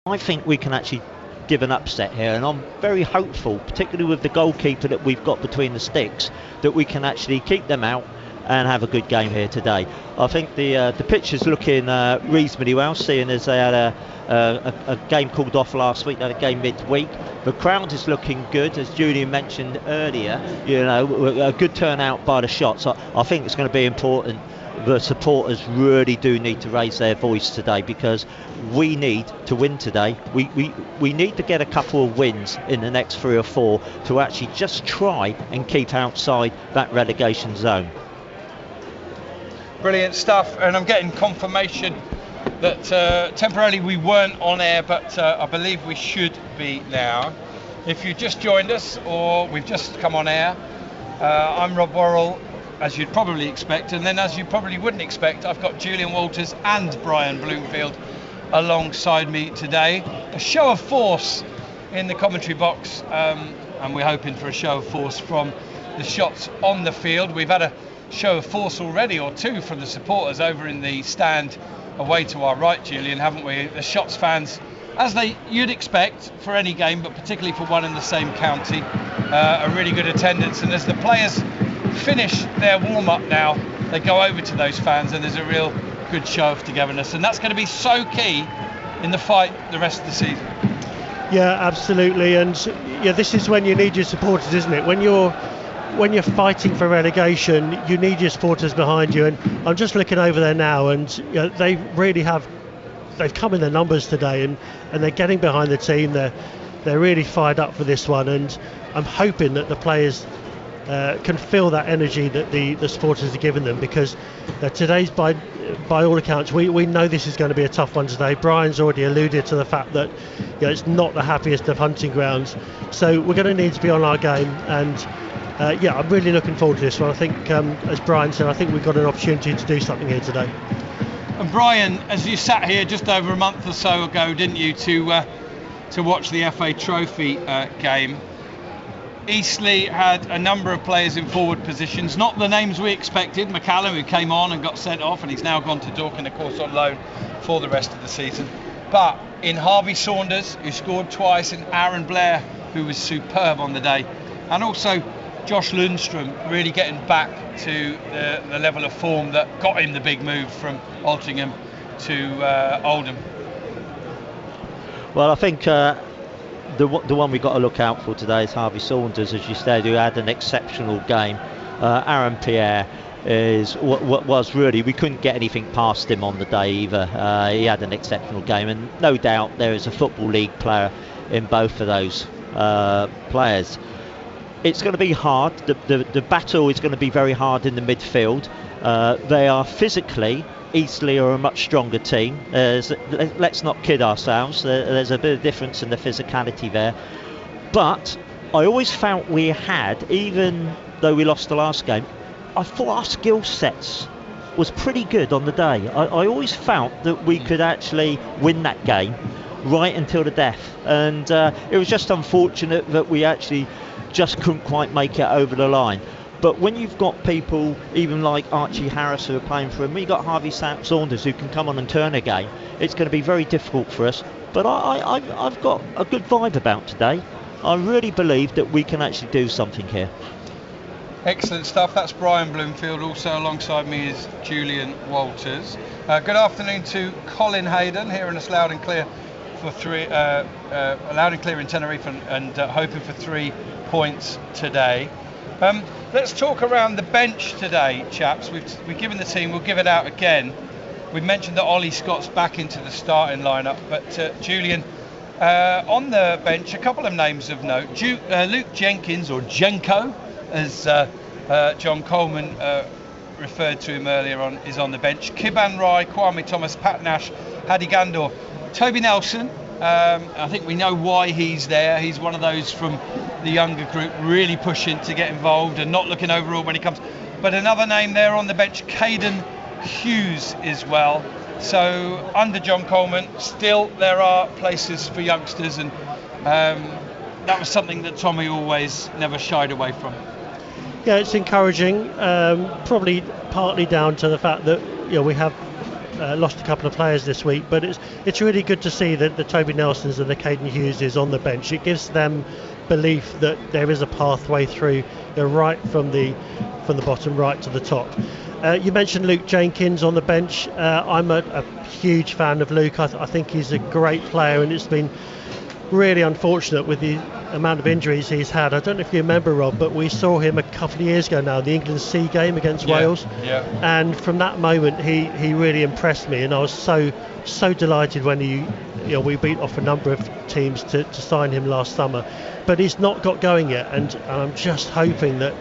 I think we can actually give an upset here, and I'm very hopeful, particularly with the goalkeeper that we've got between the sticks, that we can actually keep them out and have a good game here today. I think the pitch is looking reasonably well, seeing as they had a game called off last week, they had a game midweek. The crowd is looking good, as Julian mentioned earlier, a good turnout by the shots. I think it's going to be important. The supporters really do need to raise their voice today, because we need to win today. We need to get a couple of wins in the next 3 or 4 to actually just try and keep outside that relegation zone. Brilliant stuff, and I'm getting confirmation that temporarily we weren't on air, but I believe we should be now. If you just joined us or we've just come on air, I'm Rob Worrell, as you'd probably expect, and then as you probably wouldn't expect, I've got Julian Walters and Brian Bloomfield alongside me today. A show of force in the commentary box, and we're hoping for a show of force from the shots on the field. We've had a show of force already, or 2, from the supporters over in the stand away to our right, Julian, haven't we? The Shots fans, as you'd expect for any game, but particularly for one in the same county, a really good attendance. And as the players finish their warm-up now, they go over to those fans, and there's a real good show of togetherness, and that's going to be so key in the fight the rest of the season. Yeah, absolutely. And yeah, this is when you need your supporters, isn't it? When you're fighting for relegation, you need your supporters behind you. And I'm just looking over there now, and they really have. They've come in their numbers today, and they're getting behind the team. They're really fired up for this one, and I'm hoping that the players can feel that energy that the supporters are giving them, because today's by all accounts, we know this is going to be a tough one today. Brian's already alluded to the fact that it's not the happiest of hunting grounds, so we're going to need to be on our game. And I'm really looking forward to this one. I think, as Brian said, I think we've got an opportunity to do something here today. And Brian, as you sat here just over a month or so ago, didn't you, to watch the FA Trophy game, Eastleigh had a number of players in forward positions, not the names we expected. McCallum, who came on and got sent off, and he's now gone to Dorking, of course, on loan for the rest of the season. But in Harvey Saunders, who scored twice, and Aaron Blair, who was superb on the day, and also Josh Lundstrom really getting back to the level of form that got him the big move from Altrincham to Oldham. Well, I think the one we've got to look out for today is Harvey Saunders, as you said, who had an exceptional game. Aaron Pierre was really, we couldn't get anything past him on the day either. He had an exceptional game, and no doubt there is a Football League player in both of those players. It's going to be hard. The battle is going to be very hard in the midfield. They are physically, Eastleigh are a much stronger team. Let's not kid ourselves. There's a bit of difference in the physicality there. But I always felt we had, even though we lost the last game, I thought our skill sets was pretty good on the day. I always felt that we could actually win that game right until the death. And it was just unfortunate that we actually just couldn't quite make it over the line. But when you've got people even like Archie Harris who are playing for him, we've got Harvey Saunders who can come on and turn a game, it's going to be very difficult for us. But I've got a good vibe about today. I really believe that we can actually do something here. Excellent stuff. That's Brian Bloomfield. Also alongside me is Julian Walters. Good afternoon to Colin Hayden, hearing us loud and clear for loud and clear in Tenerife, and hoping for 3 points today. Let's talk around the bench today, chaps. We've given the team, we'll give it out again. We've mentioned that Ollie Scott's back into the starting lineup, but Julian, on the bench, a couple of names of note. Luke Jenkins, or Jenko, as John Coleman referred to him earlier on, is on the bench. Kiban Rai, Kwame Thomas, Pat Nash, Hadi Gandor, Toby Nelson. I think we know why he's there. He's one of those from the younger group, really pushing to get involved and not looking overall when he comes. But another name there on the bench, Caden Hughes, as well. So under John Coleman, still there are places for youngsters, and that was something that Tommy always never shied away from. Yeah, it's encouraging. Probably partly down to the fact that we have lost a couple of players this week, but it's really good to see that the Toby Nelsons and the Caden Hughes on the bench. It gives them belief that there is a pathway through, right from the bottom right to the top. You mentioned Luke Jenkins on the bench. I'm a huge fan of Luke. I think he's a great player, and it's been really unfortunate with the amount of injuries he's had. I don't know if you remember, Rob, but we saw him a couple of years ago now, the England C game against Wales. Yeah. And from that moment, he really impressed me, and I was so delighted when we beat off a number of teams to sign him last summer. But he's not got going yet, and I'm just hoping that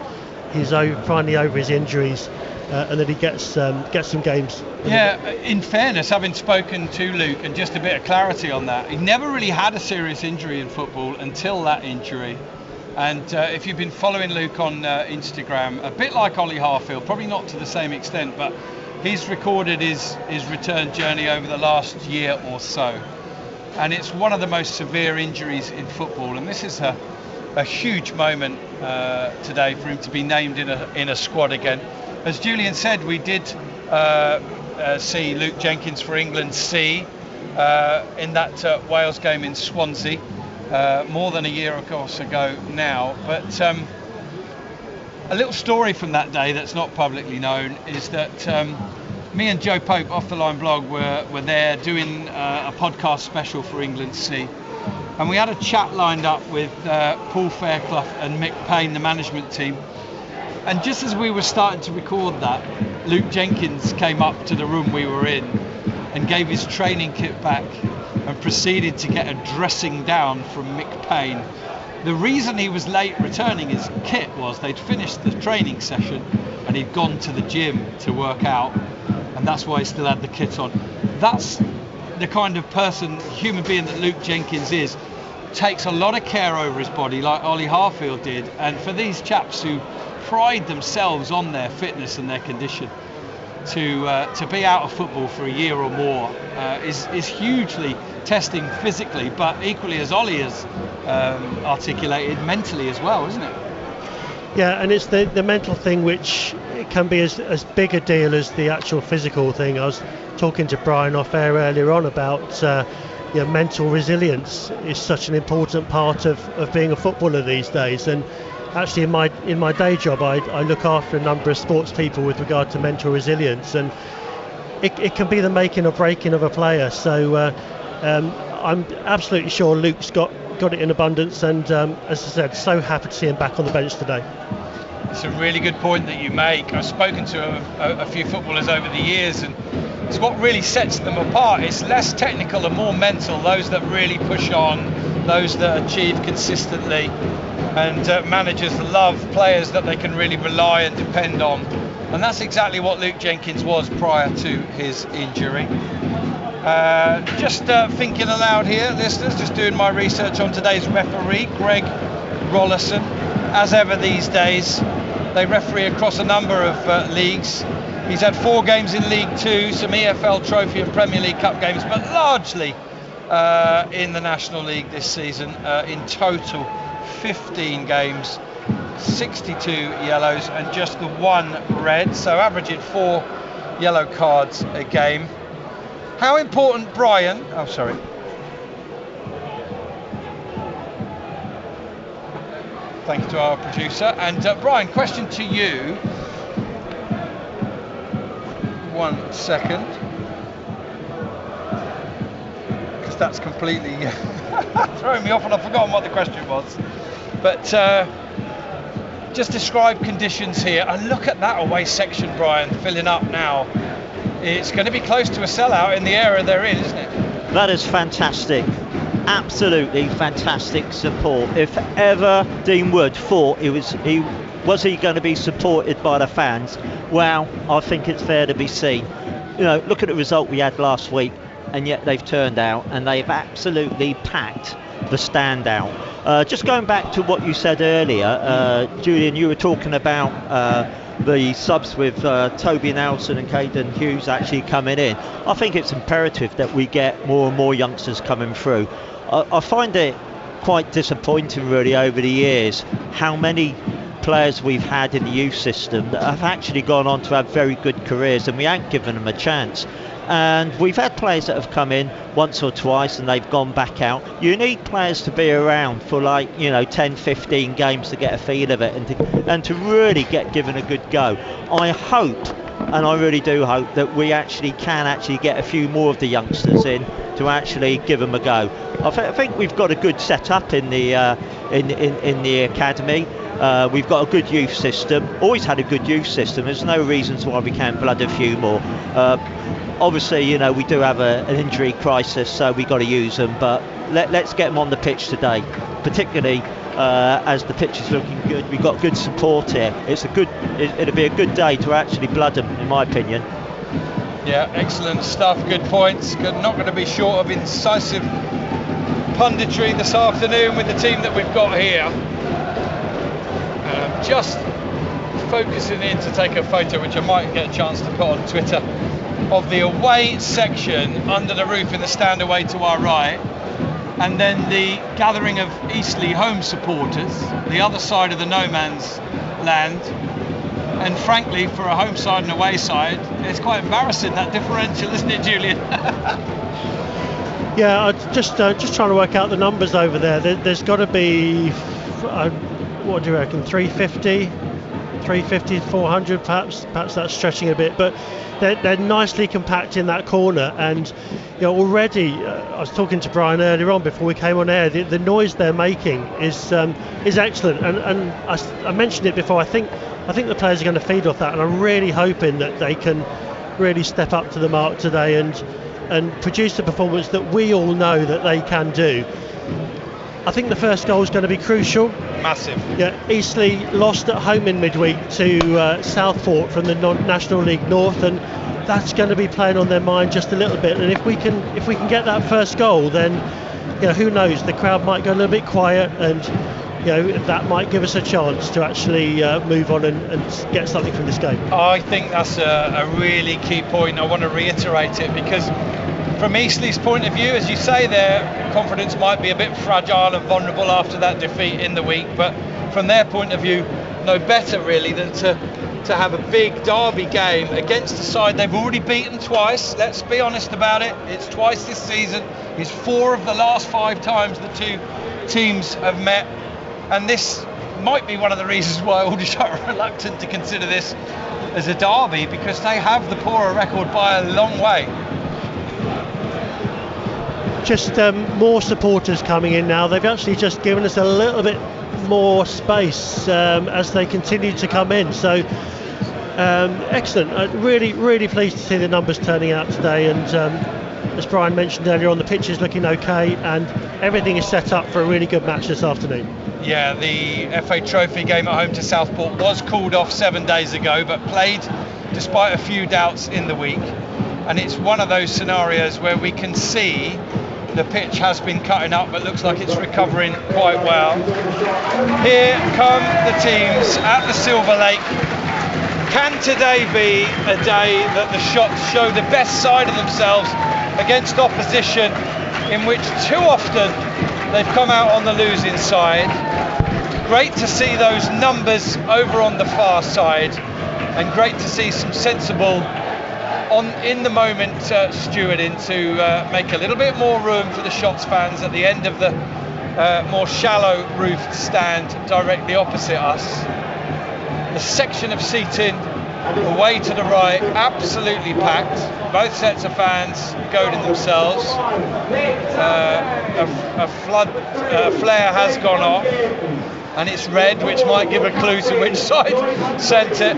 he's finally over his injuries. And that he gets some games. Yeah, in fairness, having spoken to Luke, and just a bit of clarity on that, he never really had a serious injury in football until that injury. And if you've been following Luke on Instagram, a bit like Ollie Harfield, probably not to the same extent, but he's recorded his return journey over the last year or so. And it's one of the most severe injuries in football, and this is a huge moment today for him to be named in a squad again. As Julian said, we did see Luke Jenkins for England C in that Wales game in Swansea, more than a year, of course, ago now. But a little story from that day that's not publicly known is that me and Joe Pope, Off the Line blog, were there doing a podcast special for England C. And we had a chat lined up with Paul Fairclough and Mick Payne, the management team. And just as we were starting to record that, Luke Jenkins came up to the room we were in and gave his training kit back and proceeded to get a dressing down from Mick Payne. The reason he was late returning his kit was they'd finished the training session and he'd gone to the gym to work out, and that's why he still had the kit on. That's the kind of human being that Luke Jenkins is. Takes a lot of care over his body, like Ollie Harfield did, and for these chaps who pride themselves on their fitness and their condition, to be out of football for a year or more is hugely testing physically, but equally, as Ollie has articulated, mentally as well, isn't it? Yeah, and it's the mental thing which can be as big a deal as the actual physical thing. I was talking to Brian off air earlier on about mental resilience is such an important part of being a footballer these days. And actually in my day job I look after a number of sports people with regard to mental resilience, and it can be the making or breaking of a player. So I'm absolutely sure Luke's got it in abundance, and as I said, so happy to see him back on the bench today. It's a really good point that you make. I've spoken to a few footballers over the years, and it's what really sets them apart. It's less technical and more mental. Those that really push on, those that achieve consistently, and managers love players that they can really rely and depend on. And that's exactly what Luke Jenkins was prior to his injury. Just thinking aloud here, listeners, just doing my research on today's referee, Greg Rollerson. As ever these days, they referee across a number of leagues. He's had 4 games in League 2, some EFL Trophy and Premier League Cup games, but largely in the National League this season. In total, 15 games, 62 yellows and just the 1 red, so averaging 4 yellow cards a game. How important, Brian? Oh, sorry. Thank you to our producer. And Brian, question to you. 1 second. Because that's completely throwing me off and I've forgotten what the question was. But just describe conditions here. And look at that away section, Brian, filling up now. It's going to be close to a sellout in the area they're in, isn't it? That is fantastic. Absolutely fantastic support. If ever Dean Wood thought he was going to be supported by the fans, well, I think it's fair to be seen. Look at the result we had last week, and yet they've turned out and they've absolutely packed the stand out. Just going back to what you said earlier, Julian, you were talking about the subs with Toby Nelson and Caden Hughes actually coming in. I think it's imperative that we get more and more youngsters coming through. I find it quite disappointing really over the years how many players we've had in the youth system that have actually gone on to have very good careers, and we ain't given them a chance. And we've had players that have come in once or twice and they've gone back out. You need players to be around for 10, 15 games to get a feel of it and to really get given a good go. I hope, and I really do hope, that we can get a few more of the youngsters in to actually give them a go. I think we've got a good setup in the academy. We've got a good youth system. Always had a good youth system. There's no reasons why we can't blood a few more. Obviously, we do have an injury crisis, so we've got to use them. But let's get them on the pitch today, particularly as the pitch is looking good. We've got good support here. It'll be a good day to actually blood them, in my opinion. Yeah, excellent stuff. Good points. Not going to be short of incisive punditry this afternoon with the team that we've got here. Just focusing in to take a photo, which I might get a chance to put on Twitter, of the away section under the roof in the stand away to our right, and then the gathering of Eastleigh home supporters, the other side of the no man's land. And frankly, for a home side and away side, it's quite embarrassing, that differential, isn't it, Julian? Yeah, I just trying to work out the numbers over there. There's got to be, what do you reckon, 350, 400 perhaps that's stretching a bit, but they're nicely compact in that corner. And already, I was talking to Brian earlier on before we came on air, the noise they're making is excellent, and I mentioned it before. I think the players are going to feed off that, and I'm really hoping that they can really step up to the mark today and produce the performance that we all know that they can do. I think the first goal is going to be crucial. Massive. Yeah, Eastleigh lost at home in midweek to Southport from the National League North, and that's going to be playing on their mind just a little bit. And if we can get that first goal, then who knows? The crowd might go a little bit quiet, and that might give us a chance to actually move on and get something from this game. I think that's a really key point. I want to reiterate it, because from Eastleigh's point of view, as you say, their confidence might be a bit fragile and vulnerable after that defeat in the week, but from their point of view, no better really than to have a big derby game against a side they've already beaten twice. Let's be honest about it, it's twice this season. It's 4 of the last 5 times the two teams have met, and this might be one of the reasons why Aldershot are reluctant to consider this as a derby, because they have the poorer record by a long way. Just more supporters coming in now. They've actually just given us a little bit more space as they continue to come in. So excellent. Really pleased to see the numbers turning out today. And as Brian mentioned earlier on, the pitch is looking okay, and everything is set up for a really good match this afternoon. Yeah, the FA Trophy game at home to Southport was called off 7 days ago, but played despite a few doubts in the week. And it's one of those scenarios where we can see the pitch has been cutting up, but looks like it's recovering quite well. Here come the teams at the Silver Lake. Can today be a day that the Shots show the best side of themselves against opposition in which too often they've come out on the losing side? Great to see those numbers over on the far side, and great to see some sensible in the moment stewarding to make a little bit more room for the Shots fans at the end of the more shallow roofed stand directly opposite us. The section of seating away to the right absolutely packed, both sets of fans goading themselves. A flood flare has gone off, and it's red, which might give a clue to which side sent it.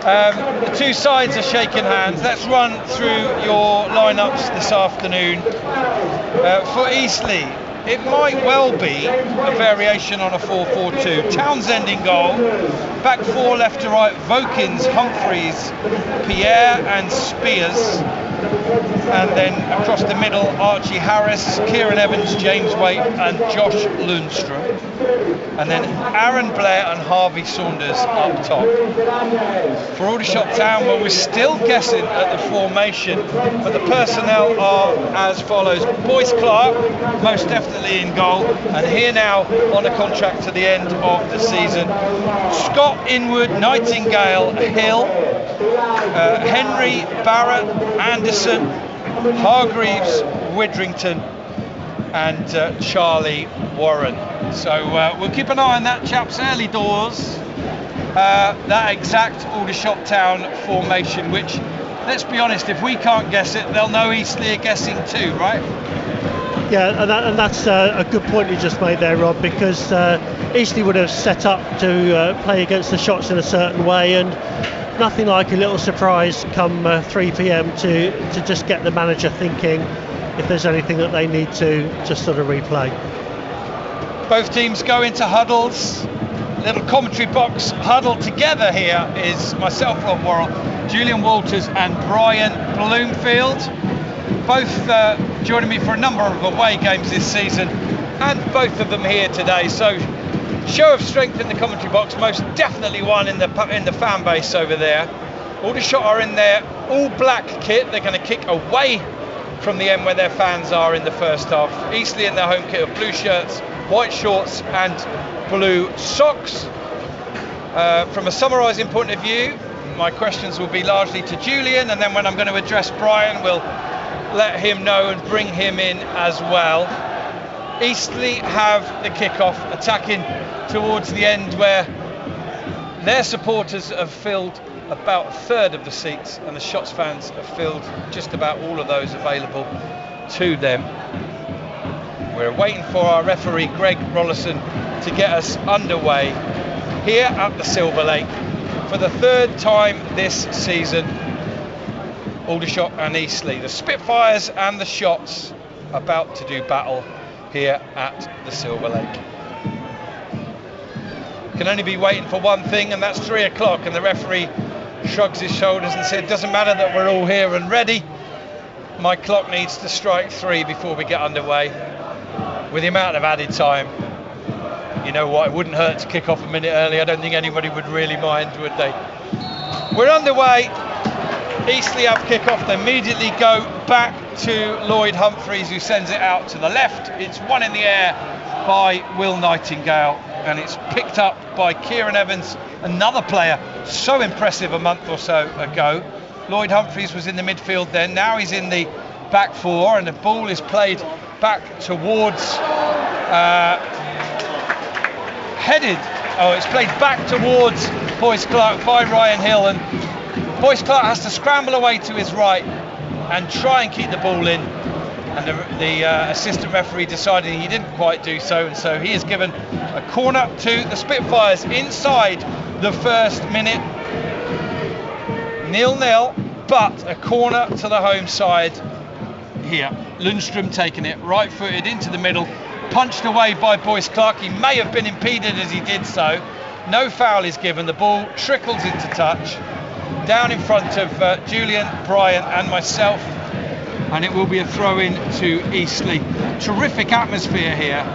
The two sides are shaking hands. Let's run through your lineups this afternoon. For Eastleigh, it might well be a variation on a 4-4-2. Townsend in goal, back 4 left to right, Vokins, Humphreys, Pierre and Spears. And then across the middle, Archie Harris, Kieran Evans, James Waite and Josh Lundstrom. And then Aaron Blair and Harvey Saunders up top. For Aldershot Town, well, we're still guessing at the formation, but the personnel are as follows. Boyce Clark, most definitely in goal, and here now on a contract to the end of the season. Scott Inwood, Nightingale, Hill, Henry, Barrett, Anderson, Hargreaves, Widrington and Charlie Warren. So we'll keep an eye on that, chaps, early doors. That exact Aldershot Town formation, which, let's be honest, if we can't guess it, they'll know Eastleigh are guessing too, right? Yeah, and that's a good point you just made there, Rob, because Eastleigh would have set up to play against the Shots in a certain way, and nothing like a little surprise come 3 p.m. to just get the manager thinking if there's anything that they need to just sort of replay. Both teams go into huddles. Little commentary box huddled together here is myself, Rob Worrell, Julian Walters and Brian Bloomfield. Both joining me for a number of away games this season, and both of them here today. So show of strength in the commentary box, most definitely one in the fan base over there. Aldershot are in their all black kit. They're going to kick away from the end where their fans are in the first half. Eastleigh in their home kit of blue shirts, white shorts and blue socks. From a summarising point of view, my questions will be largely to Julian, and then when I'm going to address Brian, we'll let him know and bring him in as well. Eastleigh have the kick-off, attacking towards the end where their supporters have filled about a third of the seats, and the Shots fans have filled just about all of those available to them. We're waiting for our referee Greg Rollison to get us underway here at the Silver Lake for the third time this season. Aldershot and Eastleigh, the Spitfires and the Shots, about to do battle here at the Silver Lake. Can only be waiting for one thing, and that's 3 o'clock, and the referee shrugs his shoulders and said, doesn't matter that we're all here and ready, my clock needs to strike 3 before we get underway. With the amount of added time, you know what, it wouldn't hurt to kick off a minute early. I don't think anybody would really mind, would they? We're underway. Eastleigh have kick-off. They immediately go back to Lloyd Humphreys, who sends it out to the left. It's one in the air by Will Nightingale, and it's picked up by Kieran Evans, another player so impressive a month or so ago. Lloyd Humphreys was in the midfield then, now he's in the back four, and the ball is played back towards it's played back towards Boyce Clark by Ryan Hill, and Boyce Clark has to scramble away to his right and try and keep the ball in, and the assistant referee decided he didn't quite do so, and so he is given a corner to the Spitfires inside the first minute. 0-0, but a corner to the home side here. Lundstrom taking it right footed into the middle, punched away by Boyce Clark. He may have been impeded as he did so. No foul is given. The ball trickles into touch down in front of Julian, Brian and myself, and it will be a throw in to Eastleigh. Terrific atmosphere here.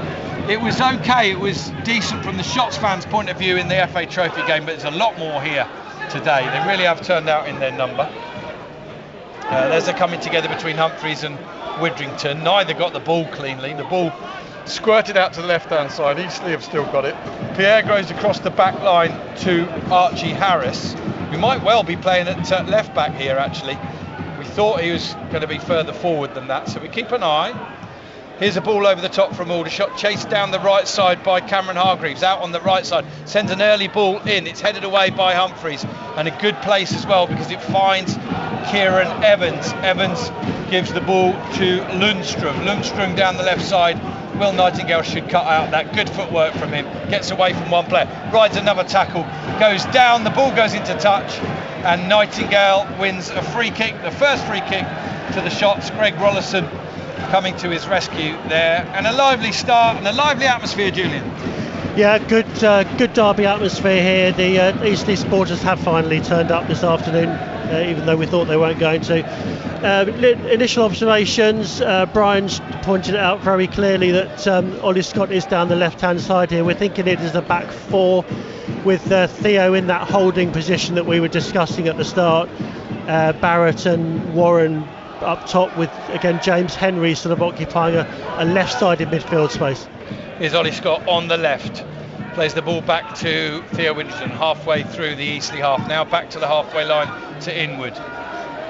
It was okay, it was decent from the Shots fans' point of view in the FA Trophy game, but there's a lot more here today. They really have turned out in their number. There's a coming together between Humphreys and Widrington. Neither got the ball cleanly. The ball squirted out to the left-hand side. Eastleigh have still got it. Pierre goes across the back line to Archie Harris, who might well be playing at left back here actually. We thought he was going to be further forward than that, so we keep an eye. Here's a ball over the top from Aldershot, chased down the right side by Cameron Hargreaves, out on the right side, sends an early ball in, it's headed away by Humphreys, and a good place as well because it finds Kieran Evans. Evans gives the ball to Lundstrom down the left side. Will Nightingale should cut out that. Good footwork from him, gets away from one player, rides another tackle, goes down, the ball goes into touch, and Nightingale wins a free kick, the first free kick to the Shots. Greg Rollison coming to his rescue there, and a lively start and a lively atmosphere, Julian. Yeah, good derby atmosphere here. The Eastleigh supporters have finally turned up this afternoon, even though we thought they weren't going to. Initial observations, Brian's pointed it out very clearly that Ollie Scott is down the left hand side here. We're thinking it is a back four with Theo in that holding position that we were discussing at the start, Barrett and Warren up top, with again James Henry sort of occupying a left sided midfield space. Here's Ollie Scott on the left, plays the ball back to Theo Winterton halfway through the Eastleigh half, now back to the halfway line to Inwood.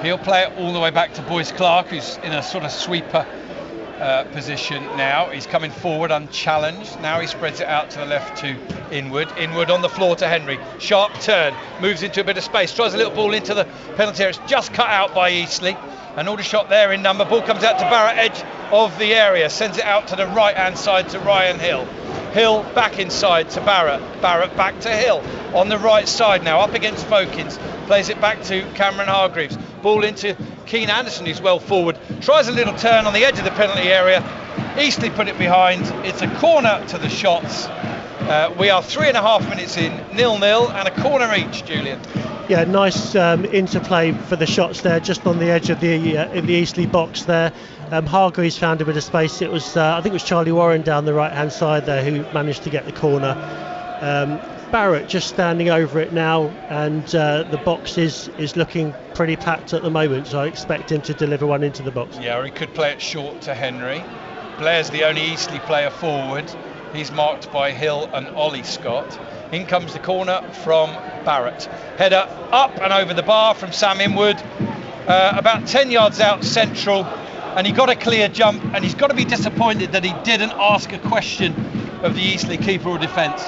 He'll play it all the way back to Boyce Clark, who's in a sort of sweeper position now. He's coming forward unchallenged. Now he spreads it out to the left to Inwood. Inwood on the floor to Henry. Sharp turn, moves into a bit of space, tries a little ball into the penalty area. It's just cut out by Eastleigh. An Aldershot there in number. Ball comes out to Barrett, edge of the area. Sends it out to the right hand side to Ryan Hill. Hill back inside to Barrett. Barrett back to Hill. On the right side now, up against Fokins. Plays it back to Cameron Hargreaves. Ball into Keane Anderson, who's well forward. Tries a little turn on the edge of the penalty area. Eastleigh put it behind. It's a corner to the shots. We are 3.5 minutes in, 0-0, and a corner each, Julian. Yeah, nice interplay for the shots there, just on the edge of the Eastleigh box there. Hargreaves found a bit of space. It was, I think it was Charlie Warren down the right-hand side there who managed to get the corner. Barrett just standing over it now, and the box is looking pretty packed at the moment, so I expect him to deliver one into the box. Yeah, or he could play it short to Henry. Blair's the only Eastleigh player forward. He's marked by Hill and Ollie Scott. In comes the corner from Barrett. Header up and over the bar from Sam Inwood. About 10 yards out central, and he got a clear jump, and he's got to be disappointed that he didn't ask a question of the Eastleigh keeper or defence.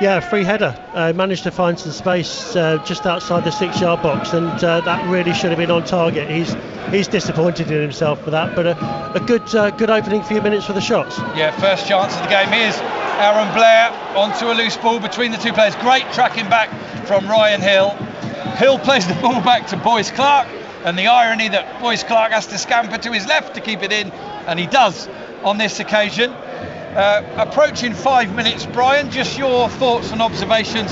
Yeah, free header. Managed to find some space just outside the 6-yard box, and that really should have been on target. He's disappointed in himself for that, but a good opening few minutes for the shots. Yeah, first chance of the game. Here's Aaron Blair onto a loose ball between the two players. Great tracking back from Ryan Hill. Hill plays the ball back to Boyce Clark, and the irony that Boyce Clark has to scamper to his left to keep it in, and he does on this occasion. Approaching 5 minutes, Brian, just your thoughts and observations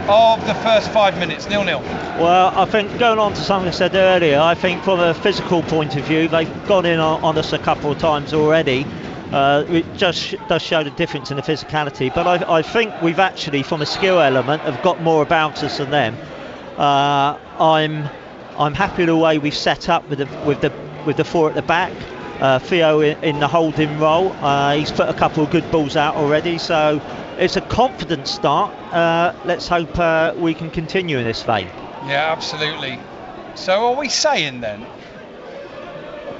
of the first 5 minutes, 0-0. Well, I think going on to something I said earlier, I think from a physical point of view, they've gone in on us a couple of times already. It just does show the difference in the physicality, but I think we've actually, from a skill element, have got more about us than them. I'm happy with the way we've set up with the four at the back. Theo in the holding role. He's put a couple of good balls out already, so it's a confident start. Let's hope we can continue in this vein. Yeah, absolutely. So are we saying then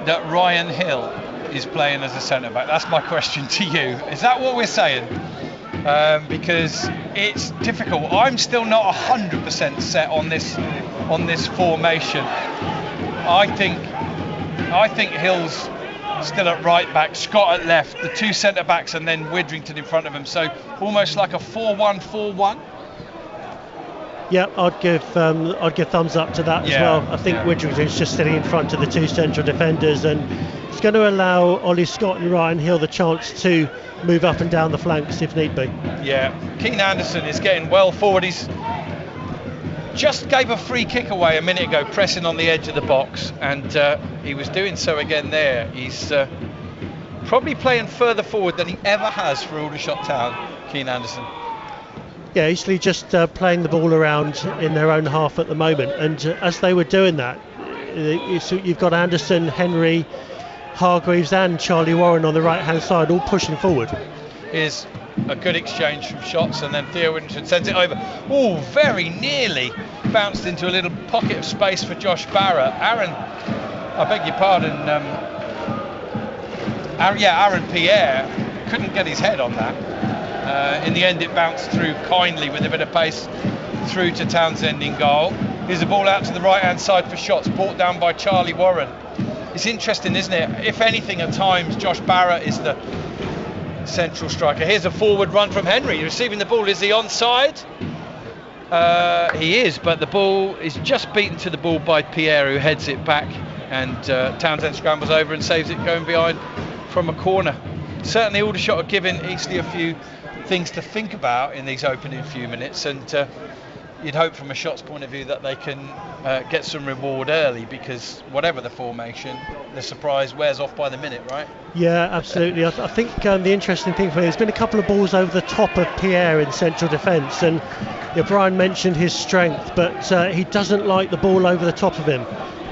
that Ryan Hill is playing as a centre-back? That's my question to you. Is that what we're saying? Because it's difficult. I'm still not 100% set on this formation. I think Hill's still at right back, Scott at left, the two centre backs, and then Widrington in front of him. So almost like a 4-1-4-1. Yeah, I'd give thumbs up to that as well. I think Widrington's just sitting in front of the two central defenders, and it's going to allow Ollie Scott and Ryan Hill the chance to move up and down the flanks if need be. Yeah, Keane Anderson is getting well forward. He's just gave a free kick away a minute ago, pressing on the edge of the box, and he was doing so again there. He's probably playing further forward than he ever has for Aldershot Town, Keane Anderson. Yeah, Eastleigh just playing the ball around in their own half at the moment, and as they were doing that, you've got Anderson, Henry, Hargreaves and Charlie Warren on the right hand side all pushing forward. Here's a good exchange from shots, and then Theo Winterton sends it over. Oh, very nearly bounced into a little pocket of space for Josh Barrett. I beg your pardon, Aaron Pierre couldn't get his head on that. In the end, it bounced through kindly with a bit of pace through to Townsend in goal. Here's a ball out to the right hand side for shots, brought down by Charlie Warren. It's interesting, isn't it? If anything, at times Josh Barrett is the central striker. Here's a forward run from Henry receiving the ball. Is he onside? He is, but the ball is just beaten to the ball by Pierre, who heads it back, and Townsend scrambles over and saves it going behind from a corner. Certainly Aldershot are giving Eastleigh a few things to think about in these opening few minutes, and you'd hope from a shots point of view that they can get some reward early, because whatever the formation, the surprise wears off by the minute, right? Yeah, absolutely. I think the interesting thing for me, there's been a couple of balls over the top of Pierre in central defence, and Brian mentioned his strength, but he doesn't like the ball over the top of him,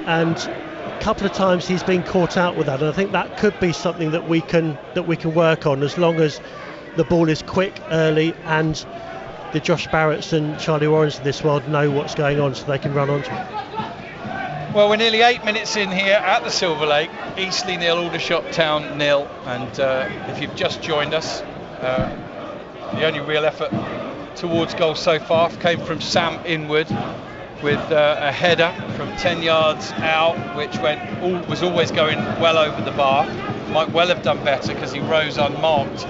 and a couple of times he's been caught out with that, and I think that could be something that we can work on, as long as the ball is quick early and the Josh Barretts and Charlie Warrens of this world know what's going on, so they can run onto it. Well, we're nearly 8 minutes in here at the Silver Lake. Eastleigh 0, Aldershot Town 0. And if you've just joined us, the only real effort towards goal so far came from Sam Inwood, with a header from 10 yards out, which was always going well over the bar. Might well have done better because he rose unmarked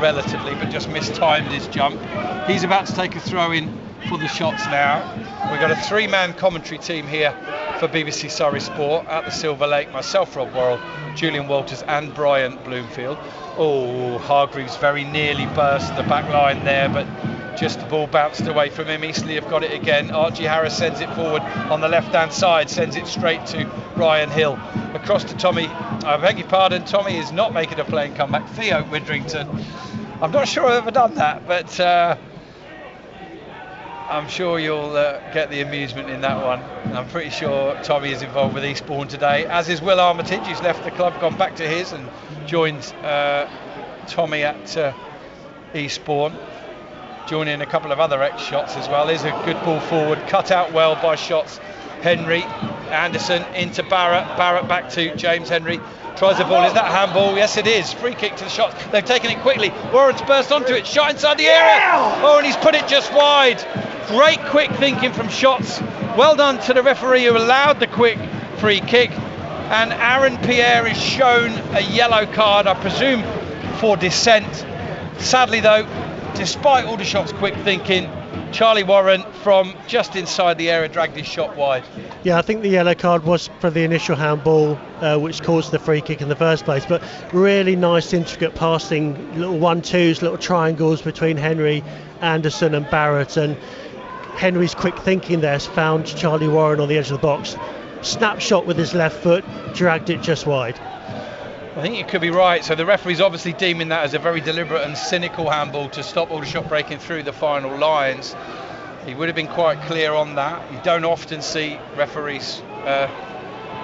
relatively, but just mistimed his jump. He's about to take a throw in for the shots now. We've got a 3-man commentary team here for BBC Surrey Sport at the Silver Lake. Myself, Rob Worrell, Julian Walters and Brian Bloomfield. Oh, Hargreaves very nearly burst the back line there, but just the ball bounced away from him. Eastleigh have got it again. Archie Harris sends it forward on the left-hand side, sends it straight to Ryan Hill. Across to Tommy. I beg your pardon, Tommy is not making a playing comeback. Theo Widrington. I'm not sure I've ever done that, but I'm sure you'll get the amusement in that one. I'm pretty sure Tommy is involved with Eastbourne today, as is Will Armitage, who's left the club, gone back to his, and joined Tommy at Eastbourne. Joining a couple of other ex-shots as well. Is a good ball forward, cut out well by shots. Henry, Anderson into Barrett. Barrett back to James Henry. Tries the ball. Is that a handball? Yes, it is. Free kick to the shots. They've taken it quickly. Warren's burst onto it. Shot inside the area. Oh, and he's put it just wide. Great quick thinking from Shots. Well done to the referee who allowed the quick free kick. And Aaron Pierre is shown a yellow card, I presume, for dissent. Sadly, though, despite Aldershot's quick thinking, Charlie Warren from just inside the area dragged his shot wide. Yeah, I think the yellow card was for the initial handball, which caused the free kick in the first place. But really nice, intricate passing, little 1-2s, little triangles between Henry, Anderson and Barrett. And Henry's quick thinking there found Charlie Warren on the edge of the box. Snapshot with his left foot, dragged it just wide. I think you could be right. So the referee's obviously deeming that as a very deliberate and cynical handball to stop Aldershot breaking through the final lines. He would have been quite clear on that. You don't often see referees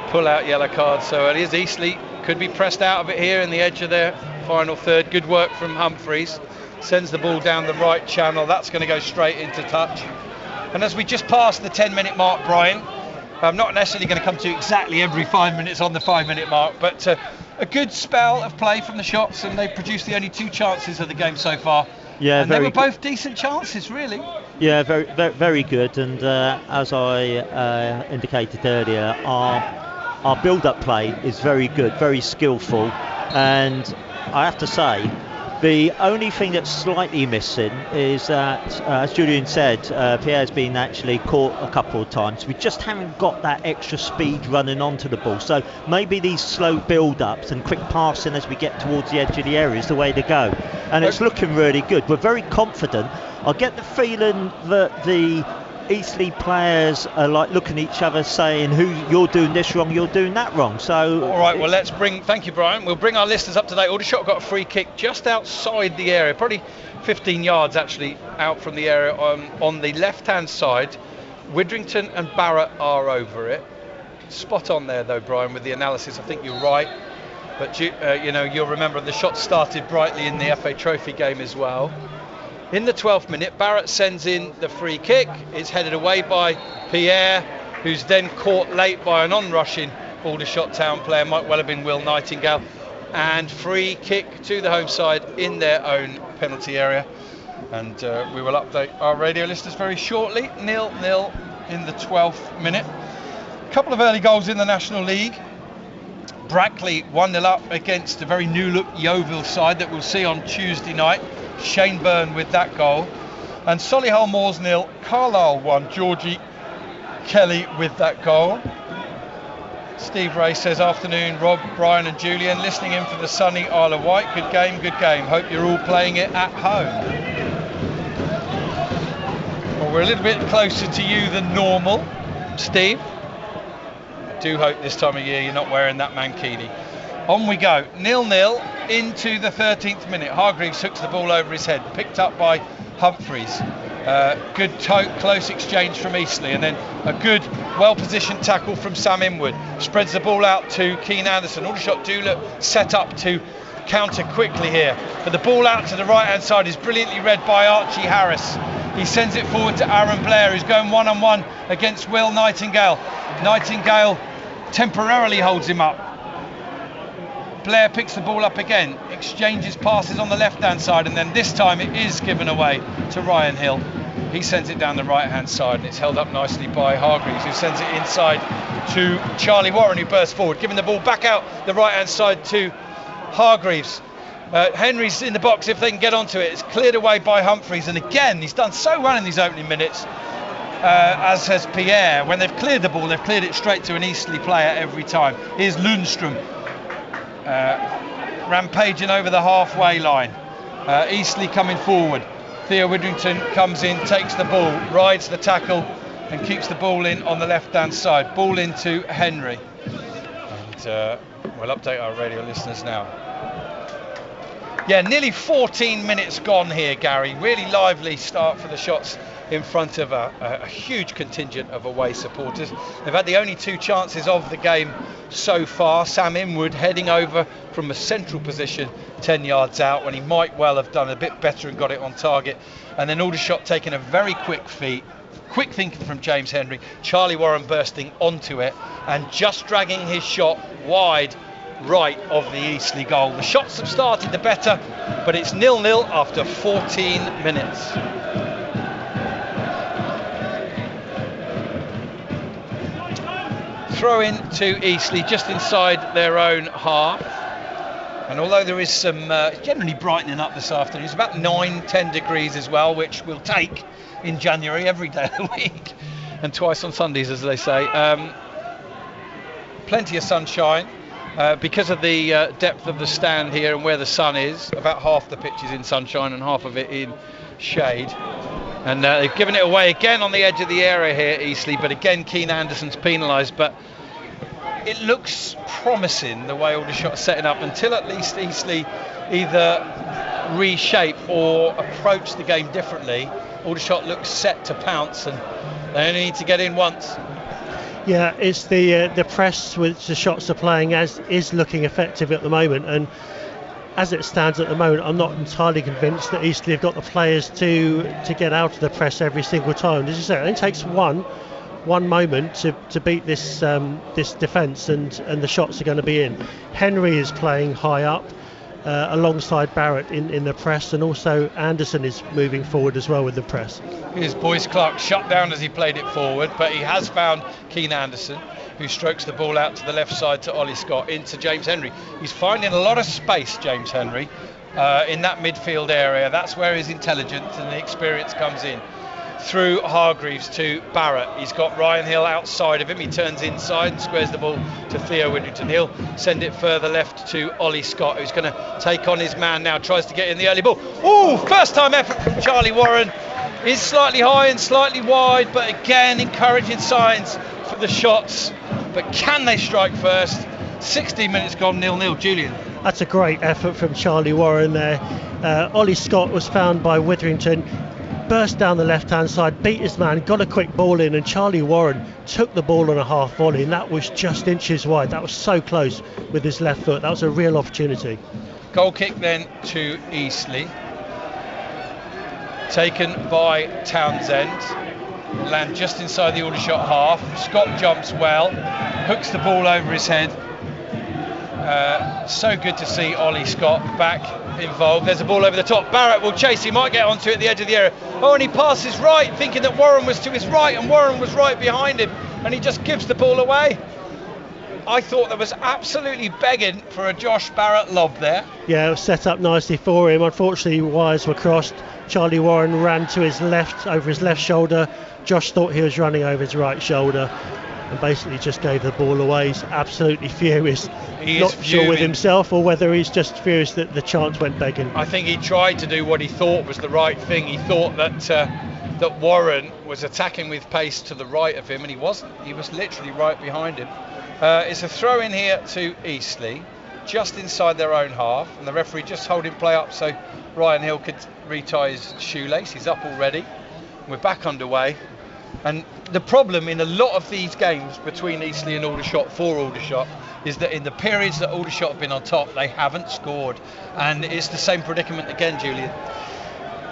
pull out yellow cards so early. As Eastleigh could be pressed out of it here in the edge of their final third. Good work from Humphreys. Sends the ball down the right channel. That's going to go straight into touch. And as we just passed the 10-minute mark, Brian, I'm not necessarily going to come to exactly every 5 minutes on the 5-minute mark, but a good spell of play from the Shots, and they've produced the only 2 chances of the game so far. Yeah, and they were both decent chances, really. Yeah, very good. And as I indicated earlier, our build-up play is very good, very skillful. And I have to say, the only thing that's slightly missing is that, as Julian said, Pierre's been actually caught a couple of times. We just haven't got that extra speed running onto the ball. So maybe these slow build-ups and quick passing as we get towards the edge of the area is the way to go. And it's looking really good. We're very confident. I get the feeling that the Eastleigh players are like looking at each other saying, you're doing this wrong, you're doing that wrong. So all right, well, thank you, Brian. We'll bring our listeners up to date. Aldershot got a free kick just outside the area, probably 15 yards actually out from the area on the left-hand side. Widrington and Barrett are over it. Spot on there though, Brian, with the analysis. I think you're right. But you'll remember the shot started brightly in the FA Trophy game as well. In the 12th minute, Barrett sends in the free kick. It's headed away by Pierre, who's then caught late by an on-rushing Aldershot Town player. Might well have been Will Nightingale. And free kick to the home side in their own penalty area. And we will update our radio listeners very shortly. 0-0 in the 12th minute. A couple of early goals in the National League. Brackley 1-0 up against a very new-look Yeovil side that we'll see on Tuesday night. Shane Byrne with that goal. And Solihull Moors 0, Carlisle 1, Georgie Kelly with that goal. Steve Ray says, afternoon Rob, Brian and Julian, listening in from the sunny Isle of Wight. Good game. Hope you're all playing it at home. Well, we're a little bit closer to you than normal, Steve. I do hope this time of year you're not wearing that mankini. On we go, 0-0 into the 13th minute. Hargreaves hooks the ball over his head, picked up by Humphreys. Good close exchange from Eastleigh, and then a good, well-positioned tackle from Sam Inwood. Spreads the ball out to Keane Anderson. Aldershot do look set up to counter quickly here, but the ball out to the right-hand side is brilliantly read by Archie Harris. He sends it forward to Aaron Blair, who's going one-on-one against Will Nightingale. Nightingale temporarily holds him up. Blair picks the ball up again, exchanges passes on the left-hand side, and then this time it is given away to Ryan Hill. He sends it down the right-hand side, and it's held up nicely by Hargreaves, who sends it inside to Charlie Warren, who bursts forward, giving the ball back out the right-hand side to Hargreaves. Henry's in the box if they can get onto it. It's cleared away by Humphreys, and again, he's done so well in these opening minutes, as has Pierre. When they've cleared the ball, they've cleared it straight to an Eastleigh player every time. Here's Lundstrom. Rampaging over the halfway line. Eastleigh coming forward. Theo Widdrington comes in, takes the ball, rides the tackle and keeps the ball in on the left hand side. Ball into Henry. And we'll update our radio listeners now. Yeah, nearly 14 minutes gone here, Gary. Really lively start for the Shots in front of a huge contingent of away supporters. They've had the only two chances of the game so far. Sam Inwood heading over from a central position 10 yards out when he might well have done a bit better and got it on target. And then Aldershot taking a very quick thinking from James Henry. Charlie Warren bursting onto it and just dragging his shot wide right of the Eastleigh goal. The Shots have started the better, but it's 0-0 after 14 minutes. Throw in to Eastleigh just inside their own half, and although there is some generally brightening up this afternoon, it's about 9-10 degrees as well, which we'll take in January every day of the week and twice on Sundays, as they say. Plenty of sunshine because of the depth of the stand here and where the sun is. About half the pitch is in sunshine and half of it in shade. And they've given it away again on the edge of the area here, Eastleigh, but again Keane Anderson's penalised. But it looks promising the way Aldershot's setting up until at least Eastleigh either reshape or approach the game differently. Aldershot looks set to pounce, and they only need to get in once. Yeah, it's the press which the Shots are playing as is looking effective at the moment, and as it stands at the moment, I'm not entirely convinced that Eastleigh have got the players to get out of the press every single time. As you say, it only takes one moment to beat this defence, and the Shots are going to be in. Henry is playing high up alongside Barrett in the press, and also Anderson is moving forward as well with the press. Here's Boyce Clark shut down as he played it forward, but he has found Keane Anderson, who strokes the ball out to the left side to Ollie Scott, into James Henry. He's finding a lot of space, James Henry, in that midfield area. That's where his intelligence and the experience comes in. Through Hargreaves to Barrett. He's got Ryan Hill outside of him. He turns inside and squares the ball to Theo Widdrington. He'll send it further left to Ollie Scott, who's going to take on his man now. Tries to get in the early ball. Ooh, first time effort from Charlie Warren. Is slightly high and slightly wide, but again encouraging signs for the Shots. But can they strike first? 16 minutes gone, 0-0. Julian. That's a great effort from Charlie Warren there. Ollie Scott was found by Witherington, burst down the left hand side, beat his man, got a quick ball in, and Charlie Warren took the ball on a half volley, and that was just inches wide. That was so close with his left foot. That was a real opportunity. Goal kick then to Eastleigh, taken by Townsend. Land just inside the Aldershot half. Scott jumps well, hooks the ball over his head. So good to see Ollie Scott back involved. There's a ball over the top. Barrett will chase. He might get onto it at the edge of the area. Oh, and he passes right, thinking that Warren was to his right, and Warren was right behind him, and he just gives the ball away. I thought there was absolutely begging for a Josh Barrett lob there. Yeah, it was set up nicely for him. Unfortunately, wires were crossed. Charlie Warren ran to his left, over his left shoulder. Josh thought he was running over his right shoulder and basically just gave the ball away. He's absolutely furious. Not sure with himself or whether he's just furious that the chance went begging. I think he tried to do what he thought was the right thing. He thought that that Warren was attacking with pace to the right of him, and he wasn't. He was literally right behind him. It's a throw in here to Eastleigh, just inside their own half, and the referee just holding play up so Ryan Hill could retie his shoelace. He's up already. We're back underway. And the problem in a lot of these games between Eastleigh and Aldershot, for Aldershot, is that in the periods that Aldershot have been on top, they haven't scored. And it's the same predicament again, Julian.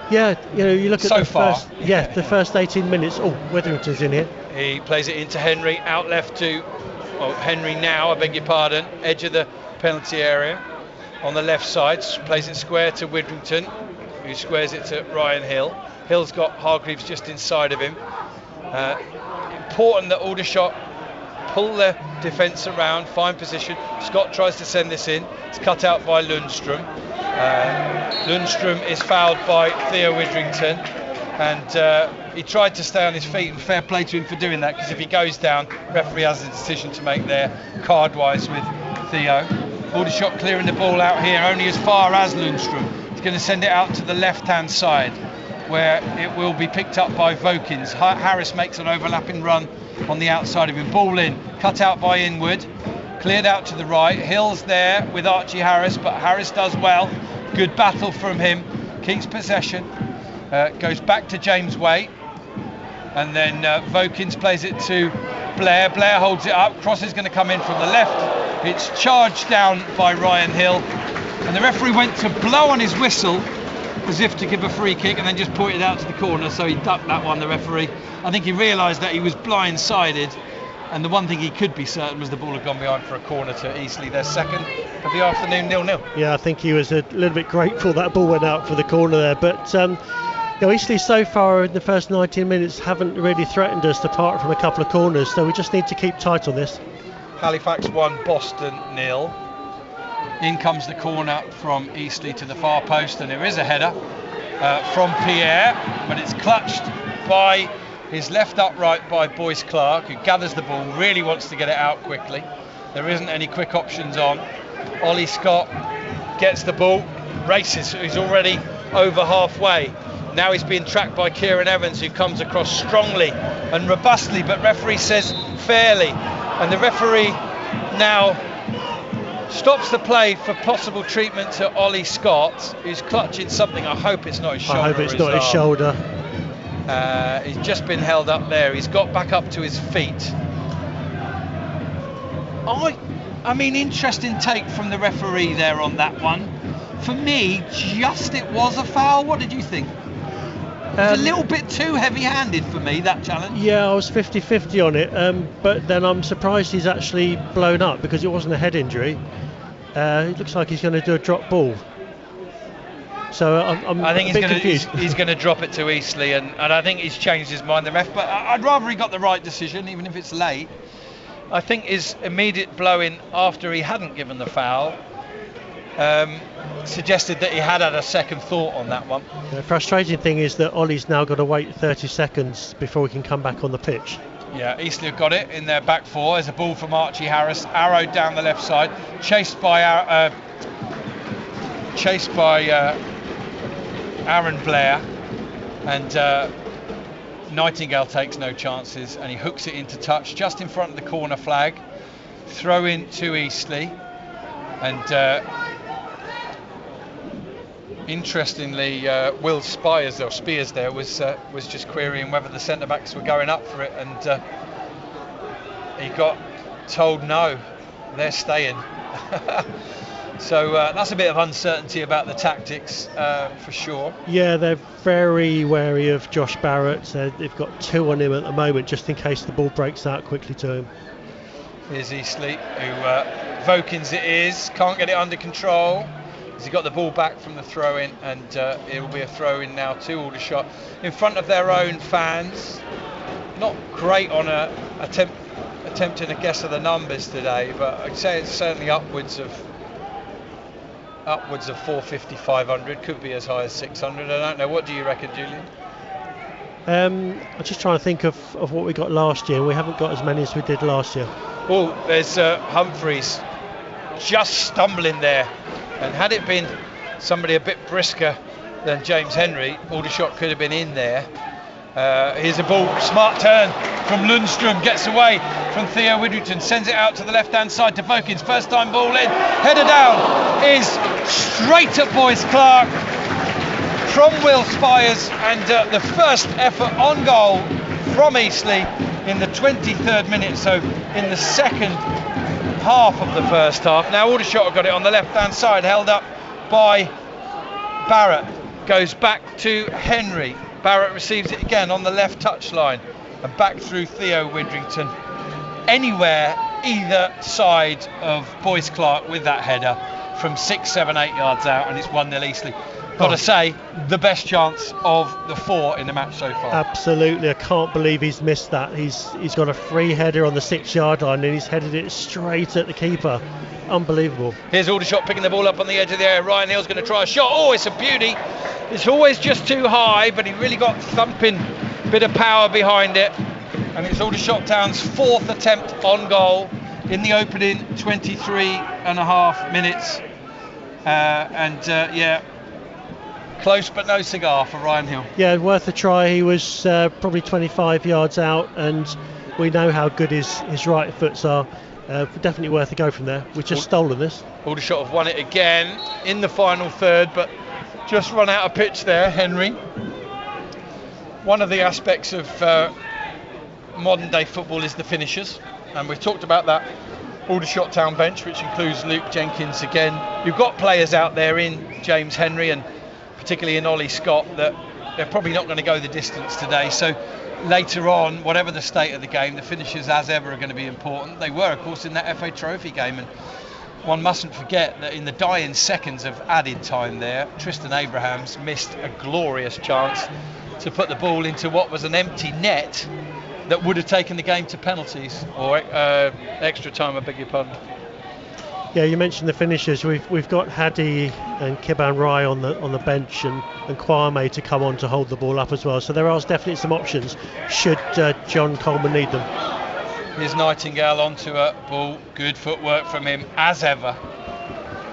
Yeah, you look at so far. The first 18 minutes. Oh, Witherington's in here. He plays it into Henry, out left to Henry now, I beg your pardon, edge of the penalty area on the left side, plays it square to Witherington, who squares it to Ryan Hill. Hill's got Hargreaves just inside of him. Important that Aldershot pull their defence around, find position. Scott tries to send this in. It's cut out by Lundstrom. Lundstrom is fouled by Theo Witherington, and he tried to stay on his feet, and fair play to him for doing that, because if he goes down, referee has a decision to make there, card-wise, with Theo. Aldershot clearing the ball out here, only as far as Lundstrom. He's going to send it out to the left-hand side, where it will be picked up by Vokins. Harris makes an overlapping run on the outside of him. Ball in, cut out by Inwood, cleared out to the right. Hill's there with Archie Harris, but Harris does well. Good battle from him. Keeps possession. Goes back to James Waite. And then Vokins plays it to Blair. Blair holds it up. Cross is going to come in from the left. It's charged down by Ryan Hill. And the referee went to blow on his whistle as if to give a free kick, and then just pointed out to the corner, so he ducked that one, the referee. I think he realised that he was blindsided, and the one thing he could be certain was the ball had gone behind for a corner to Eastleigh, their second of the afternoon, 0-0. Yeah, I think he was a little bit grateful that ball went out for the corner there, but Eastleigh so far in the first 19 minutes haven't really threatened us apart from a couple of corners, so we just need to keep tight on this. Halifax 1, Boston 0. In comes the corner from Eastleigh to the far post, and there is a header from Pierre, but it's clutched by his left upright by Boyce Clark, who gathers the ball, really wants to get it out quickly. There isn't any quick options on. Ollie Scott gets the ball, races, he's already over halfway. Now he's being tracked by Kieran Evans, who comes across strongly and robustly, but referee says fairly, and the referee now stops the play for possible treatment to Ollie Scott, who's clutching something. I hope it's not his shoulder. I hope it's not his shoulder. He's just been held up there. He's got back up to his feet. I mean, interesting take from the referee there on that one. For me, it was a foul. What did you think? It was a little bit too heavy-handed for me, that challenge. Yeah, I was 50-50 on it, but then I'm surprised he's actually blown up, because it wasn't a head injury. It looks like he's going to do a drop ball. So I think he's going to drop it to Eastleigh, and I think he's changed his mind, the ref. But I'd rather he got the right decision, even if it's late. I think his immediate blow-in after he hadn't given the foul suggested that he had a second thought on that one. The frustrating thing is that Ollie's now got to wait 30 seconds before we can come back on the pitch. Yeah, Eastleigh have got it in their back four. There's a ball from Archie Harris, arrowed down the left side, chased by Aaron Blair, and Nightingale takes no chances, and he hooks it into touch just in front of the corner flag. Throw in to Eastleigh, and interestingly, Will Spears there was just querying whether the centre backs were going up for it, and he got told no, they're staying. So that's a bit of uncertainty about the tactics for sure. Yeah, they're very wary of Josh Barrett. They've got 2 on him at the moment, just in case the ball breaks out quickly to him. Here's Eastleigh, who Vokins it is, can't get it under control. He got the ball back from the throw-in, and it will be a throw-in now to Aldershot in front of their own fans. Not great on attempting a guess of the numbers today, but I'd say it's certainly upwards of 450, 500, could be as high as 600. I don't know. What do you reckon, Julian? I'm just trying to think of what we got last year. We haven't got as many as we did last year. Oh, there's Humphreys just stumbling there. And had it been somebody a bit brisker than James Henry, Aldershot could have been in there. Here's a ball, smart turn from Lundstrom, gets away from Theo Widrington, sends it out to the left-hand side to Vokins. First time ball in, header down is straight at Boyce Clark from Will Spires, and the first effort on goal from Eastleigh in the 23rd minute, so in the second half of the first half. Now Aldershot have got it on the left-hand side, held up by Barrett, goes back to Henry. Barrett receives it again on the left touchline and back through Theo Widrington. Anywhere either side of Boyce Clark with that header from 6, 7, 8 yards out, and it's 1-0 Eastleigh. Got to say, the best chance of the 4 in the match so far. Absolutely, I can't believe he's missed that. He's got a free header on the 6-yard line and he's headed it straight at the keeper. Unbelievable. Here's Aldershot picking the ball up on the edge of the area. Ryan Hill's going to try a shot. Oh, it's a beauty. It's always just too high, but he really got thumping bit of power behind it. And it's Aldershot Town's 4th attempt on goal in the opening 23 and a half minutes. Yeah, close but no cigar for Ryan Hill. Yeah, worth a try. He was probably 25 yards out, and we know how good his right foots are. Definitely worth a go from there. We've just stolen this. Aldershot have won it again in the final third, but just run out of pitch there, Henry. One of the aspects of modern day football is the finishers, and we've talked about that Aldershot Town bench, which includes Luke Jenkins again. You've got players out there in James Henry and particularly in Ollie Scott that they're probably not going to go the distance today, so later on, whatever the state of the game, the finishers as ever are going to be important. They were, of course, in that FA Trophy game, and one mustn't forget that in the dying seconds of added time there, Tristan Abrahams missed a glorious chance to put the ball into what was an empty net that would have taken the game to penalties, or extra time, I beg your pardon. Yeah, you mentioned the finishers. We've got Hadi and Kiban Rai on the bench, and Kwame to come on to hold the ball up as well. So there are definitely some options should John Coleman need them. Here's Nightingale onto a ball. Good footwork from him as ever.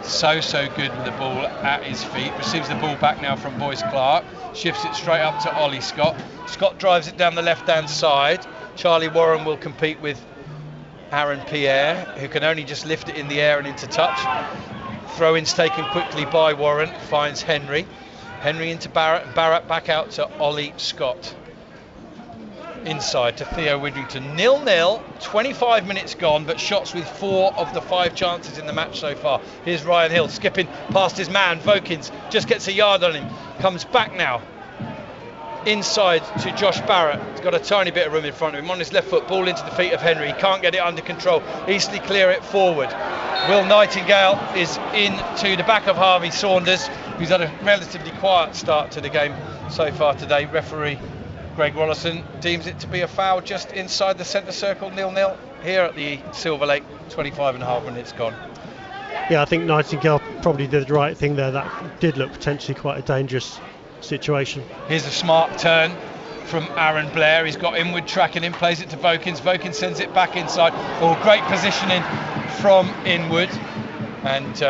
So good with the ball at his feet. Receives the ball back now from Boyce Clark. Shifts it straight up to Ollie Scott. Scott drives it down the left-hand side. Charlie Warren will compete with Aaron Pierre, who can only just lift it in the air and into touch. Throw-ins taken quickly by Warren. Finds Henry. Henry into Barrett. Barrett back out to Ollie Scott. Inside to Theo Widrington. 0-0, 25 minutes gone, but shots with 4 of the 5 chances in the match so far. Here's Ryan Hill skipping past his man. Vokins just gets a yard on him. Comes back now. Inside to Josh Barrett. He's got a tiny bit of room in front of him. On his left foot, ball into the feet of Henry. He can't get it under control. Eastleigh clear it forward. Will Nightingale is into the back of Harvey Saunders, who's had a relatively quiet start to the game so far today. Referee Greg Rollison deems it to be a foul just inside the centre circle. 0-0 here at the Silver Lake. 25 and a half minutes gone. Yeah, I think Nightingale probably did the right thing there. That did look potentially quite a dangerous situation. Here's a smart turn from Aaron Blair. He's got Inwood tracking him, plays it to Vokins. Vokins sends it back inside. Oh, great positioning from Inwood. And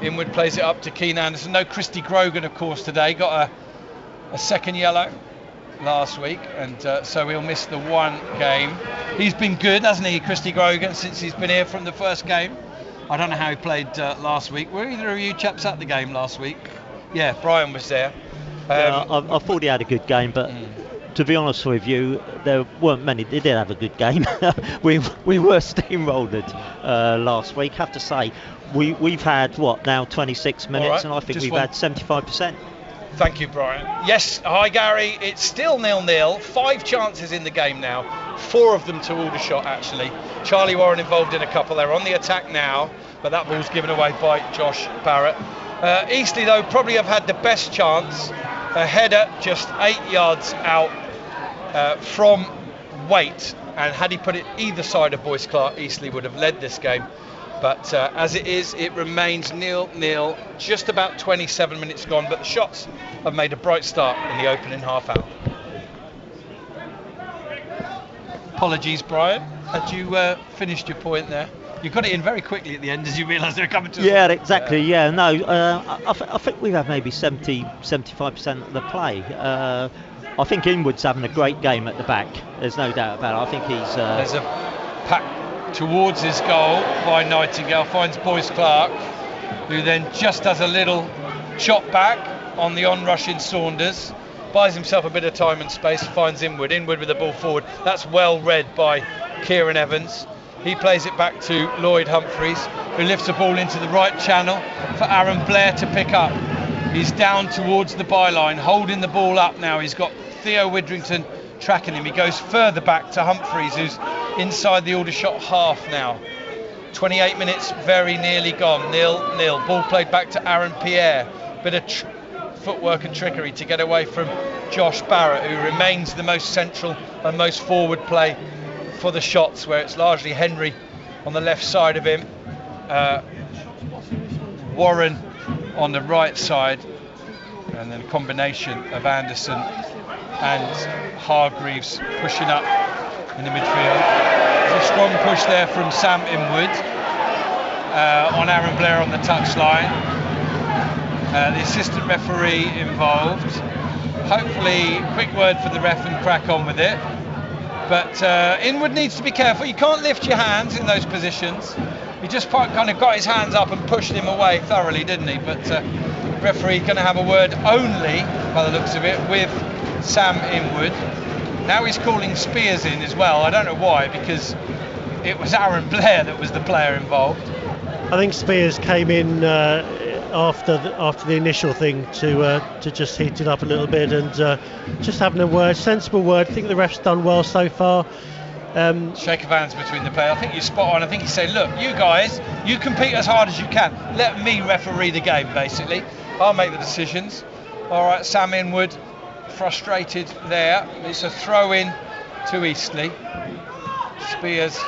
Inwood plays it up to Keane Anderson. No Christy Grogan, of course, today. Got a second yellow last week, and so he'll miss the one game. He's been good, hasn't he, Christy Grogan, since he's been here from the first game. I don't know how he played last week. Were either of you chaps at the game last week? Yeah, Brian was there. Yeah, I thought he had a good game, but to be honest with you, there weren't many. They did have a good game. we were steamrolled last week. Have to say, we've had what now 26 minutes, right, and I think we've had 75%. Thank you, Brian. Yes, hi Gary. It's still 0-0. 5 chances in the game now. 4 of them to Aldershot actually. Charlie Warren involved in a couple. They're on the attack now, but that ball's given away by Josh Barrett. Eastleigh though probably have had the best chance. A header just 8 yards out from Waite, and had he put it either side of Boyce Clark, Eastleigh would have led this game. But as it is, it remains 0-0, just about 27 minutes gone, but the shots have made a bright start in the opening half hour. Apologies, Brian, had you finished your point there? You got it in very quickly at the end as you realised they were coming to us. Yeah, exactly, yeah. No, I think we have maybe 75% of the play. I think Inwood's having a great game at the back. There's no doubt about it. I think he's. There's a pack towards his goal by Nightingale, finds Boyce Clark, who then just does a little chop back on the onrush in Saunders, buys himself a bit of time and space, finds Inwood with the ball forward. That's well read by Kieran Evans. He plays it back to Lloyd Humphreys, who lifts the ball into the right channel for Aaron Blair to pick up. He's down towards the byline, holding the ball up now. He's got Theo Widrington tracking him. He goes further back to Humphreys, who's inside the Aldershot half now. 28 minutes very nearly gone, 0-0. Ball played back to Aaron Pierre. Bit of footwork and trickery to get away from Josh Barrett, who remains the most central and most forward play for the shots, where it's largely Henry on the left side of him, Warren on the right side, and then a combination of Anderson and Hargreaves pushing up in the midfield. There's a strong push there from Sam Inwood on Aaron Blair on the touchline. The assistant referee involved. Hopefully, quick word for the ref and crack on with it. But Inwood needs to be careful. You can't lift your hands in those positions. He just kind of got his hands up and pushed him away thoroughly, didn't he? But referee going to have a word only, by the looks of it, with Sam Inwood. Now he's calling Spears in as well. I don't know why, because it was Aaron Blair that was the player involved. I think Spears came in after the initial thing to just heat it up a little bit and just having a sensible word. I think the ref's done well so far. Shake of hands between the players. I think you're spot on. I think he's saying, look, you guys, you compete as hard as you can. Let me referee the game, basically. I'll make the decisions. All right, Sam Inwood, frustrated there. It's a throw in to Eastleigh. Spears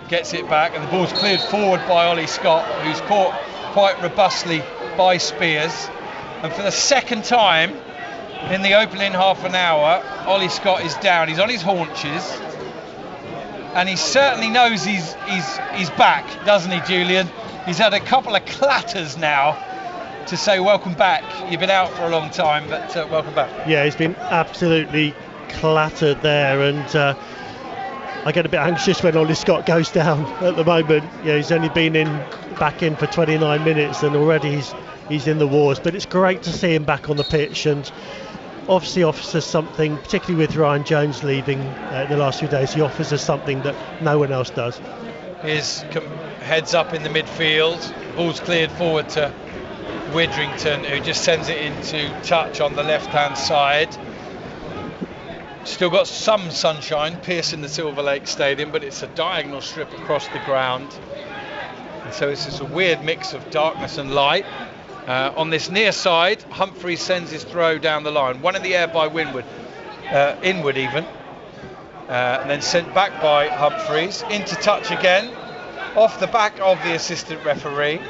gets it back, and the ball's cleared forward by Ollie Scott, who's caught quite robustly by Spears. And for the second time in the opening half an hour, Ollie Scott is down. He's on his haunches, and he certainly knows he's back, doesn't he, Julian? He's had a couple of clatters now to say welcome back. You've been out for a long time, but welcome back. Yeah, he's been absolutely clattered there, and I get a bit anxious when Ollie Scott goes down at the moment. Yeah, he's only been back in for 29 minutes, and already he's in the wars. But it's great to see him back on the pitch, and obviously offers us something, particularly with Ryan Jones leaving the last few days. He offers us something that no one else does. His heads up in the midfield, ball's cleared forward to Widrington, who just sends it into touch on the left hand side. Still got some sunshine piercing the Silver Lake Stadium, but it's a diagonal strip across the ground, and so it's just a weird mix of darkness and light. On this near side, Humphreys sends his throw down the line, one in the air by Inwood even, and then sent back by Humphreys, into touch again, off the back of the assistant referee.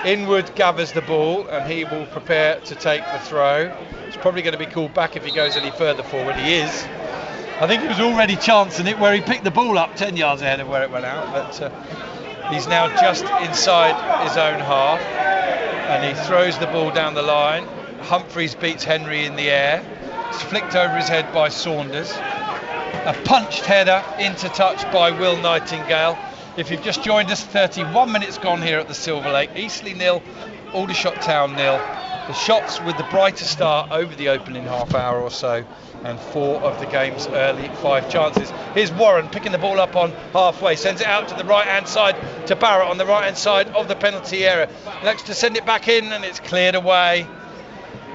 Inwood gathers the ball, and he will prepare to take the throw. It's probably going to be called back if he goes any further forward. He is. I think he was already chancing it, where he picked the ball up 10 yards ahead of where it went out, but he's now just inside his own half, and he throws the ball down the line. Humphreys beats Henry in the air. It's flicked over his head by Saunders. A punched header into touch by Will Nightingale. If you've just joined us, 31 minutes gone here at the Silver Lake. Eastleigh 0, Aldershot Town 0. The shots with the brighter start over the opening half hour or so, and 4 of the game's early 5 chances. Here's Warren picking the ball up on halfway, sends it out to the right hand side to Barrett on the right hand side of the penalty area. Looks to send it back in, and it's cleared away.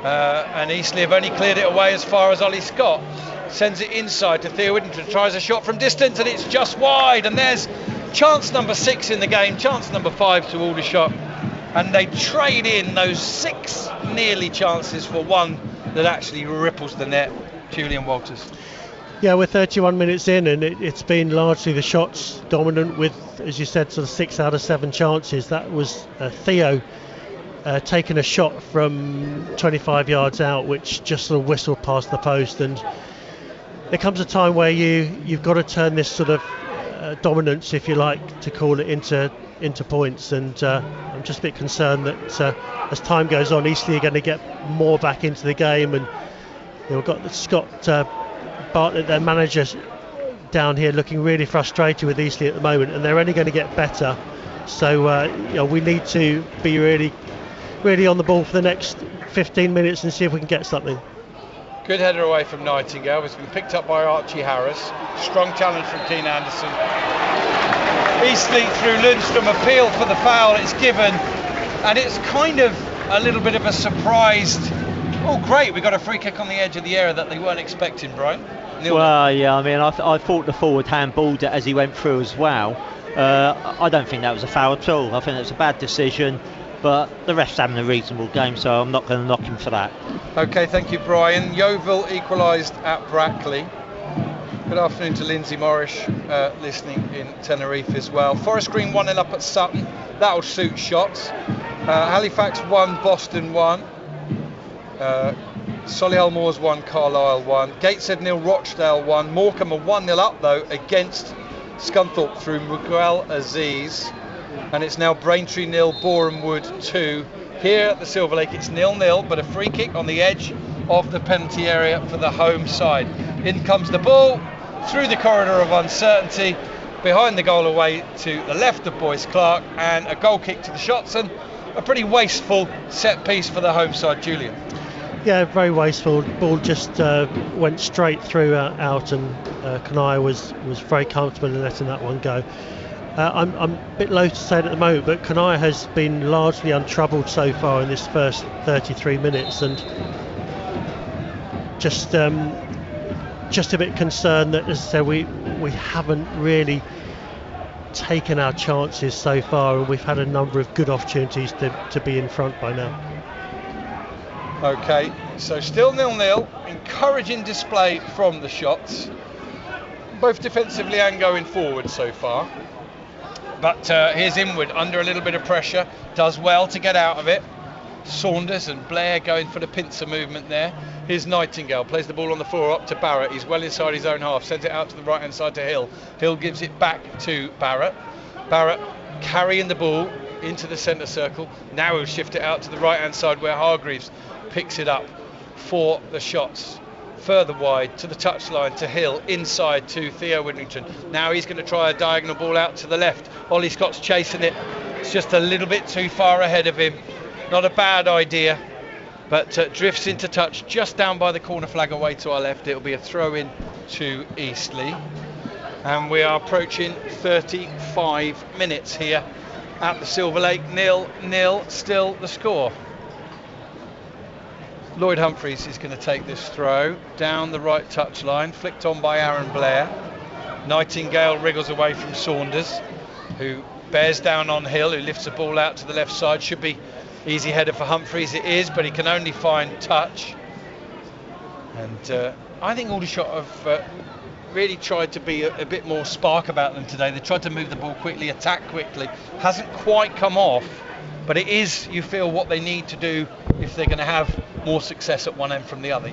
And Eastleigh have only cleared it away as far as Ollie Scott. Sends it inside to Theo Widrington, tries a shot from distance, and it's just wide. And there's chance number 6 in the game, chance number 5 to Aldershot. And they trade in those 6 nearly chances for one that actually ripples the net. Julian Walters. Yeah, we're 31 minutes in, and it's been largely the shots dominant with, as you said, sort of 6 out of 7 chances. That was Theo taking a shot from 25 yards out, which just sort of whistled past the post. And there comes a time where you've got to turn this sort of dominance, if you like to call it, into points, and I'm just a bit concerned that as time goes on, Eastleigh are going to get more back into the game, and we've got Scott Bartlett, their manager, down here looking really frustrated with Eastleigh at the moment, and they're only going to get better. So we need to be really on the ball for the next 15 minutes and see if we can get something. Good header away from Nightingale. It's been picked up by Archie Harris. Strong challenge from Keane Anderson. Eastleigh through Lundstrom, appeal for the foul. It's given, and it's kind of a little bit of a surprised. Oh, great! We got a free kick on the edge of the area that they weren't expecting, Brian. Well, yeah, I mean, I thought the forward handballed it as he went through as well. I don't think that was a foul at all. I think it was a bad decision, but the ref's having a reasonable game, so I'm not going to knock him for that. OK, thank you, Brian. Yeovil equalised at Brackley. Good afternoon to Lindsay Morris, listening in Tenerife as well. Forest Green 1-0 up at Sutton. That'll suit shots. Halifax 1, Boston 1. Solihull Moors 1, Carlisle 1. Gateshead 0, Rochdale 1. Morecambe are 1-0 up though against Scunthorpe through Miguel Aziz. And it's now Braintree 0, Boreham Wood 2. Here at the Silver Lake it's 0-0, but a free kick on the edge of the penalty area for the home side. In comes the ball through the corridor of uncertainty, behind the goal away to the left of Boyce Clark, and a goal kick to the shots, and a pretty wasteful set piece for the home side. Julian. Yeah, very wasteful. Ball just went straight through out, and Kanaya was very comfortable in letting that one go. I'm a bit loath to say it at the moment, but Kanaya has been largely untroubled so far in this first 33 minutes, and just a bit concerned that, as I said, we haven't really taken our chances so far, and we've had a number of good opportunities to be in front by now. OK, so still 0-0, encouraging display from the shots, both defensively and going forward so far. But here's Inwood under a little bit of pressure, does well to get out of it. Saunders and Blair going for the pincer movement there. Here's Nightingale, plays the ball on the floor up to Barrett. He's well inside his own half, sends it out to the right hand side to Hill. Hill gives it back to Barrett. Barrett carrying the ball into the centre circle. Now he'll shift it out to the right hand side where Hargreaves picks it up for the shots. Further wide to the touchline to Hill, inside to Theo Whittington. Now he's going to try a diagonal ball out to the left. Ollie Scott's chasing it. It's just a little bit too far ahead of him. Not a bad idea, but drifts into touch just down by the corner flag away to our left. It'll be a throw in to Eastleigh. And we are approaching 35 minutes here at the Silver Lake. 0-0 still the score. Lloyd Humphreys is going to take this throw down the right touchline, flicked on by Aaron Blair. Nightingale wriggles away from Saunders, who bears down on Hill, who lifts the ball out to the left side. Should be easy header for Humphreys, it is, but he can only find touch. And I think Aldershot have really tried to be a bit more spark about them today. They tried to move the ball quickly, attack quickly. Hasn't quite come off, but it is, you feel, what they need to do if they're going to have more success at one end from the other.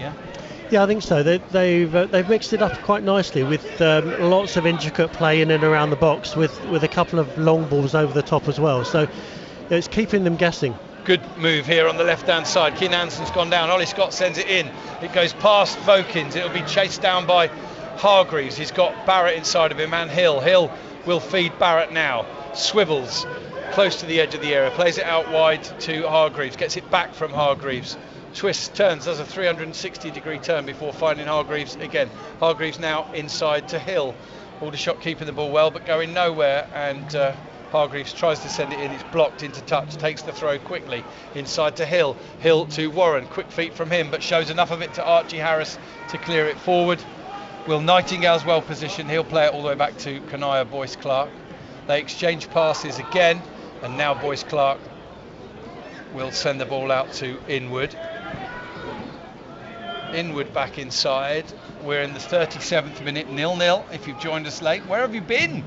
Yeah, I think so. They've mixed it up quite nicely with lots of intricate play in and around the box, with a couple of long balls over the top as well. So it's keeping them guessing. Good move here on the left hand side. Keane Anderson's gone down. Ollie Scott sends it in. It goes past Vokins. It'll be chased down by Hargreaves. He's got Barrett inside of him and Hill. Hill will feed Barrett now. Swivels close to the edge of the area. Plays it out wide to Hargreaves. Gets it back from Hargreaves. Twists, turns, does a 360 degree turn before finding Hargreaves again. Hargreaves now inside to Hill. Aldershot keeping the ball well but going nowhere, and Hargreaves tries to send it in. It's blocked into touch. Takes the throw quickly inside to Hill. Hill to Warren. Quick feet from him, but shows enough of it to Archie Harris to clear it forward. Will Nightingale's well positioned. He'll play it all the way back to Kanaya Boyce Clark. They exchange passes again, and now Boyce Clark will send the ball out to Inwood. Inwood back inside. We're in the 37th minute, 0-0. If you've joined us late, where have you been?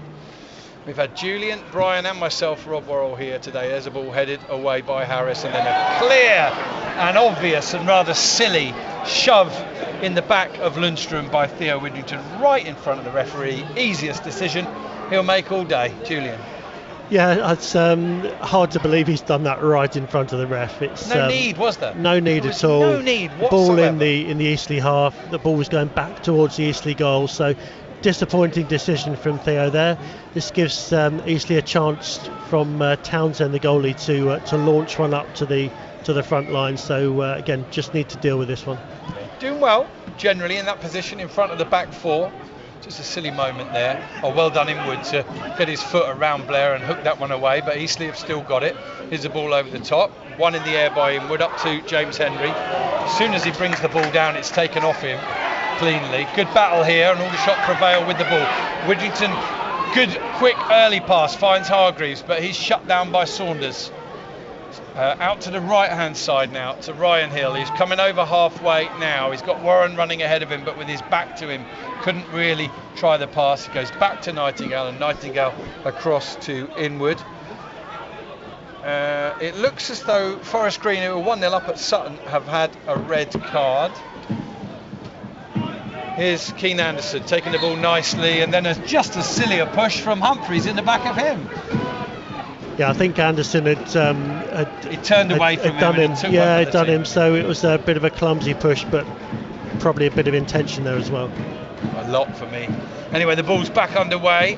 We've had Julian, Brian and myself, Rob Worrell, here today. There's a ball headed away by Harris, and then a clear and obvious and rather silly shove in the back of Lundstrom by Theo Whittington, right in front of the referee. Easiest decision he'll make all day. Julian. Yeah, it's hard to believe he's done that right in front of the ref. It's no need, was there? No need there was at all. No need whatsoever. Ball in the Eastleigh half. The ball was going back towards the Eastleigh goal. So disappointing decision from Theo there. This gives Eastleigh a chance from Townsend, the goalie, to launch one up to the front line. So again, just need to deal with this one. Doing well generally in that position in front of the back four. Just a silly moment there. Oh, well done Inwood to get his foot around Blair and hook that one away, but Eastleigh have still got it. Here's the ball over the top. One in the air by Inwood up to James Henry. As soon as he brings the ball down, it's taken off him cleanly. Good battle here, and Aldershot prevail with the ball. Widrington, good quick early pass, finds Hargreaves, but he's shut down by Saunders. Out to the right hand side now to Ryan Hill. He's coming over halfway now. He's got Warren running ahead of him, but with his back to him couldn't really try the pass. He goes back to Nightingale, and Nightingale across to Inwood. It looks as though Forest Green, who were 1-0 up at Sutton, have had a red card. Here's Keane Anderson taking the ball nicely, and then just as silly a push from Humphreys in the back of him. Yeah, I think Anderson had he turned away from him. Done him. Yeah, had done team. him. So it was a bit of a clumsy push, but probably a bit of intention there as well. A lot for me. Anyway, the ball's back underway.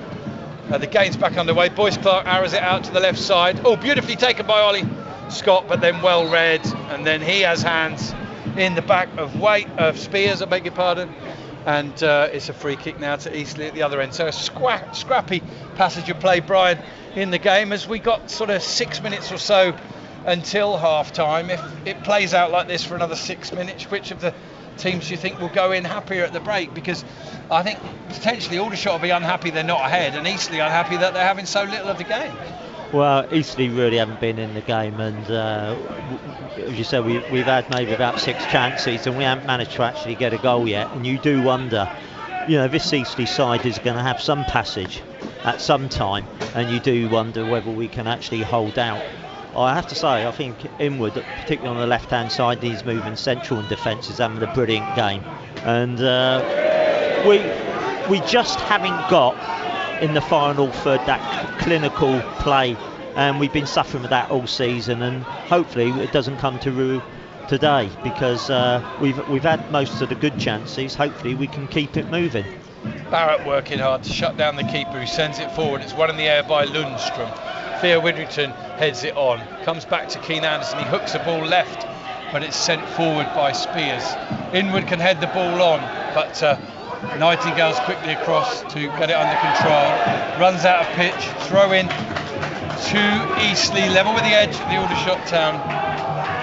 The game's back underway. Boyce Clark arrows it out to the left side. Oh, beautifully taken by Ollie Scott, but then well read. And then he has hands in the back of Spears, I beg your pardon. And it's a free kick now to Eastleigh at the other end. So a scrappy passage of play, Brian, in the game as we got sort of 6 minutes or so until half time. If it plays out like this for another 6 minutes, which of the teams do you think will go in happier at the break? Because I think potentially Aldershot will be unhappy they're not ahead, and Eastleigh unhappy that they're having so little of the game. Well, Eastleigh really haven't been in the game, and as you said, we've had maybe about 6 chances and we haven't managed to actually get a goal yet. And you do wonder, this Eastleigh side is going to have some passage at some time, and you do wonder whether we can actually hold out. I have to say, I think Inwood, particularly on the left-hand side, he's moving central in defence, is having a brilliant game. And we just haven't got in the final third that clinical play, and we've been suffering with that all season, and hopefully it doesn't come to rue today, because we've had most of the good chances. Hopefully we can keep it moving. Barrett working hard to shut down the keeper, who sends it forward. It's one in the air by Lundstrom. Theo Widrington heads it on, comes back to Keane Anderson. He hooks the ball left, but it's sent forward by Spears. Inwood can head the ball on, but Nightingale's quickly across to get it under control. Runs out of pitch, throw in to Eastleigh, level with the edge at the Aldershot Town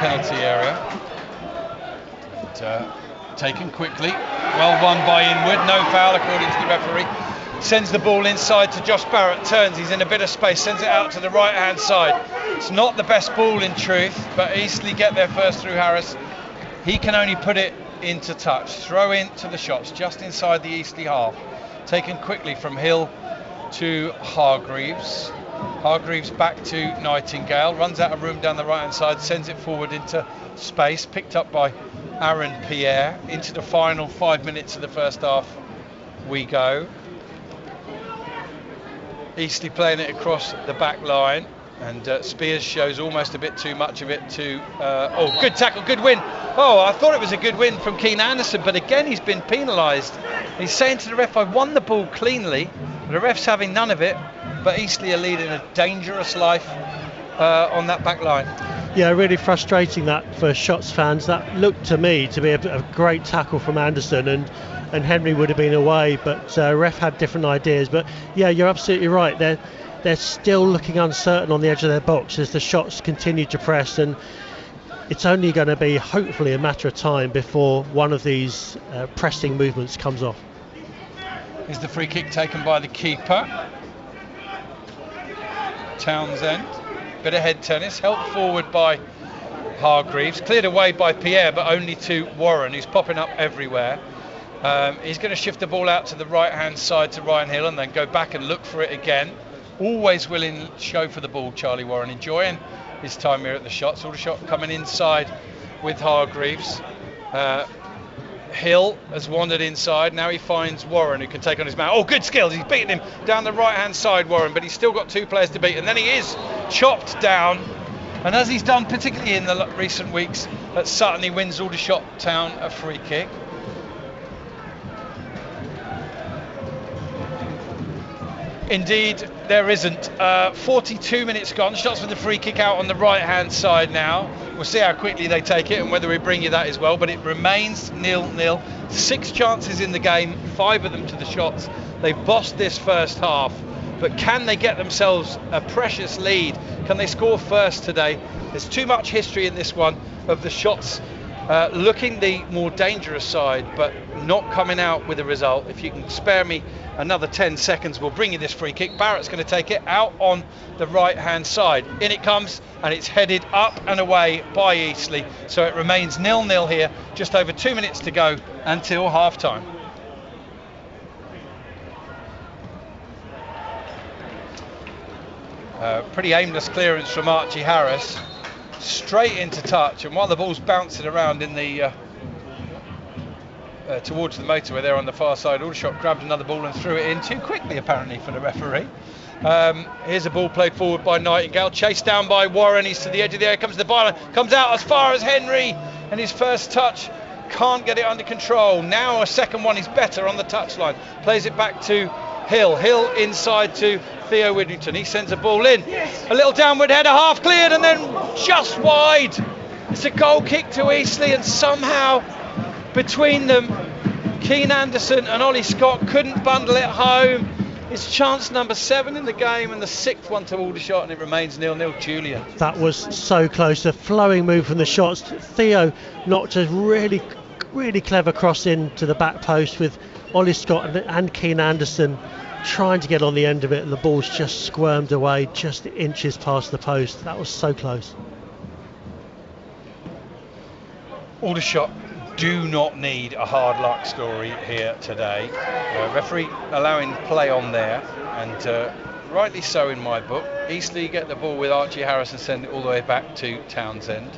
penalty area. Taken quickly, well won by Inwood, no foul according to the referee. Sends the ball inside to Josh Barrett, turns, he's in a bit of space, sends it out to the right hand side. It's not the best ball in truth, but Eastleigh get there first through Harris. He can only put it into touch. Throw in to the shots just inside the Eastleigh half. Taken quickly from Hill to Hargreaves. Hargreaves back to Nightingale, runs out of room down the right hand side, sends it forward into space, picked up by Aaron Pierre. Into the final 5 minutes of the first half we go. Eastleigh playing it across the back line, and Spears shows almost a bit too much of it to good tackle, good win. I thought it was a good win from Keane Anderson, but again he's been penalised. He's saying to the ref, I won the ball cleanly, but the ref's having none of it. But Eastleigh are leading a dangerous life on that back line. Yeah, really frustrating that for Shots fans. That looked to me to be a great tackle from Anderson, and Henry would have been away, but ref had different ideas. But yeah, you're absolutely right. They're still looking uncertain on the edge of their box as the Shots continue to press, and it's only going to be hopefully a matter of time before one of these pressing movements comes off. Is the free kick taken by the keeper, Townsend. Bit of head tennis, helped forward by Hargreaves, cleared away by Pierre, but only to Warren, who's popping up everywhere. He's going to shift the ball out to the right hand side to Ryan Hill, and then go back and look for it again. Always willing to show for the ball, Charlie Warren, enjoying his time here at the Shots. Aldershot coming inside with Hargreaves. Hill has wandered inside. Now he finds Warren, who can take on his man. Oh, good skills. He's beaten him down the right-hand side, Warren, but he's still got 2 players to beat. And then he is chopped down. And as he's done, particularly in the recent weeks at Sutton, he wins Aldershot Town a free kick. Indeed, there isn't. 42 minutes gone. Shots for the free kick out on the right-hand side now. We'll see how quickly they take it and whether we bring you that as well. But it remains 0-0. 6 chances in the game, 5 of them to the shots. They've bossed this first half. But can they get themselves a precious lead? Can they score first today? There's too much history in this one of the shots looking the more dangerous side, but not coming out with a result. If you can spare me another 10 seconds, we'll bring you this free kick. Barrett's going to take it out on the right-hand side. In it comes, and it's headed up and away by Eastleigh. So it remains 0-0 here, just over 2 minutes to go until half-time. Pretty aimless clearance from Archie Harris, straight into touch, and while the ball's bouncing around in the towards the motorway there on the far side, Aldershot grabbed another ball and threw it in too quickly apparently for the referee. Here's a ball played forward by Nightingale, chased down by Warren. He's to the edge of the area, comes to the byline, comes out as far as Henry, and his first touch can't get it under control. Now a second one is better on the touchline, plays it back to Hill inside to Theo Widrington. He sends a ball in, a little downward header, half cleared, and then just wide. It's a goal kick to Eastleigh, and somehow between them, Keane Anderson and Ollie Scott couldn't bundle it home. It's chance number 7 in the game and the 6th one to Aldershot, and it remains 0-0. Julian. That was so close. A flowing move from the shots. Theo knocked a really, really clever cross into the back post with Ollie Scott and Keane Anderson trying to get on the end of it, and the ball's just squirmed away just inches past the post. That was so close. Aldershot do not need a hard luck story here today. Referee allowing play on there, and rightly so in my book. Eastleigh get the ball with Archie Harris and send it all the way back to Townsend.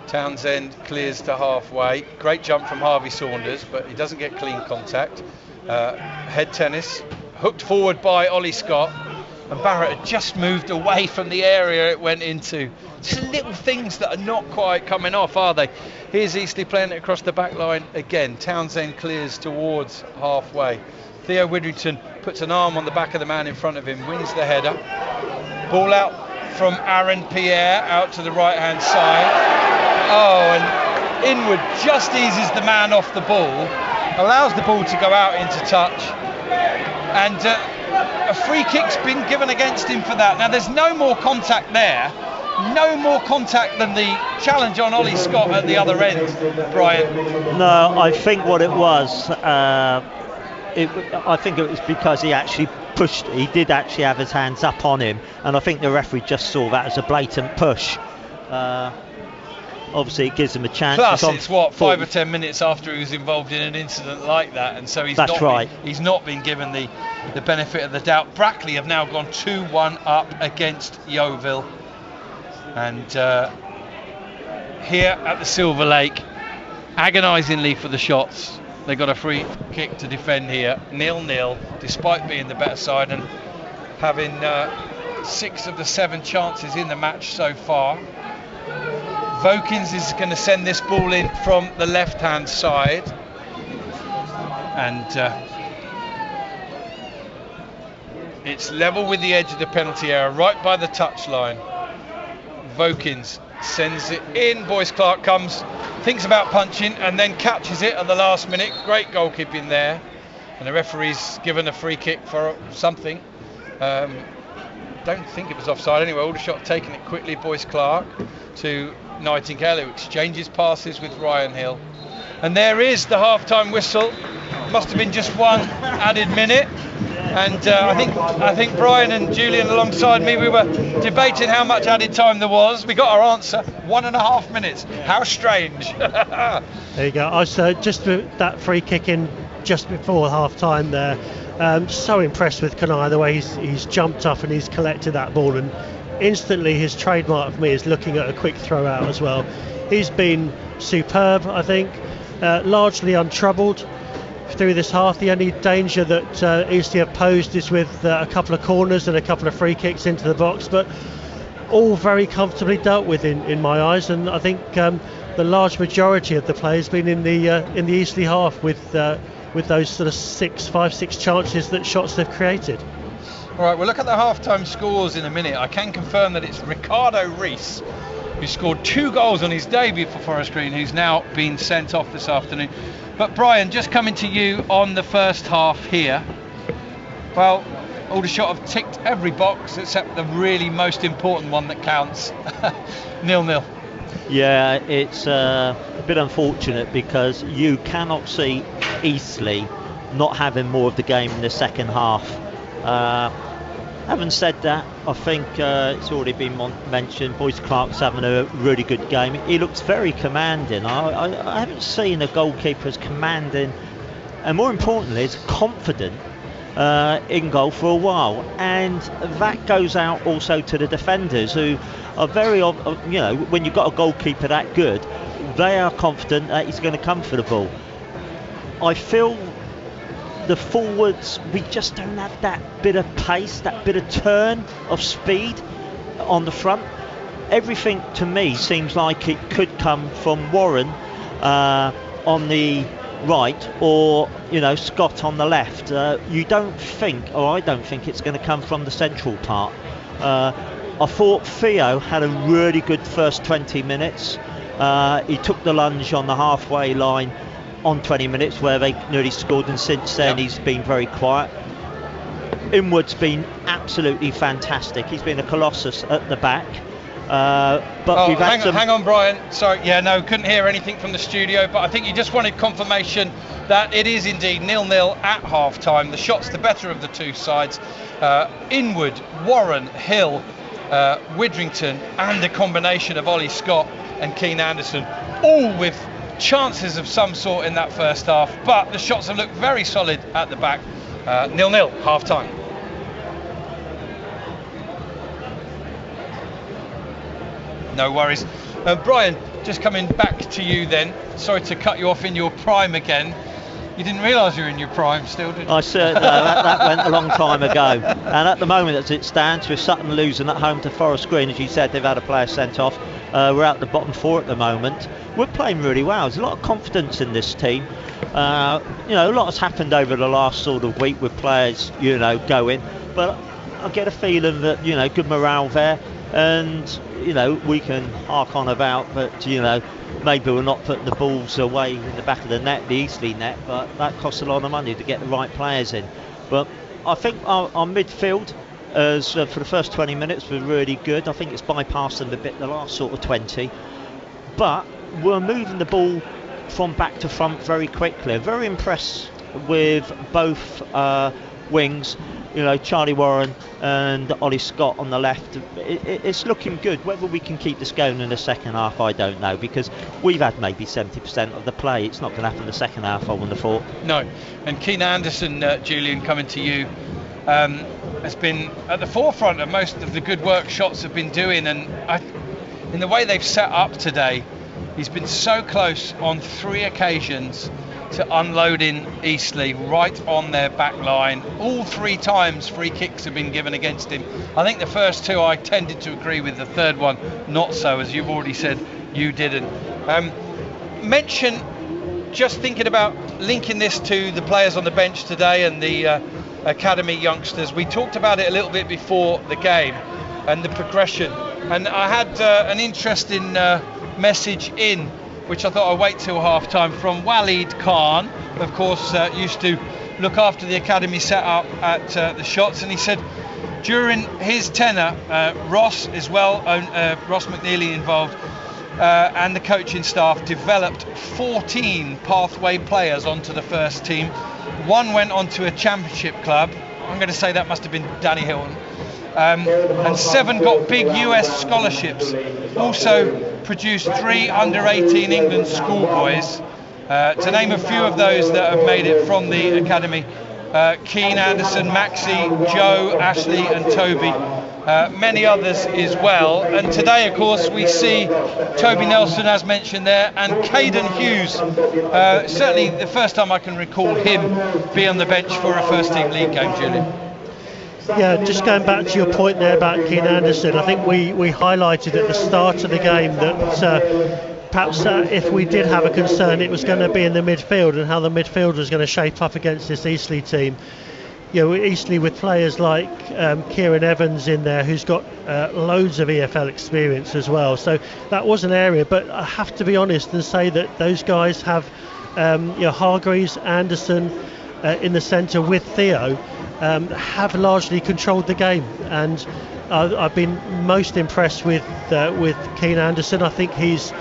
Townsend clears to halfway. Great jump from Harvey Saunders, but he doesn't get clean contact. Head tennis, hooked forward by Ollie Scott, and Barrett had just moved away from the area it went into. Just little things that are not quite coming off, are they? Here's Eastleigh playing it across the back line again. Townsend clears towards halfway. Theo Widrington puts an arm on the back of the man in front of him, wins the header. Ball out from Aaron Pierre out to the right hand side. Oh, and inward just eases the man off the ball, allows the ball to go out into touch, and a free kick's been given against him for that. Now there's no more contact there, no more contact than the challenge on Ollie Scott at the other end, Brian. No, I think what it was, I think it was because he actually pushed, he did actually have his hands up on him, and I think the referee just saw that as a blatant push. Obviously it gives him a chance. Plus it's what, 5 or 10 minutes after he was involved in an incident like that, and so he's not been given the benefit of the doubt. Brackley have now gone 2-1 up against Yeovil, and here at the Silver Lake, agonisingly for the shots, they got a free kick to defend here, 0-0, despite being the better side and having 6 of the 7 chances in the match so far. Vokins is going to send this ball in from the left hand side, and it's level with the edge of the penalty area, right by the touchline. Vokins sends it in. Boyce Clark comes, thinks about punching, and then catches it at the last minute. Great goalkeeping there, and the referee's given a free kick for something. Don't think it was offside anyway. Aldershot taking it quickly. Boyce Clark to Nightingale, who exchanges passes with Ryan Hill, and there is the half-time whistle. Must have been just one added minute, and I think Brian and Julian alongside me, we were debating how much added time there was. We got our answer: 1.5 minutes. How strange. There you go. I was just that free kick in just before half-time there. So impressed with Kanai, the way he's jumped up and he's collected that ball, and instantly his trademark for me is looking at a quick throw out as well. He's been superb, I think. largely untroubled through this half. The only danger that Eastleigh have posed is with a couple of corners and a couple of free kicks into the box, but all very comfortably dealt with in my eyes. And I think the large majority of the play has been in the Eastleigh half with those sort of 5-6 chances that shots they've created. All right, we'll look at the half-time scores in a minute. I can confirm that it's Ricardo Rees who scored 2 goals on his debut for Forest Green, who's now been sent off this afternoon. But Brian, just coming to you on the first half here. Well, Aldershot have ticked every box except the really most important one that counts. 0-0. Yeah, it's a bit unfortunate because you cannot see Eastleigh not having more of the game in the second half. Having said that, I think it's already been mentioned, Boyce Clark's having a really good game. He looks very commanding. I haven't seen a goalkeeper as commanding and, more importantly, as confident in goal for a while. And that goes out also to the defenders, who are very, when you've got a goalkeeper that good, they are confident that he's going to come for the ball. I feel the forwards, we just don't have that bit of pace, that bit of turn of speed on the front. Everything to me seems like it could come from Warren on the right, or Scott on the left. You don't think, or I don't think it's going to come from the central part. I thought Theo had a really good first 20 minutes. He took the lunge on the halfway line on 20 minutes where they nearly scored, and since then he's been very quiet. Inwood's been absolutely fantastic. He's been a colossus at the back. But we've had hang on, Brian. Sorry, couldn't hear anything from the studio, but I think you just wanted confirmation that it is indeed 0-0 at half time. The shot's the better of the two sides. Inwood, Warren, Hill, Widrington, and a combination of Ollie Scott and Keane Anderson, all with chances of some sort in that first half, but the shots have looked very solid at the back. 0-0 half time. No worries. Brian, just coming back to you then. Sorry to cut you off in your prime again. You didn't realise you were in your prime still, did you? I certainly that went a long time ago. And at the moment, as it stands, with Sutton losing at home to Forest Green, as you said, they've had a player sent off. We're out the bottom 4 at the moment. We're playing really well. There's a lot of confidence in this team. A lot has happened over the last sort of week with players, going. But I get a feeling that, good morale there. And, we can hark on about, but, maybe we're not putting the balls away in the back of the net, the Eastleigh net, but that costs a lot of money to get the right players in. But I think our midfield, for the first 20 minutes, was really good. I think it's bypassed them a bit the last sort of 20. But we're moving the ball from back to front very quickly. I'm very impressed with both wings. Charlie Warren and Ollie Scott on the left. It's looking good. Whether we can keep this going in the second half, I don't know, because we've had maybe 70% of the play. It's not going to happen in the second half, I wouldn't have thought. No. And Keane Anderson, Julian, coming to you, has been at the forefront of most of the good work Shots have been doing, and in the way they've set up today, he's been so close on 3 occasions to unloading Eastleigh right on their back line. All 3 times free kicks have been given against him. I think the first 2 I tended to agree with, the third one not so, as you've already said you didn't. Mention, just thinking about linking this to the players on the bench today and the academy youngsters. We talked about it a little bit before the game and the progression, and I had an interesting message in, which I thought I'd wait till half time, from Waleed Khan, of course, used to look after the academy set up at the Shots, and he said during his tenure, Ross as well, Ross McNeely involved, and the coaching staff developed 14 pathway players onto the first team. 1 went on to a championship club. I'm going to say that must have been Danny Hilton. And 7 got big US scholarships. Also produced 3 under-18 England schoolboys. To name a few of those that have made it from the academy: Keane Anderson, Maxi, Joe, Ashley and Toby. many others as well. And today, of course, we see Toby Nelson, as mentioned there, and Caden Hughes. Certainly the first time I can recall him be on the bench for a first team league game, Julian. Yeah, just going back to your point there about Keane Anderson, I think we highlighted at the start of the game that perhaps if we did have a concern, it was going to be in the midfield and how the midfield was going to shape up against this Eastleigh team. You know, Eastleigh with players like Kieran Evans in there, who's got loads of EFL experience as well. So that was an area, but I have to be honest and say that those guys have, Hargreaves, Anderson in the centre with Theo, have largely controlled the game, and I've been most impressed with Keane Anderson. I think he's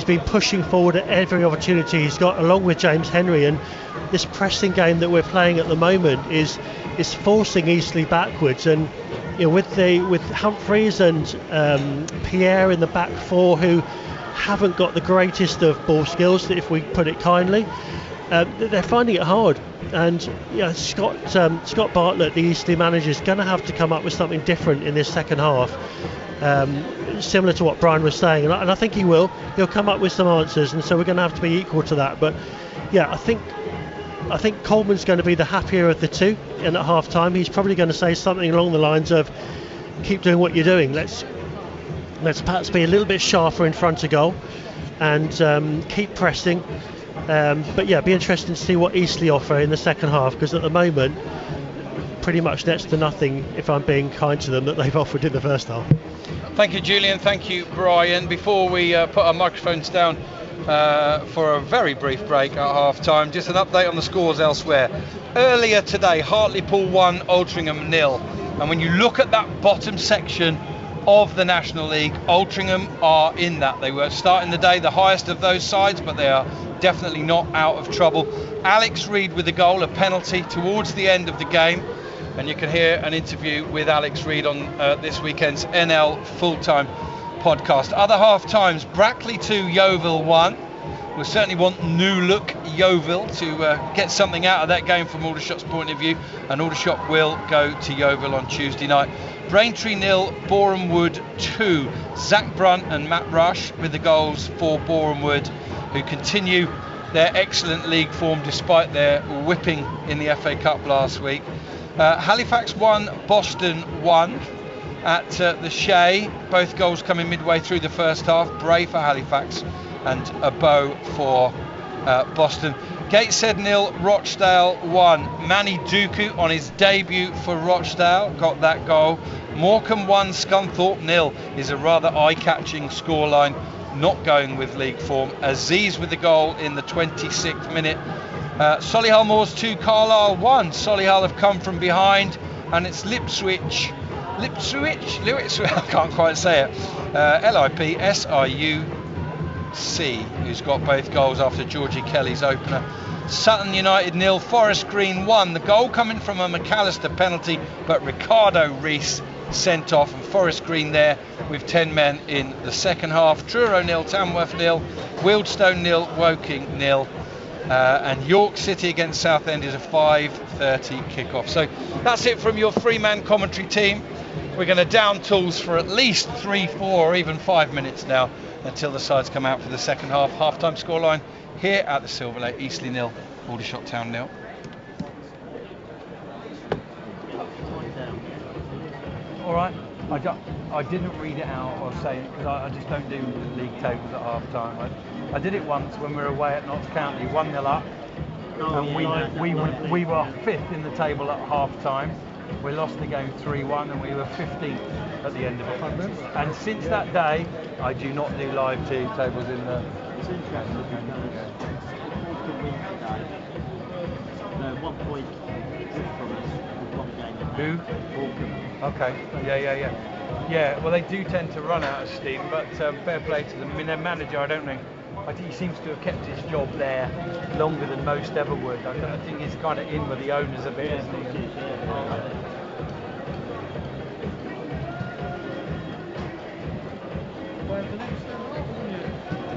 been pushing forward at every opportunity he's got, along with James Henry, and this pressing game that we're playing at the moment is forcing Eastleigh backwards. And with Humphreys and Pierre in the back four, who haven't got the greatest of ball skills, if we put it kindly, they're finding it hard. And Scott Bartlett, the Eastleigh manager, is going to have to come up with something different in this second half, similar to what Brian was saying, and I think he will. He'll come up with some answers, and so we're going to have to be equal to that. But yeah, I think Coleman's going to be the happier of the two, and at half time he's probably going to say something along the lines of, keep doing what you're doing, let's perhaps be a little bit sharper in front of goal and keep pressing. But yeah, be interesting to see what Eastleigh offer in the second half, because at the moment pretty much next to nothing, if I'm being kind to them, that they've offered in the first half. Thank you, Julian. Thank you, Brian. Before we put our microphones down for a very brief break at half time, just an update on the scores elsewhere. Earlier today, Hartlepool 1, Altrincham 0, and when you look at that bottom section of the National League, Altrincham are in that. They were starting the day the highest of those sides, but they are definitely not out of trouble. Alex Reid with the goal, a penalty towards the end of the game, and you can hear an interview with Alex Reid on this weekend's NL Full-Time podcast. Other half times, Brackley 2, Yeovil 1. We'll certainly want new look Yeovil to get something out of that game from Aldershot's point of view, and Aldershot will go to Yeovil on Tuesday night. Braintree 0, Boreham Wood 2. Zach Brunt and Matt Rush with the goals for Boreham Wood, who continue their excellent league form despite their whipping in the FA Cup last week. Halifax 1, Boston 1 at the Shea. Both goals coming midway through the first half. Bray for Halifax and a bow for Boston. Gateshead 0, Rochdale 1. Manny Duku on his debut for Rochdale got that goal. Morecambe 1, Scunthorpe 0 is a rather eye-catching scoreline, not going with league form. Aziz with the goal in the 26th minute. Solihull Moors 2, Carlisle 1. Solihull have come from behind, and it's Lipswich, I can't quite say it, Lipsiuc, who's got both goals after Georgie Kelly's opener. Sutton United 0, Forest Green 1. The goal coming from a McAllister penalty, but Ricardo Rees sent off, and Forest Green there with 10 men in the second half. Truro 0, Tamworth 0, Wealdstone 0, Woking 0. And York City against Southend is a 5:30 kickoff. So that's it from your three-man commentary team. We're going to down tools for at least 3, 4 or even 5 minutes now until the sides come out for the second half. Half-time scoreline here at the Silver Lake: Eastleigh 0, Aldershot Town 0. All right. I didn't read it out or say it because I just don't do the league tables at half time. I did it once when we were away at Notts County, 1-0 up, and we were 5th in the table at half time. We lost the game 3-1, and we were 15th at the end of it. And since that day, I do not do live team tables in the. Who? Okay. Yeah. Well, they do tend to run out of steam, but fair play to them. I mean, their manager, I don't know. I think he seems to have kept his job there longer than most ever would. I think he's kind of in with the owners a bit, isn't he?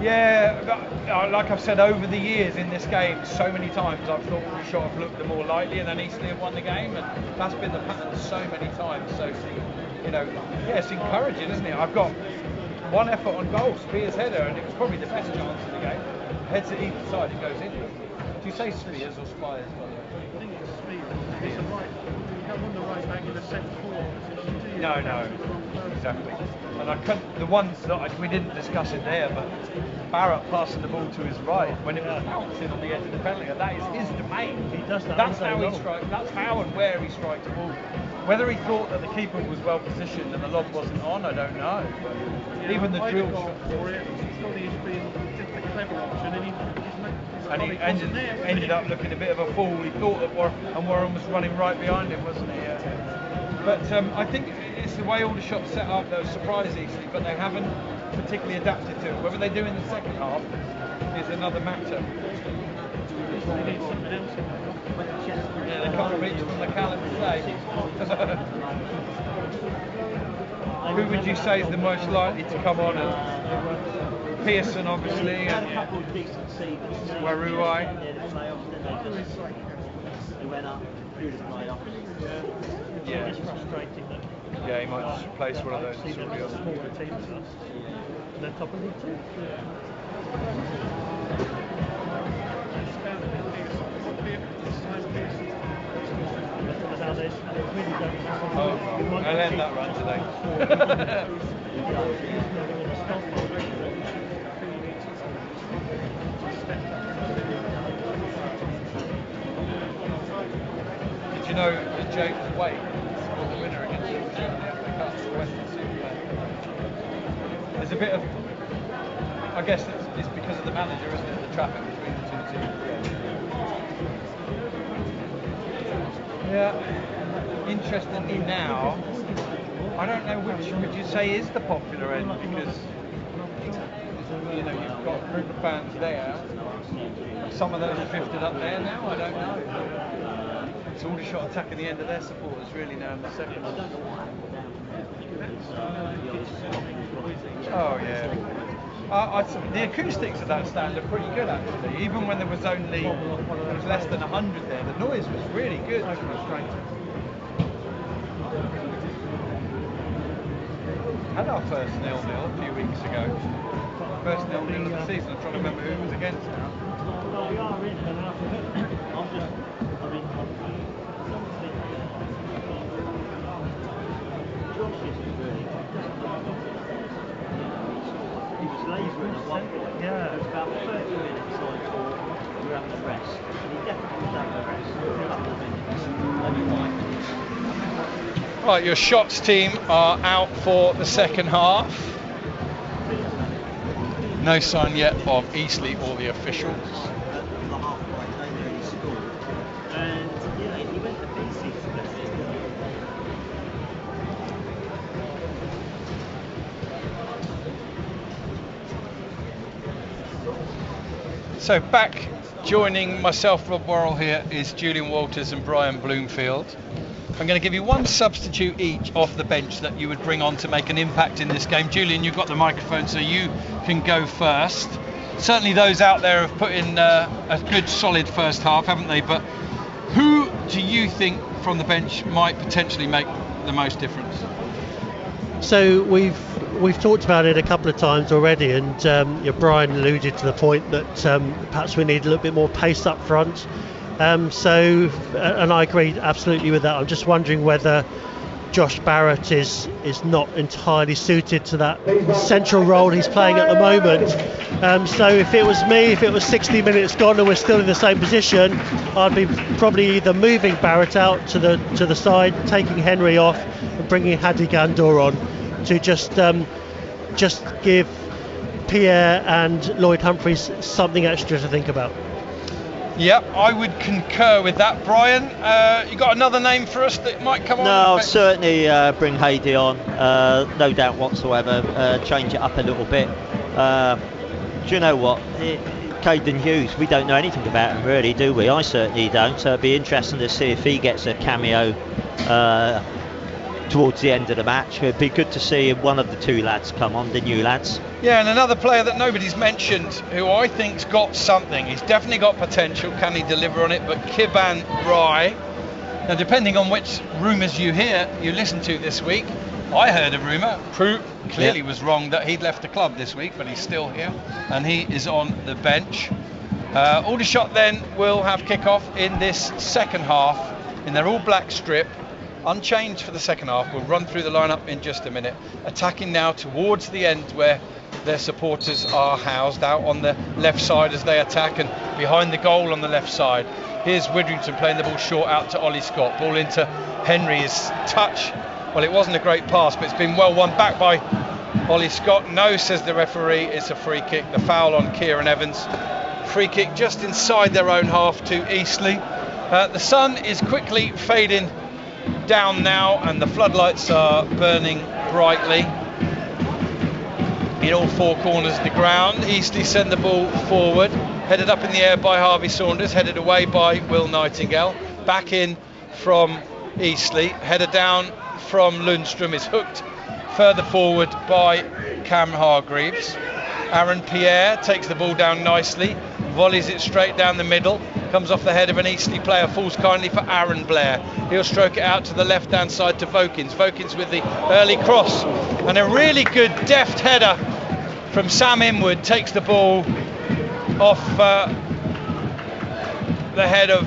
Yeah, like I've said over the years in this game, so many times I've thought Aldershot have looked the more likely, and then Eastleigh have won the game, and that's been the pattern so many times. So you know, yeah, it's encouraging, isn't it? I've got one effort on goal, Spears' header, and it was probably the best chance of the game. Heads it either side, it goes in. Do you say Spears or Spires? I think it's Spears. It's a right. You don't want the right back in the centre forward position, do you? No, exactly. And I couldn't. The ones that we didn't discuss it there, but Barrett passing the ball to his right when it was bouncing on the edge of the penalty. That is his domain. He does that. That's how he strikes. That's how and where he strikes the ball. Whether he thought that the keeper was well positioned and the lob wasn't on, I don't know. But Yeah, even the I drill got shot for it. He thought he was being just a clever option, and he ended up looking a bit of a fool. He thought that Warren was running right behind him, wasn't he? But I think it's the way all the shots set up that surprise easily, but they haven't particularly adapted to it. Whether they do in the second half is another matter. They need something else in there. Yeah, they can't reach from the calendar today. Who would you say is the most likely to come on? And Pearson, obviously, and Waruai. Yeah. It's frustrating that Yeah, he might just replace one of those. smaller teams as us. They're top of League Two. I'll end that run today. Did you know that James Wade scored the winner against Yorkshire in the FA Cup for Western Super? There's a bit of, I guess it's because of the manager, isn't it? The traffic between the two teams. Yeah. Interestingly now, I don't know which would you say is the popular end, because you know you've got a group of fans there. Some of those have drifted up there now. I don't know. It's Aldershot attacking the end of their supporters really now in the second. Oh yeah. The acoustics of that stand are pretty good actually. Even when there was less than 100 there, the noise was really good. Had our first 0-0 a few weeks ago. First 0-0 of the season. I'm trying to remember who it was against now. Well, we are in and out of it. Josh isn't really. He was labouring at one point. Yeah. It was about 30 minutes until we were having a rest. And he definitely was having a rest for a couple of minutes. Only 5 minutes. Right, your shots team are out for the second half. No sign yet of Eastleigh or the officials. The half point, they nearly scored. And, you know, he went to pieces. So back joining myself, Rob Worrell here, is Julian Walters and Brian Bloomfield. I'm going to give you one substitute each off the bench that you would bring on to make an impact in this game. Julian, you've got the microphone, so you can go first. Certainly those out there have put in a good solid first half, haven't they? But who do you think from the bench might potentially make the most difference? So we've talked about it a couple of times already, and Brian alluded to the point that perhaps we need a little bit more pace up front. And I agree absolutely with that. I'm just wondering whether Josh Barrett is not entirely suited to that central role he's playing at the moment. So if it was me, if it was 60 minutes gone and we're still in the same position, I'd be probably either moving Barrett out to the side, taking Henry off, and bringing Hadi Gandor on to just give Pierre and Lloyd Humphreys something extra to think about. Yep, I would concur with that. Brian, you got another name for us that might come on? No, I'll certainly bring Hadi on, no doubt whatsoever, change it up a little bit. Do you know what? Caden Hughes, we don't know anything about him really, do we? I certainly don't, so it'd be interesting to see if he gets a cameo towards the end of the match. It'd be good to see one of the two lads come on, the new lads. Yeah, and another player that nobody's mentioned, who I think's got something. He's definitely got potential. Can he deliver on it? But Kiban Rai. Now, depending on which rumours you listen to this week, I heard a rumour, clearly was wrong, that he'd left the club this week, but he's still here and he is on the bench. Aldershot then will have kick-off in this second half in their all-black strip, unchanged for the second half. We'll run through the lineup in just a minute. Attacking now towards the end where their supporters are housed, out on the left side as they attack and behind the goal on the left side. Here's Widrington playing the ball short out to Ollie Scott. Ball into Henry. His touch, well, it wasn't a great pass, but it's been well won back by Ollie Scott. No, says the referee, it's a free kick. The foul on Kieran Evans. Free kick just inside their own half to Eastleigh. The sun is quickly fading down now and the floodlights are burning brightly in all four corners of the ground. Eastleigh send the ball forward, headed up in the air by Harvey Saunders, headed away by Will Nightingale, back in from Eastleigh, headed down from Lundstrom, is hooked further forward by Cam Hargreaves. Aaron Pierre takes the ball down nicely, volleys it straight down the middle, comes off the head of an Eastleigh player, falls kindly for Aaron Blair. He'll stroke it out to the left hand side to Vokins. Vokins with the early cross and a really good deft header from Sam Inwood, takes the ball off the head of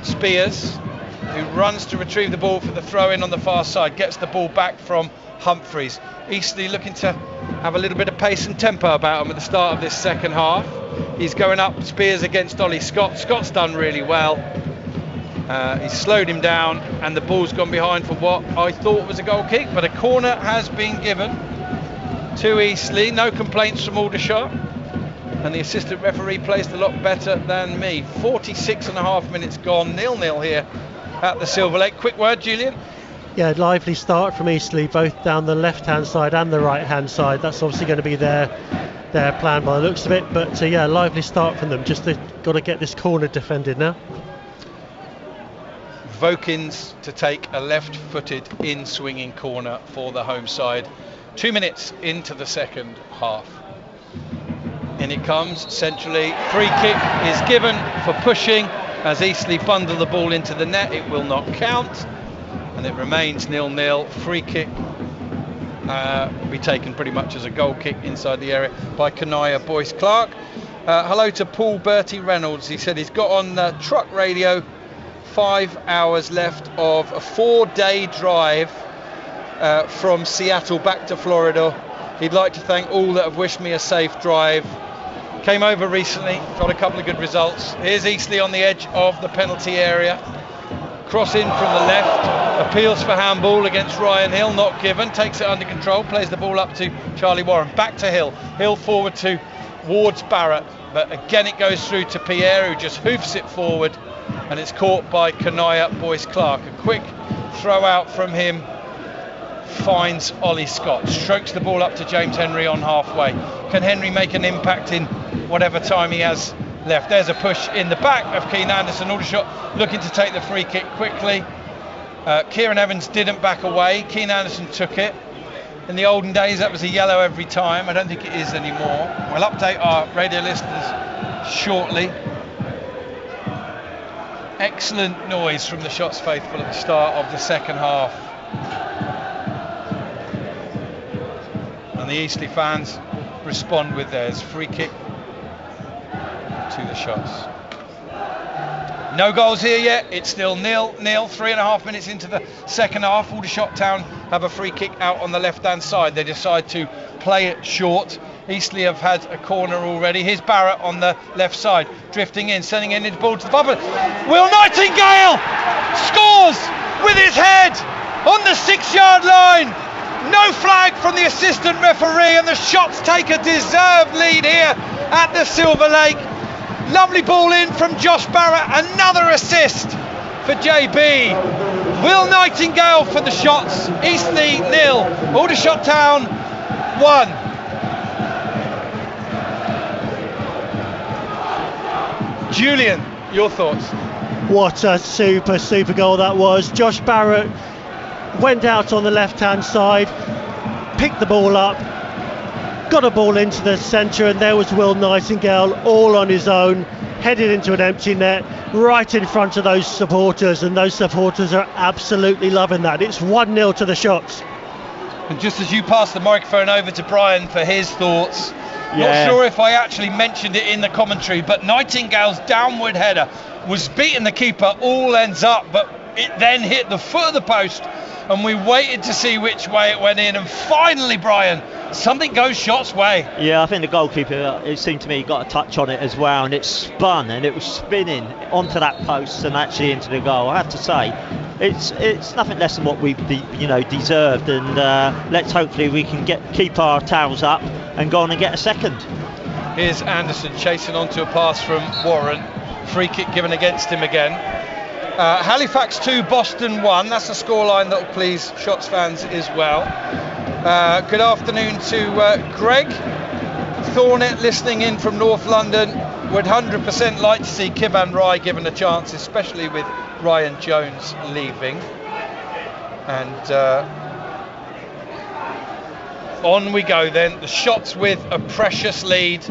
Spears, who runs to retrieve the ball for the throw in on the far side, gets the ball back from Humphreys. Eastleigh looking to have a little bit of pace and tempo about him at the start of this second half. He's going up Spears against Ollie Scott. Scott's done really well. He's slowed him down and the ball's gone behind for what I thought was a goal kick, but a corner has been given to Eastleigh. No complaints from Aldershot, and the assistant referee placed a lot better than me. 46.5 minutes gone, 0-0 here at the Silver Lake. Quick word, Julian. Yeah, lively start from Eastleigh, both down the left-hand side and the right-hand side. That's obviously going to be their plan by the looks of it. But yeah, lively start from them. Just they've got to get this corner defended now. Vokins to take a left-footed in-swinging corner for the home side. 2 minutes into the second half. In it comes centrally. Free kick is given for pushing as Eastleigh bundle the ball into the net. It will not count. And it remains 0-0. Free kick will be taken pretty much as a goal kick inside the area by Kanaya Boyce Clark. Hello to Paul Bertie Reynolds. He said he's got on the truck radio 5 hours left of a 4-day drive from Seattle back to Florida. He'd like to thank all that have wished me a safe drive. Came over recently, got a couple of good results. Here's Eastleigh on the edge of the penalty area. Cross in from the left, appeals for handball against Ryan Hill, not given, takes it under control, plays the ball up to Charlie Warren, back to Hill, Hill forward to Wards Barrett, but again it goes through to Pierre, who just hoofs it forward, and it's caught by Kanaya Boyce Clark. A quick throw out from him finds Ollie Scott, strokes the ball up to James Henry on halfway. Can Henry make an impact in whatever time he has left? There's a push in the back of Keane Anderson. Aldershot looking to take the free kick quickly. Kieran Evans didn't back away. Keane Anderson took it. In the olden days that was a yellow every time. I don't think it is anymore. We'll update our radio listeners shortly. Excellent noise from the Shots faithful at the start of the second half. And the Eastleigh fans respond with theirs. Free kick to the Shots. No goals here yet. It's still 0-0. 3.5 minutes into the second half. Aldershot Town have a free kick out on the left-hand side. They decide to play it short. Eastleigh have had a corner already. Here's Barrett on the left side, drifting in, sending in his ball to the bubble. Will Nightingale scores with his head on the 6-yard line. No flag from the assistant referee, and the Shots take a deserved lead here at the Silver Lake. Lovely ball in from Josh Barrett, another assist for JB. Will Nightingale for the Shots. Eastleigh 0, Aldershot Town 1. Julian, your thoughts? What a super goal that was. Josh Barrett went out on the left-hand side, picked the ball up, got a ball into the centre, and there was Will Nightingale all on his own, headed into an empty net right in front of those supporters, and those supporters are absolutely loving that. It's 1-0 to the Shots. And just as you pass the microphone over to Brian for his thoughts, Yeah. not sure if I actually mentioned it in the commentary, but Nightingale's downward header was beating the keeper, all ends up, but it then hit the foot of the post, and we waited to see which way it went in, and finally, Brian, something goes Shot's way. Yeah, I think the goalkeeper, it seemed to me, got a touch on it as well, and it spun and it was spinning onto that post and actually into the goal. I have to say, it's nothing less than what we deserved, and let's hopefully we can keep our towels up and go on and get a second. Here's Anderson chasing onto a pass from Warren. Free kick given against him again. Halifax 2, Boston 1. That's a scoreline that will please Shots fans as well. Good afternoon to Greg Thornett, listening in from North London. Would 100% like to see Kivan Rai given a chance, especially with Ryan Jones leaving. And on we go then. The Shots with a precious lead.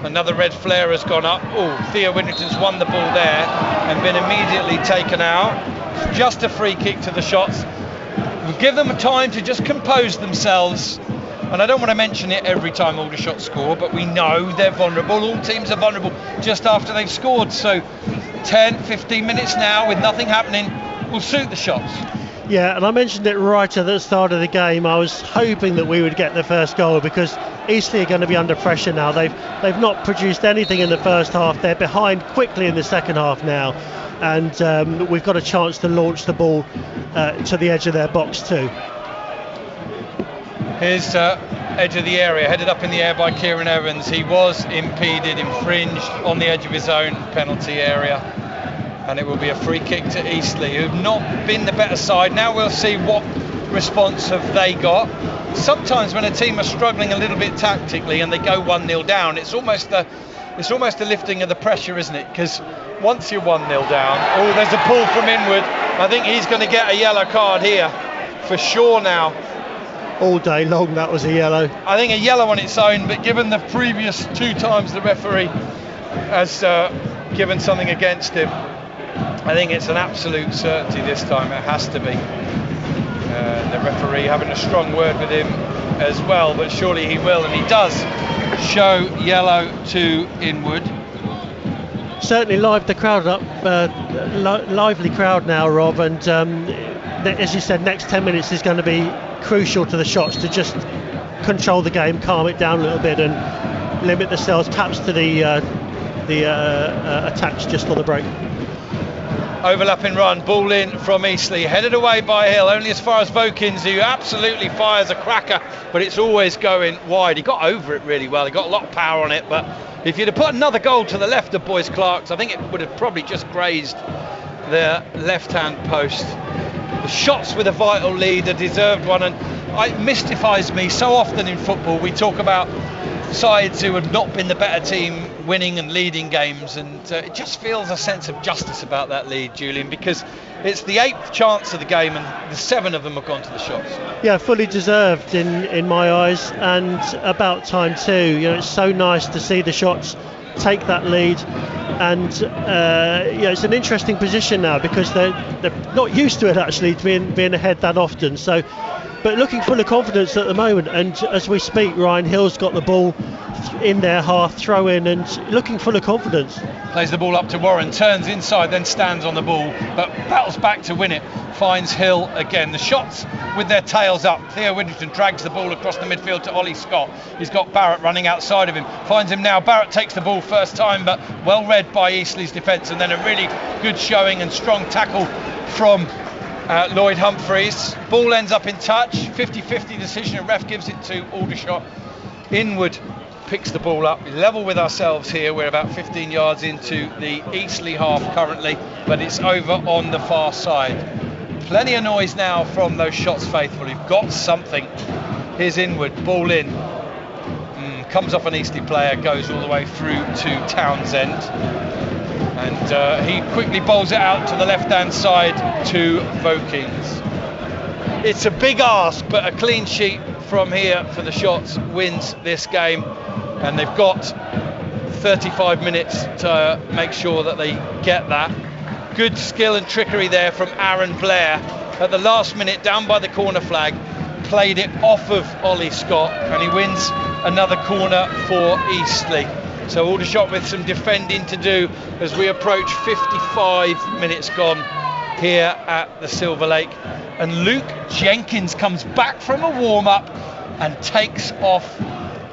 Another red flare has gone up. Oh, Theo Whittington's won the ball there and been immediately taken out. Just a free kick to the Shots. We'll give them time to just compose themselves. And I don't want to mention it every time Aldershot score, but we know they're vulnerable. All teams are vulnerable just after they've scored. So 10, 15 minutes now with nothing happening will suit the Shots. Yeah, and I mentioned it right at the start of the game. I was hoping that we would get the first goal because Eastleigh are going to be under pressure now. They've not produced anything in the first half. They're behind quickly in the second half now, and we've got a chance to launch the ball to the edge of their box too. Here's edge of the area, headed up in the air by Kieran Evans. He was impeded, infringed on the edge of his own penalty area. And it will be a free kick to Eastleigh, who've not been the better side. Now we'll see what response have they got. Sometimes when a team are struggling a little bit tactically and they go 1-0 down, it's almost a lifting of the pressure, isn't it? Because once you're 1-0 down, oh, there's a pull from Inwood. I think he's going to get a yellow card here for sure now. All day long that was a yellow. I think a yellow on its own, but given the previous 2 times the referee has given something against him, I think it's an absolute certainty this time. It has to be. The referee having a strong word with him as well, but surely he will, and he does show yellow to Inwood. Certainly lively crowd up, lively crowd now, Rob, and as you said, next 10 minutes is going to be crucial to the Shots to just control the game, calm it down a little bit, and limit themselves perhaps to the attacks just on the break. Overlapping run, ball in from Eastleigh, headed away by Hill, only as far as Vokins, who absolutely fires a cracker, but it's always going wide. He got over it really well, he got a lot of power on it, but if you'd have put another goal to the left of Boyce Clark's, I think it would have probably just grazed the left-hand post. The Shots with a vital lead, a deserved one, and it mystifies me so often in football. We talk about sides who have not been the better team winning and leading games, and it just feels a sense of justice about that lead, Julian, because it's the 8th chance of the game and the 7 of them have gone to the Shots. Yeah, fully deserved in my eyes, and about time too. You know, it's so nice to see the Shots take that lead, and it's an interesting position now because they're not used to it actually, being ahead that often. So, but looking full of confidence at the moment, and as we speak, Ryan Hill's got the ball in their half throw in and looking full of confidence. Plays the ball up to Warren, turns inside, then stands on the ball, but battles back to win it, finds Hill again. The Shots with their tails up. Theo Whittington drags the ball across the midfield to Ollie Scott. He's got Barrett running outside of him, finds him now. Barrett takes the ball first time, but well read by Eastleigh's defence, and then a really good showing and strong tackle from Lloyd Humphreys. Ball ends up in touch, 50-50 decision, and ref gives it to Aldershot. Inwood picks the ball up, level with ourselves here. We're about 15 yards into the Eastleigh half currently, but it's over on the far side. Plenty of noise now from those Shots faithful who've got something. Here's Inwood, ball in, comes off an Eastleigh player, goes all the way through to Townsend, and he quickly bowls it out to the left hand side to Vokins. It's a big ask, but a clean sheet from here for the Shots wins this game, and they've got 35 minutes to make sure that they get that. Good skill and trickery there from Aaron Blair at the last minute, down by the corner flag, played it off of Ollie Scott, and he wins another corner for Eastleigh. So Aldershot with some defending to do as we approach 55 minutes gone here at the Silver Lake. And Luke Jenkins comes back from a warm-up and takes off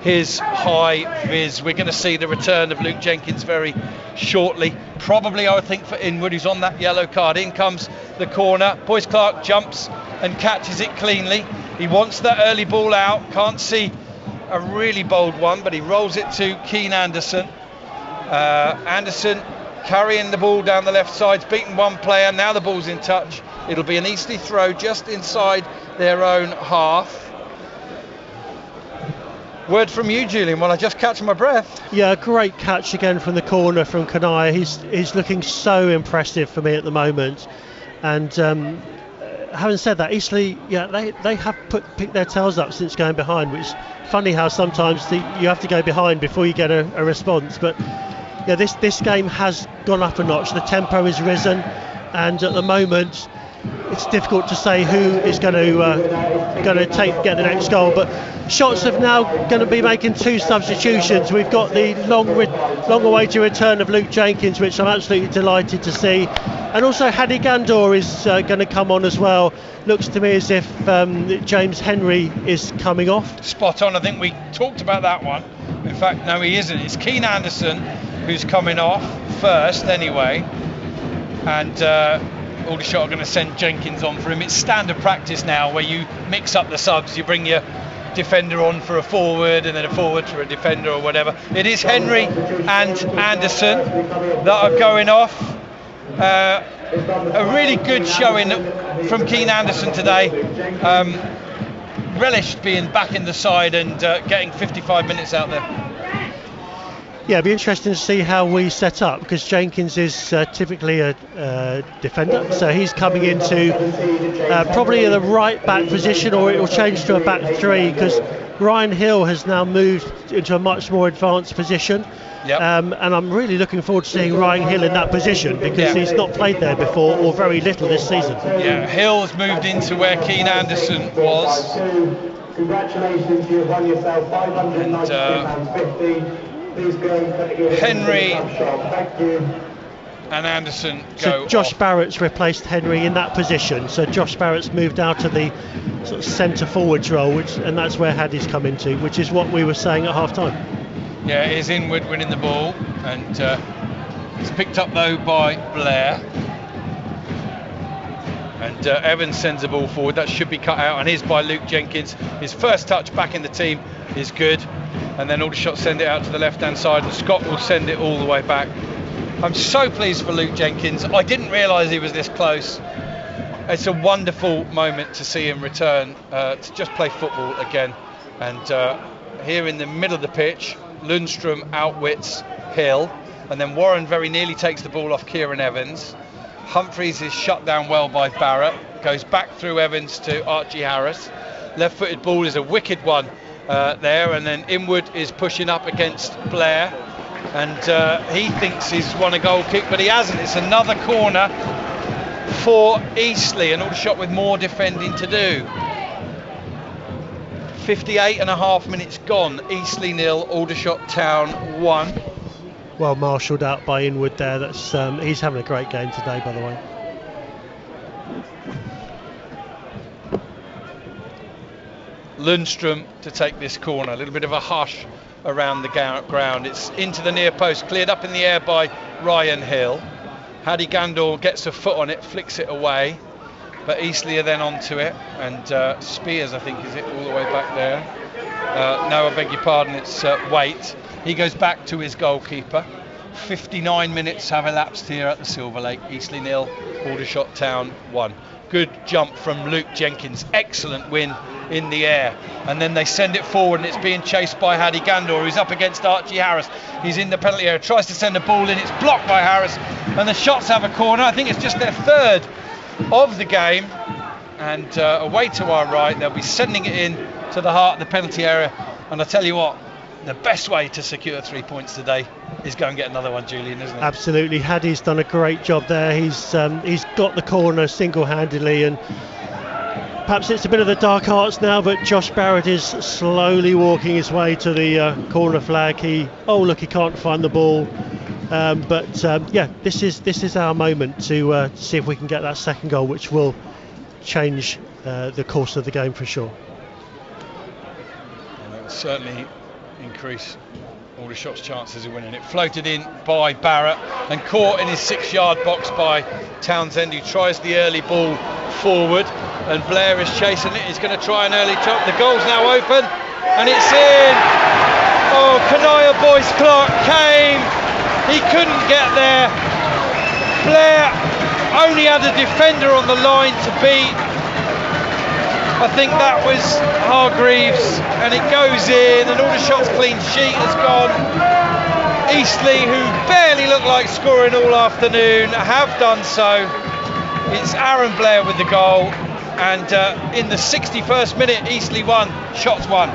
his high vis. We're going to see the return of Luke Jenkins very shortly. Probably, I would think, for Inwood, who's on that yellow card. In comes the corner. Boyce Clark jumps and catches it cleanly. He wants that early ball out. Can't see a really bold one, but he rolls it to Keane Anderson. Anderson carrying the ball down the left side. He's beaten one player. Now the ball's in touch. It'll be an Eastleigh throw just inside their own half. Word from you, Julian, while I just catch my breath. Yeah, great catch again from the corner from Kanaya. He's looking so impressive for me at the moment. And having said that, Eastleigh, yeah, they have picked their tails up since going behind, which is funny how sometimes you have to go behind before you get a response. But yeah, this game has gone up a notch. The tempo has risen, and at the moment it's difficult to say who is going to get the next goal. But Shots are now going to be making two substitutions. We've got the long-awaited return of Luke Jenkins, which I'm absolutely delighted to see, and also Hadi Gandor is going to come on as well. Looks to me as if James Henry is coming off. Spot on. I think we talked about that one. In fact, no, he isn't. It's Keane Anderson who's coming off first anyway, and Aldershot are going to send Jenkins on for him. It's standard practice now where you mix up the subs. You bring your defender on for a forward and then a forward for a defender or whatever. It is Henry and Anderson that are going off. A really good showing from Keane Anderson today. Relished being back in the side and getting 55 minutes out there. Yeah, it'll be interesting to see how we set up, because Jenkins is typically a defender, so he's coming into probably in the right back position, or it will change to a back three, because Ryan Hill has now moved into a much more advanced position. Yep. And I'm really looking forward to seeing Ryan Hill in that position, because he's not played there before, or very little this season. Yeah, Hill's moved into where Keane Anderson was. Congratulations, you've won yourself £592.50. Henry and Anderson go. So Josh off. Barrett's replaced Henry in that position. So Josh Barrett's moved out of the sort of centre forwards role, and that's where Hadi's come into, which is what we were saying at half time. Yeah, it is Inwood winning the ball, and it's picked up though by Blair. And Evans sends the ball forward. That should be cut out, and is by Luke Jenkins. His first touch back in the team is good. And then Aldershot send it out to the left-hand side, and Scott will send it all the way back. I'm so pleased for Luke Jenkins. I didn't realise he was this close. It's a wonderful moment to see him return to just play football again. And here in the middle of the pitch, Lundstrom outwits Hill, and then Warren very nearly takes the ball off Kieran Evans. Humphreys is shut down well by Barrett, goes back through Evans to Archie Harris. Left-footed ball is a wicked one there, and then Inwood is pushing up against Blair, and he thinks he's won a goal kick, but he hasn't. It's another corner for Eastleigh, and Aldershot with more defending to do. 58 and a half minutes gone. Eastleigh 0, Aldershot Town 1. Well marshalled out by Inwood there. That's he's having a great game today, by the way. Lundstrom to take this corner. A little bit of a hush around the ground. It's into the near post, cleared up in the air by Ryan Hill. Hadi Gandor gets a foot on it, flicks it away, but Eastleigh are then onto it, and Spears, I think, is it all the way back there. No, I beg your pardon, it's Waite. He goes back to his goalkeeper. 59 minutes have elapsed here at the Silver Lake. Eastleigh 0, Aldershot Town 1. Good jump from Luke Jenkins. Excellent win in the air. And then they send it forward, and it's being chased by Hadi Gandor, who's up against Archie Harris. He's in the penalty area, tries to send a ball in. It's blocked by Harris, and the Shots have a corner. I think it's just their third of the game. And away to our right, they'll be sending it in to the heart of the penalty area. And I tell you what, the best way to secure 3 points today is go and get another one, Julian, isn't it? Absolutely. Hadi's done a great job there. He's got the corner single-handedly, and perhaps it's a bit of the dark arts now, but Josh Barrett is slowly walking his way to the corner flag. He can't find the ball. This is our moment to see if we can get that second goal, which will change the course of the game for sure. And it will certainly increase Aldershot's chances of winning. It floated in by Barrett and caught in his 6-yard box by Townsend, who tries the early ball forward, and Blair is chasing it. He's going to try an early chop. The goal's now open and it's in. Oh, Kanaya Boyce Clark came. He couldn't get there. Blair only had a defender on the line to beat. I think that was Hargreaves, and it goes in, and Aldershot's clean sheet has gone. Eastleigh, who barely looked like scoring all afternoon, have done so. It's Aaron Blair with the goal, and in the 61st minute, Eastleigh won, Shots won.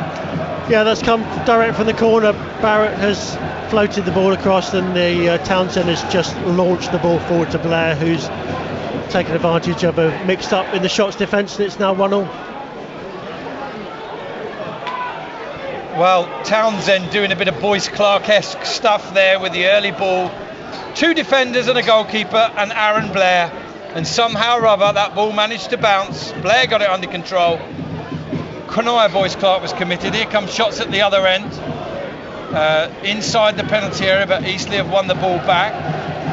Yeah, that's come direct from the corner. Barrett has floated the ball across, and the Townsend has just launched the ball forward to Blair, who's taken advantage of a mixed up in the Shots defence, and it's now 1-1. Well, Townsend doing a bit of Boyce Clark-esque stuff there with the early ball. 2 defenders and a goalkeeper and Aaron Blair, and somehow or other that ball managed to bounce. Blair got it under control. Kanaya Boyce Clark was committed. Here comes Shots at the other end, inside the penalty area, but Eastleigh have won the ball back.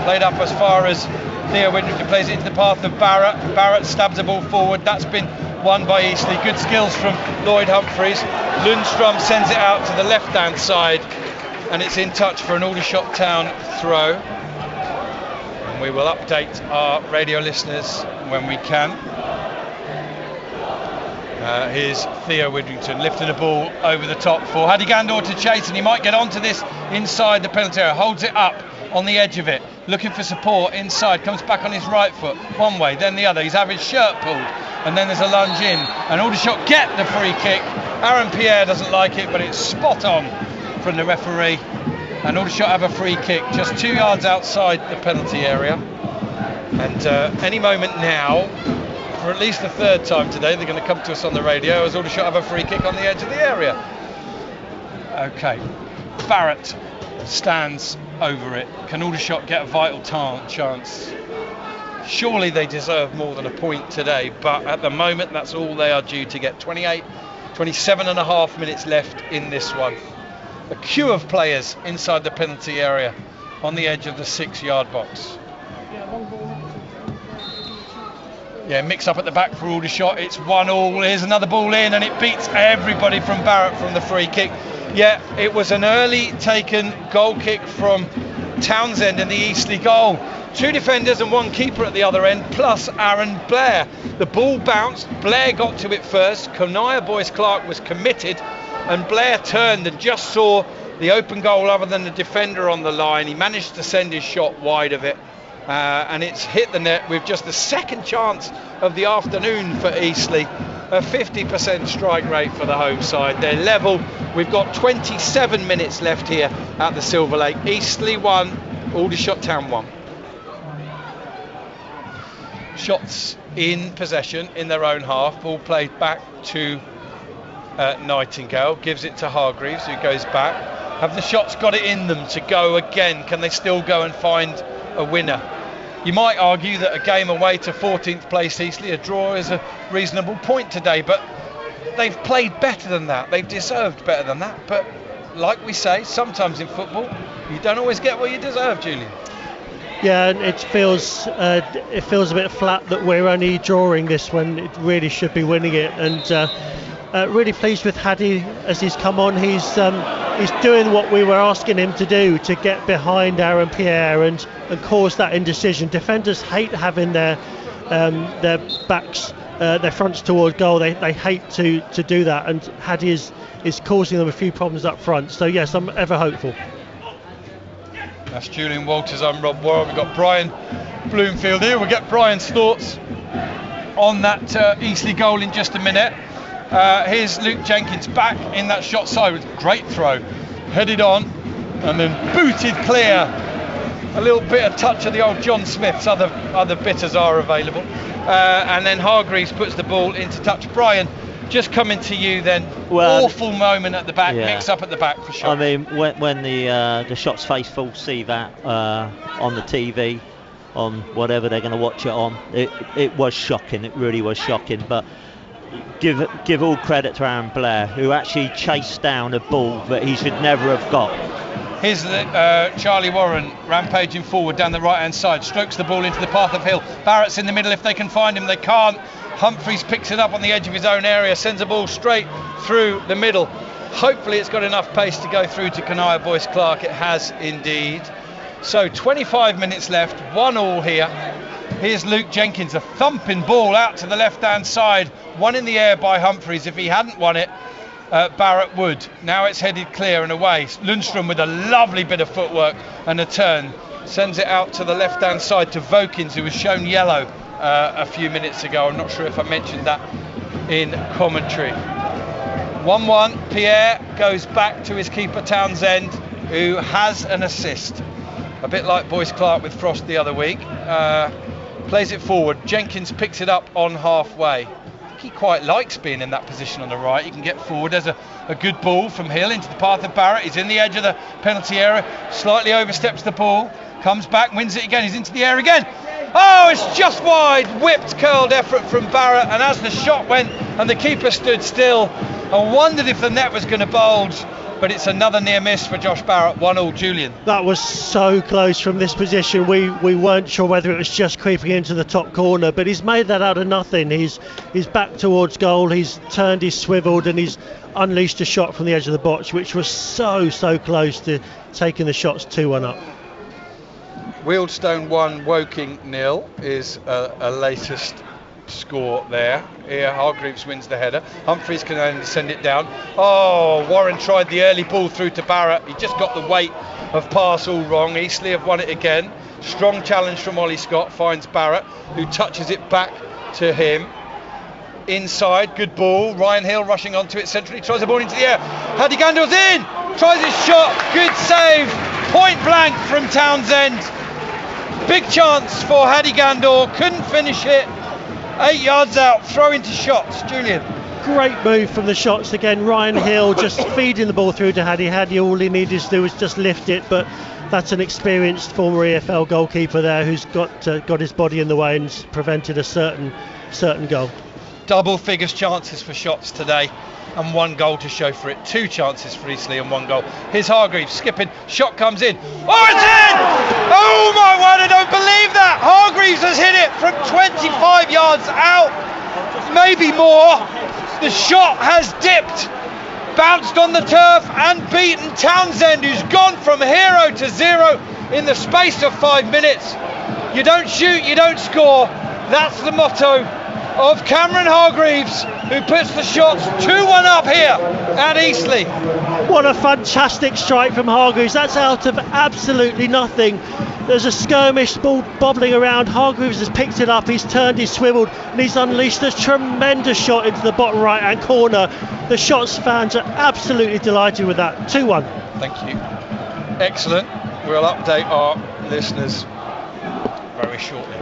Played up as far as Theo Widrington, plays it into the path of Barrett. Barrett stabs the ball forward. That's been won by Eastleigh. Good skills from Lloyd Humphreys. Lundstrom sends it out to the left hand side, and it's in touch for an Aldershot Town throw. And we will update our radio listeners when we can. Here's Theo Widrington lifting the ball over the top for Hadi Gandor to chase, and he might get onto this inside the penalty area. Holds it up on the edge of it, looking for support inside, comes back on his right foot, one way then the other. He's having his shirt pulled, and then there's a lunge in, and Aldershot get the free kick. Aaron Pierre doesn't like it, but it's spot on from the referee, and Aldershot have a free kick just 2 yards outside the penalty area. And any moment now, for at least the third time today, they're going to come to us on the radio as Aldershot have a free kick on the edge of the area. Okay, Barrett stands over it. Can Aldershot get a vital chance? Surely they deserve more than a point today, but at the moment that's all they are due to get. 27 and a half minutes left in this one. A queue of players inside the penalty area on the edge of the 6-yard box. Yeah, mix up at the back for Aldershot. It's 1-1. Here's another ball in, and it beats everybody from Barrett from the free kick. Yeah, it was an early taken goal kick from Townsend in the Eastleigh goal. 2 defenders and 1 keeper at the other end, plus Aaron Blair. The ball bounced. Blair got to it first. Kanaya Boyce Clark was committed, and Blair turned and just saw the open goal other than the defender on the line. He managed to send his shot wide of it. And it's hit the net with just the second chance of the afternoon for Eastleigh. A 50% strike rate for the home side. They're level. We've got 27 minutes left here at the Silver Lake. Eastleigh 1, Aldershot Town 1. Shots in possession in their own half. Ball played back to Nightingale. Gives it to Hargreaves, who goes back. Have the Shots got it in them to go again? Can they still go and find a winner? You might argue that a game away to 14th place Eastleigh, a draw is a reasonable point today, but they've played better than that. They've deserved better than that. But like we say, sometimes in football, you don't always get what you deserve, Julian. Yeah, and it feels a bit flat that we're only drawing this when it really should be winning it. And really pleased with Hadi as he's come on. He's doing what we were asking him to do, to get behind Aaron Pierre and cause that indecision. Defenders hate having their backs, their fronts toward goal. They hate to do that, and Hadi is causing them a few problems up front. So yes, I'm ever hopeful. That's Julian Walters. I'm Rob Warren. We've got Brian Bloomfield here. We'll get Brian's thoughts on that Eastleigh goal in just a minute. Here's Luke Jenkins back in that shot side with great throw, headed on and then booted clear a little bit of touch of the old John Smith's. Other bitters are available. And then Hargreaves puts the ball into touch. Brian, just coming to you then. Well, awful moment at the back, mix up at the back for sure. I mean, when the Shots faithful see that on the TV, on whatever they're going to watch it on, it was shocking. It really was shocking. But give all credit to Aaron Blair, who actually chased down a ball that he should never have got. Here's Charlie Warren rampaging forward down the right hand side, strokes the ball into the path of Hill. Barrett's in the middle if they can find him, they can't. Humphreys picks it up on the edge of his own area, sends a ball straight through the middle. Hopefully it's got enough pace to go through to Kanaya Boyce Clark. It has indeed. So 25 minutes left, 1-1 here. Here's Luke Jenkins, a thumping ball out to the left hand side, one in the air by Humphreys. If he hadn't won it, Barrett would. Now it's headed clear and away. Lundstrom with a lovely bit of footwork and a turn sends it out to the left hand side to Vokins, who was shown yellow a few minutes ago. I'm not sure if I mentioned that in commentary. 1-1. Pierre goes back to his keeper Townsend, who has an assist, a bit like Boyce Clark with Frost the other week. Plays it forward. Jenkins picks it up on halfway. He quite likes being in that position on the right. He can get forward. There's a good ball from Hill into the path of Barrett. He's in the edge of the penalty area, slightly oversteps the ball, comes back, wins it again. He's into the air again. Oh, it's just wide. Whipped, curled effort from Barrett, and as the shot went and the keeper stood still, I wondered if the net was going to bulge, but it's another near miss for Josh Barrett. 1-1. Julian. That was so close from this position. We weren't sure whether it was just creeping into the top corner, but he's made that out of nothing. He's back towards goal, he's turned, he's swiveled, and he's unleashed a shot from the edge of the box, which was so close to taking the shots 2-1 up. Wealdstone 1, Woking 0 is a latest score there. Here Hargreaves wins the header. Humphreys can only send it down. Oh, Warren tried the early ball through to Barrett. He just got the weight of pass all wrong. Eastleigh have won it again. Strong challenge from Ollie Scott, finds Barrett, who touches it back to him. Inside, good ball. Ryan Hill rushing onto it centrally, tries the ball into the air. Hadi Gandor's in, tries his shot, good save, point blank from Townsend. Big chance for Hadi Gandor, couldn't finish it. 8 yards out, throw into Shots. Julian. Great move from the Shots again. Ryan Hill just feeding the ball through to Hadi. Hadi, all he needed to do was just lift it, but that's an experienced former EFL goalkeeper there who's got his body in the way and prevented a certain goal. Double figures chances for Shots today and 1 goal to show for it. 2 chances for Eastleigh and 1 goal. Here's Hargreaves skipping, shot comes in. Oh, it's in! Oh my word, I don't believe that! Hargreaves has hit it from 25 yards out, maybe more. The shot has dipped, bounced on the turf and beaten Townsend, who's gone from hero to zero in the space of 5 minutes. You don't shoot, you don't score. That's the motto of Cameron Hargreaves, who puts the Shots 2-1 up here at Eastleigh. What a fantastic strike from Hargreaves. That's out of absolutely nothing. There's a skirmish ball bobbling around. Hargreaves has picked it up, he's turned, he's swiveled, and he's unleashed a tremendous shot into the bottom right hand corner. The Shots fans are absolutely delighted with that. 2-1. Thank you. Excellent. We'll update our listeners very shortly.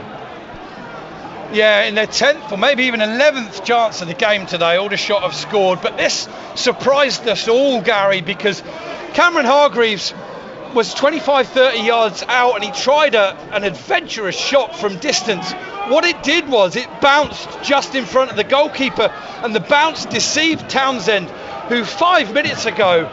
Yeah, in their 10th or maybe even 11th chance of the game today, Aldershot have scored, but this surprised us all, Gary, because Cameron Hargreaves was 25-30 yards out and he tried an adventurous shot from distance. What it did was it bounced just in front of the goalkeeper, and the bounce deceived Townsend, who 5 minutes ago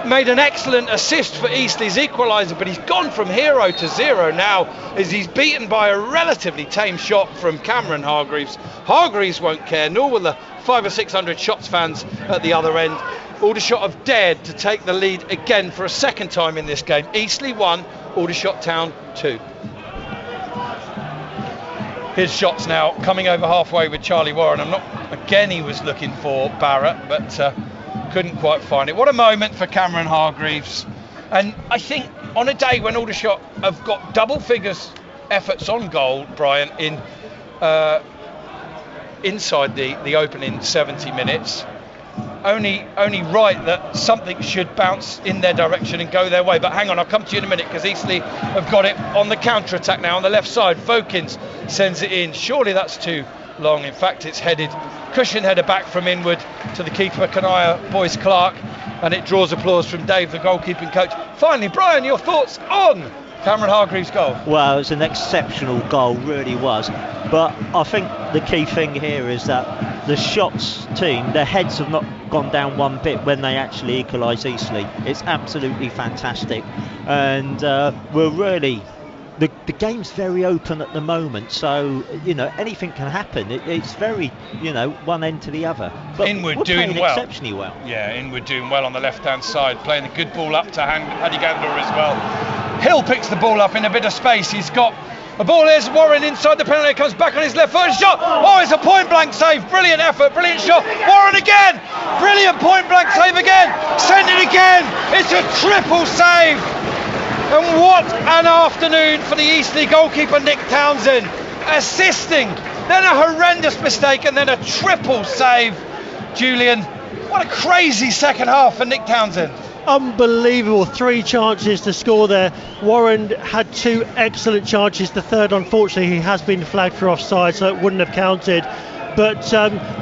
made an excellent assist for Eastleigh's equaliser, but he's gone from hero to zero now as he's beaten by a relatively tame shot from Cameron Hargreaves. Hargreaves won't care, nor will the 500 or 600 Shots fans at the other end. Aldershot have dared to take the lead again for a second time in this game. Eastleigh 1, Aldershot Town 2. Here's Shots now coming over halfway with Charlie Warren. Again he was looking for Barrett, but couldn't quite find it. What a moment for Cameron Hargreaves. And I think on a day when Aldershot have got double figures efforts on goal, Brian, in inside the opening 70 minutes, only right that something should bounce in their direction and go their way. But hang on, I'll come to you in a minute, because Eastleigh have got it on the counter-attack now on the left side. Vokins sends it in. Surely that's too long. In fact, it's headed, cushion header back from inward to the keeper, Kanaya Boyce Clark, and it draws applause from Dave, the goalkeeping coach. Finally, Brian, your thoughts on Cameron Hargreaves' goal? Well, it was an exceptional goal, really was. But I think the key thing here is that the Shots team, their heads have not gone down one bit when they actually equalise Eastleigh. It's absolutely fantastic. And we're really... The game's very open at the moment, so anything can happen. It's very one end to the other. But Inwood we're doing playing well. Exceptionally well. Yeah, Inwood doing well on the left-hand side, playing a good ball up to Hadi Gandor as well. Hill picks the ball up in a bit of space. He's got a ball. Here's Warren inside the penalty. Comes back on his left foot. Shot. Oh, it's a point-blank save. Brilliant effort. Brilliant shot. Warren again. Brilliant point-blank save again. Send it again. It's a triple save. And what an afternoon for the Eastleigh goalkeeper, Nick Townsend. Assisting, then a horrendous mistake, and then a triple save. Julian, what a crazy second half for Nick Townsend. Unbelievable, 3 chances to score there. Warren had 2 excellent chances. The third, unfortunately, he has been flagged for offside, so it wouldn't have counted. But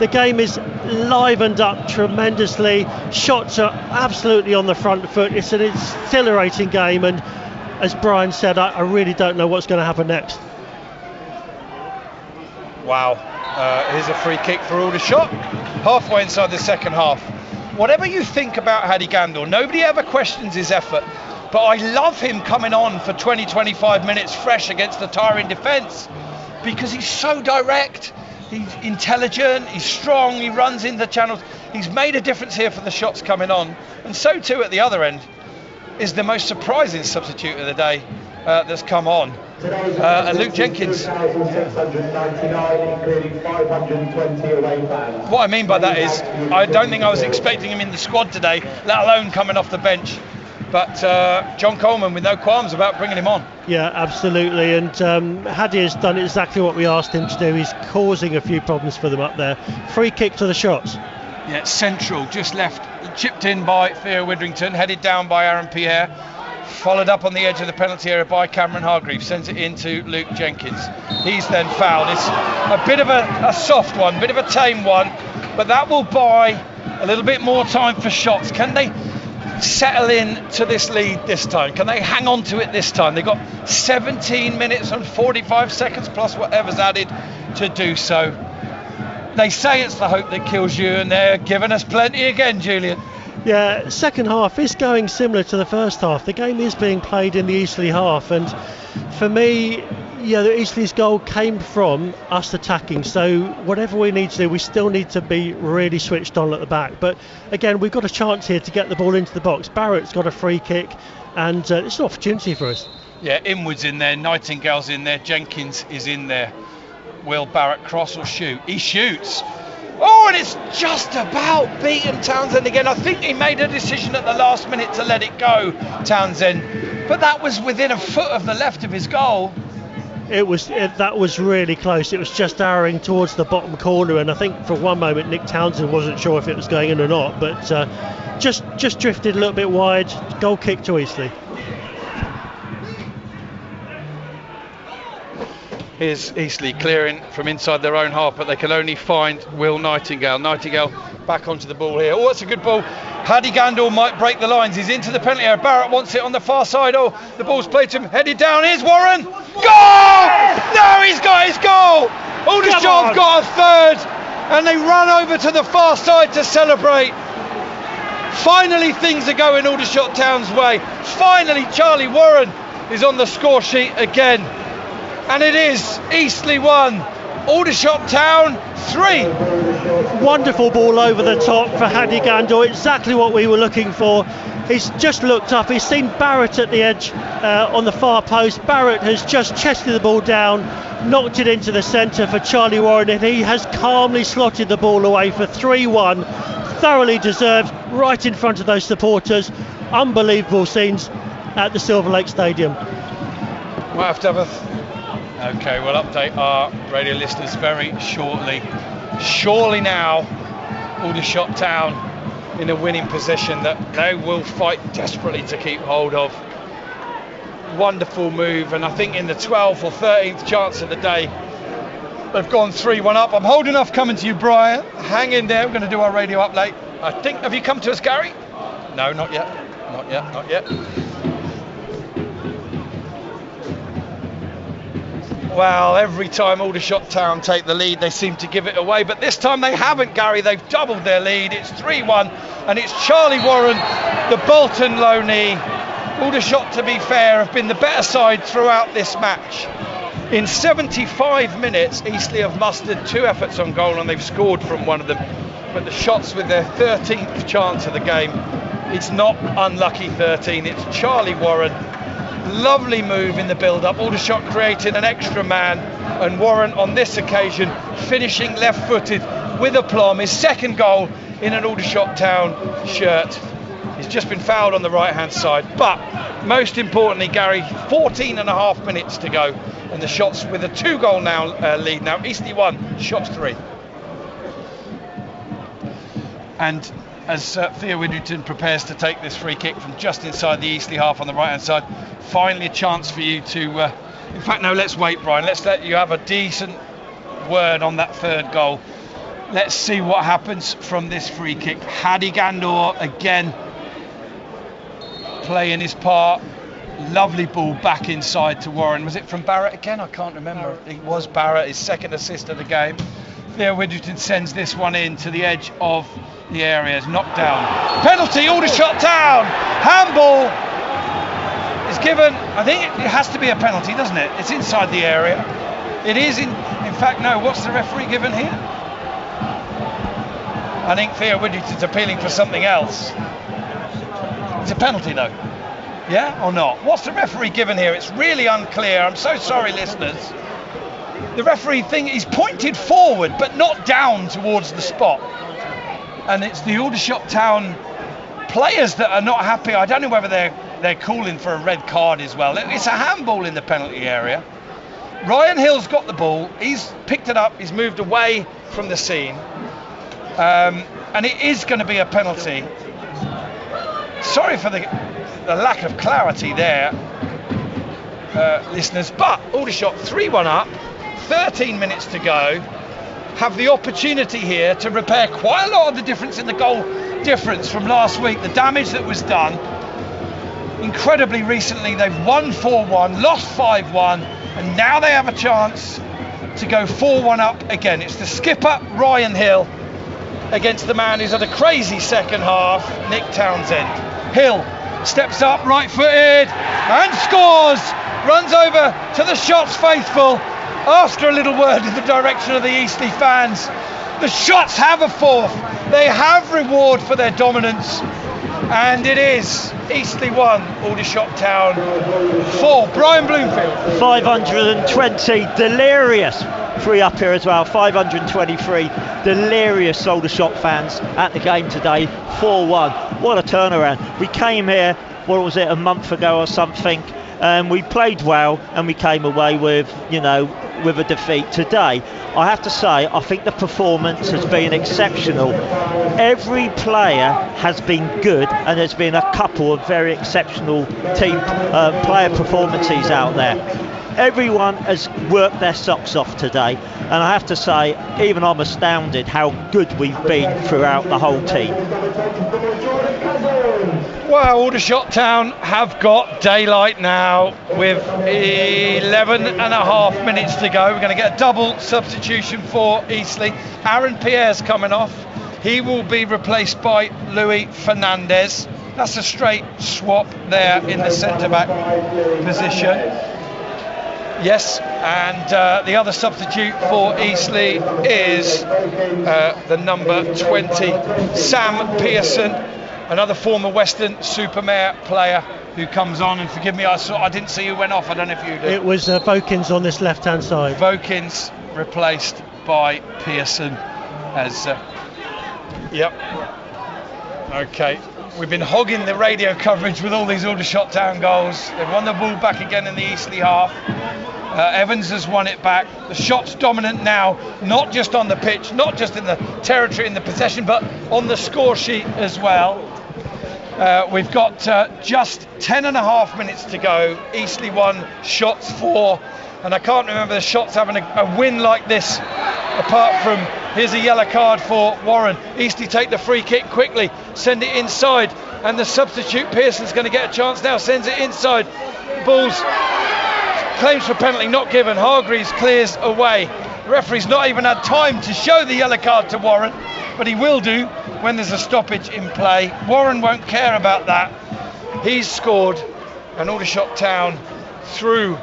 the game is livened up tremendously. Shots are absolutely on the front foot. It's an exhilarating game, and as Brian said, I really don't know what's going to happen next. Wow. Here's a free kick for Aldershot, halfway inside the second half. Whatever you think about Hadi Gandor, nobody ever questions his effort, but I love him coming on for 20-25 minutes fresh against the tiring defence, because he's so direct. He's intelligent, he's strong, he runs in the channels. He's made a difference here for the Shots coming on, and so too at the other end is the most surprising substitute of the day that's come on, Luke Jenkins. What I mean by that is, I don't think I was expecting him in the squad today, let alone coming off the bench. But John Coleman with no qualms about bringing him on. Yeah, absolutely. And Hadi has done exactly what we asked him to do. He's causing a few problems for them up there. Free kick to the Shots. Yeah, central, just left, chipped in by Theo Widdrington, headed down by Aaron Pierre, followed up on the edge of the penalty area by Cameron Hargreaves, sends it into Luke Jenkins. He's then fouled. It's a bit of a soft one, bit of a tame one, but that will buy a little bit more time for Shots. Can they settle in to this lead this time? Can they hang on to it this time? They've got 17 minutes and 45 seconds plus whatever's added to do so. They say it's the hope that kills you, and they're giving us plenty again, Julian. Yeah, second half is going similar to the first half. The game is being played in the Eastleigh half, and for me, the Eastleigh's goal came from us attacking, so whatever we need to do, we still need to be really switched on at the back. But again, we've got a chance here to get the ball into the box. Barrett's got a free kick, and it's an opportunity for us. Yeah, Inwood's in there, Nightingale's in there, Jenkins is in there. Will Barrett cross or shoot? He shoots. Oh, and it's just about beaten Townsend again. I think he made a decision at the last minute to let it go, Townsend, but that was within a foot of the left of his goal. That was really close. It was just arrowing towards the bottom corner, and I think for one moment Nick Townsend wasn't sure if it was going in or not, but just drifted a little bit wide. Goal kick to Eastleigh. Here's Eastleigh clearing from inside their own half, but they can only find Will Nightingale. Nightingale back onto the ball here. Oh, that's a good ball. Hadi Gandor might break the lines. He's into the penalty area. Barrett wants it on the far side. Oh, the ball's played to him. Headed down. Here's Warren. Goal! No, he's got his goal. Aldershot have got a third, and they run over to the far side to celebrate. Finally, things are going Aldershot Town's way. Finally, Charlie Warren is on the score sheet again. And it is Eastleigh 1, Aldershot Town 3. Wonderful ball over the top for Hadi Gandor, exactly what we were looking for. He's just looked up, he's seen Barrett at the edge on the far post. Barrett has just chested the ball down, knocked it into the centre for Charlie Warren, and he has calmly slotted the ball away for 3-1. Thoroughly deserved, right in front of those supporters. Unbelievable scenes at the Silver Lake Stadium. Might have to have Okay, we'll update our radio listeners very shortly. Surely now, Aldershot Town in a winning position that they will fight desperately to keep hold of. Wonderful move, and I think in the 12th or 13th chance of the day, they've gone 3-1 up. I'm holding off coming to you, Brian. Hang in there. We're going to do our radio up late. I think, have you come to us, Gary? No, not yet. Not yet, not yet. Well, every time Aldershot Town take the lead, they seem to give it away, but this time they haven't, Gary. They've doubled their lead. It's 3-1, and it's Charlie Warren, the Bolton low knee. Aldershot, to be fair, have been the better side throughout this match. In 75 minutes, Eastleigh have mustered 2 efforts on goal, and they've scored from one of them. But the shots with their 13th chance of the game, it's not unlucky 13, it's Charlie Warren. Lovely move in the build-up. Aldershot creating an extra man, and Warren on this occasion finishing left-footed with aplomb. His second goal in an Aldershot Town shirt. He's just been fouled on the right-hand side. But most importantly, Gary, 14 and a half minutes to go, and the shots with a 2-goal now lead now. Eastleigh 1, Shots 3. And as Theo Widdrington prepares to take this free kick from just inside the Eastleigh half on the right hand side, finally a chance for you to in fact, no, let's wait, Brian, let's let you have a decent word on that 3rd goal. Let's see what happens from this free kick. Hadi Gandor again playing his part. Lovely ball back inside to Warren. Was it from Barrett again? I can't remember. It was Barrett, his second assist of the game. Theo Widdrington sends this one in to the edge of the area. It's knocked down. Penalty, Aldershot Town. Handball is given. I think it has to be a penalty, doesn't it? It's inside the area. It is in fact, no. What's the referee given here? I think Theo Widdrington's appealing for something else. It's a penalty though. Yeah or not? What's the referee given here? It's really unclear. I'm so sorry, listeners. The referee he's pointed forward but not down towards the spot. And it's the Aldershot Town players that are not happy. I don't know whether they're calling for a red card as well. It's a handball in the penalty area. Ryan Hill's got the ball. He's picked it up. He's moved away from the scene. And it is going to be a penalty. Sorry for the lack of clarity there, listeners. But Aldershot 3-1 up. 13 minutes to go, have the opportunity here to repair quite a lot of the difference in the goal difference from last week, the damage that was done. Incredibly recently they've won 4-1, lost 5-1, and now they have a chance to go 4-1 up again. It's the skipper Ryan Hill against the man who's had a crazy second half, Nick Townsend. Hill steps up, right footed, and scores, runs over to the Shots faithful. After a little word in the direction of the Eastleigh fans, the Shots have a 4th. They have reward for their dominance, and it is Eastleigh 1, Aldershot Town 4. Brian Bloomfield. 520, delirious. 3 up here as well, 523 delirious Aldershot fans at the game today. 4-1. What a turnaround. We came here, what was it, a month ago or something, and we played well, and we came away with, with a defeat today. I have to say, I think the performance has been exceptional. Every player has been good, and there's been a couple of very exceptional team player performances out there. Everyone has worked their socks off today, and I have to say, even I'm astounded how good we've been throughout the whole team. Well, Aldershot Town have got daylight now with 11 and a half minutes to go. We're going to get a double substitution for Eastleigh. Aaron Pierre's coming off. He will be replaced by Louis Fernandez. That's a straight swap there in the centre-back position. Yes, and the other substitute for Eastleigh is the number 20, Sam Pearson, another former Western-super-Mare player who comes on. And forgive me, I didn't see who went off. I don't know if you did. It was Vokins on this left-hand side. Vokins replaced by Pearson as... Yep. Okay. We've been hogging the radio coverage with all these Aldershot Town goals. They've won the ball back again in the Eastleigh half. Evans has won it back. The shot's dominant now, not just on the pitch, not just in the territory, in the possession, but on the score sheet as well. We've got just 10.5 minutes to go. Eastleigh 1, Shots 4. And I can't remember the Shots having a win like this, apart from, here's a yellow card for Warren. Eastleigh take the free kick quickly, send it inside, and the substitute Pearson's going to get a chance now, sends it inside. Ball's claims for penalty not given. Hargreaves clears away. The referee's not even had time to show the yellow card to Warren, but he will do when there's a stoppage in play. Warren won't care about that. He's scored, and Aldershot Town through.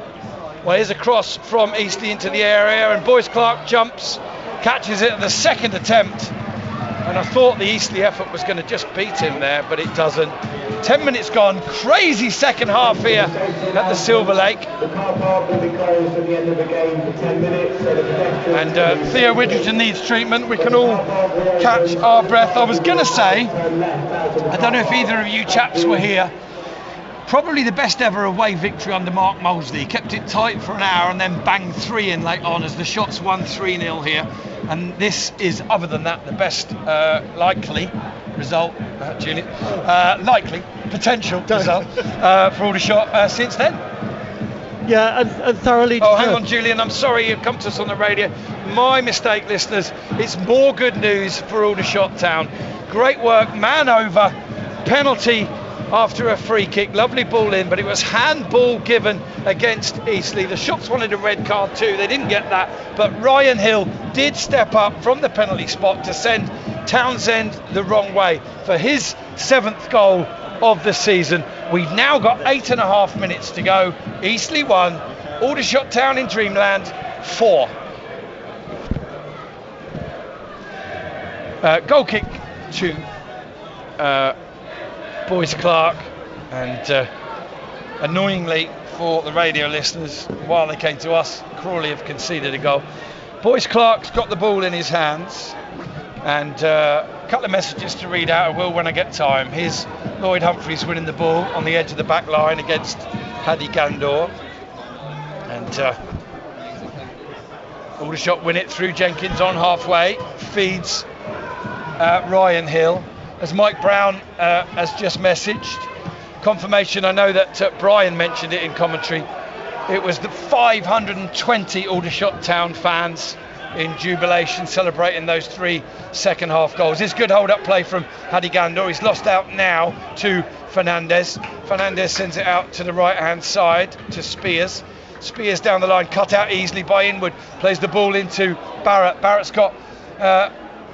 Well, here's a cross from Eastleigh into the area, and Boyce Clark jumps, catches it at the second attempt. And I thought the Eastleigh effort was going to just beat him there, but it doesn't. 10 minutes gone, crazy second half here at the Silver Lake. And Theo Widgerton needs treatment. We can all catch our breath. I was going to say, I don't know if either of you chaps were here, probably the best ever away victory under Mark Molesley. He kept it tight for an hour and then banged 3 in late on as the Shots won 3-0 here. And this is, other than that, the best likely result, Julian, likely potential result for Aldershot since then. Yeah, and thoroughly. Oh, hang on, Julian. I'm sorry you've come to us on the radio. My mistake, listeners. It's more good news for Aldershot Town. Great work, man over, penalty after a free kick, lovely ball in, but it was handball given against Eastleigh. The Shots wanted a red card too, they didn't get that, but Ryan Hill did step up from the penalty spot to send Townsend the wrong way for his 7th goal of the season. We've now got 8.5 minutes to go. Eastleigh 1, Aldershot Town in Dreamland 4. Goal kick to Boyce Clark, and annoyingly for the radio listeners, while they came to us, Crawley have conceded a goal. Boyce Clark's got the ball in his hands, and a couple of messages to read out. I will when I get time. Here's Lloyd Humphreys winning the ball on the edge of the back line against Hadi Gandor, and Aldershot win it through Jenkins on halfway, feeds Ryan Hill. As Mike Brown has just messaged, confirmation, I know that Brian mentioned it in commentary, it was the 520 Aldershot Town fans in jubilation celebrating those 3 second half goals. This good hold up play from Hadi Gandor. He's lost out now to Fernandez. Fernandez sends it out to the right hand side to Spears. Spears down the line, cut out easily by Inwood, plays the ball into Barrett. Barrett's got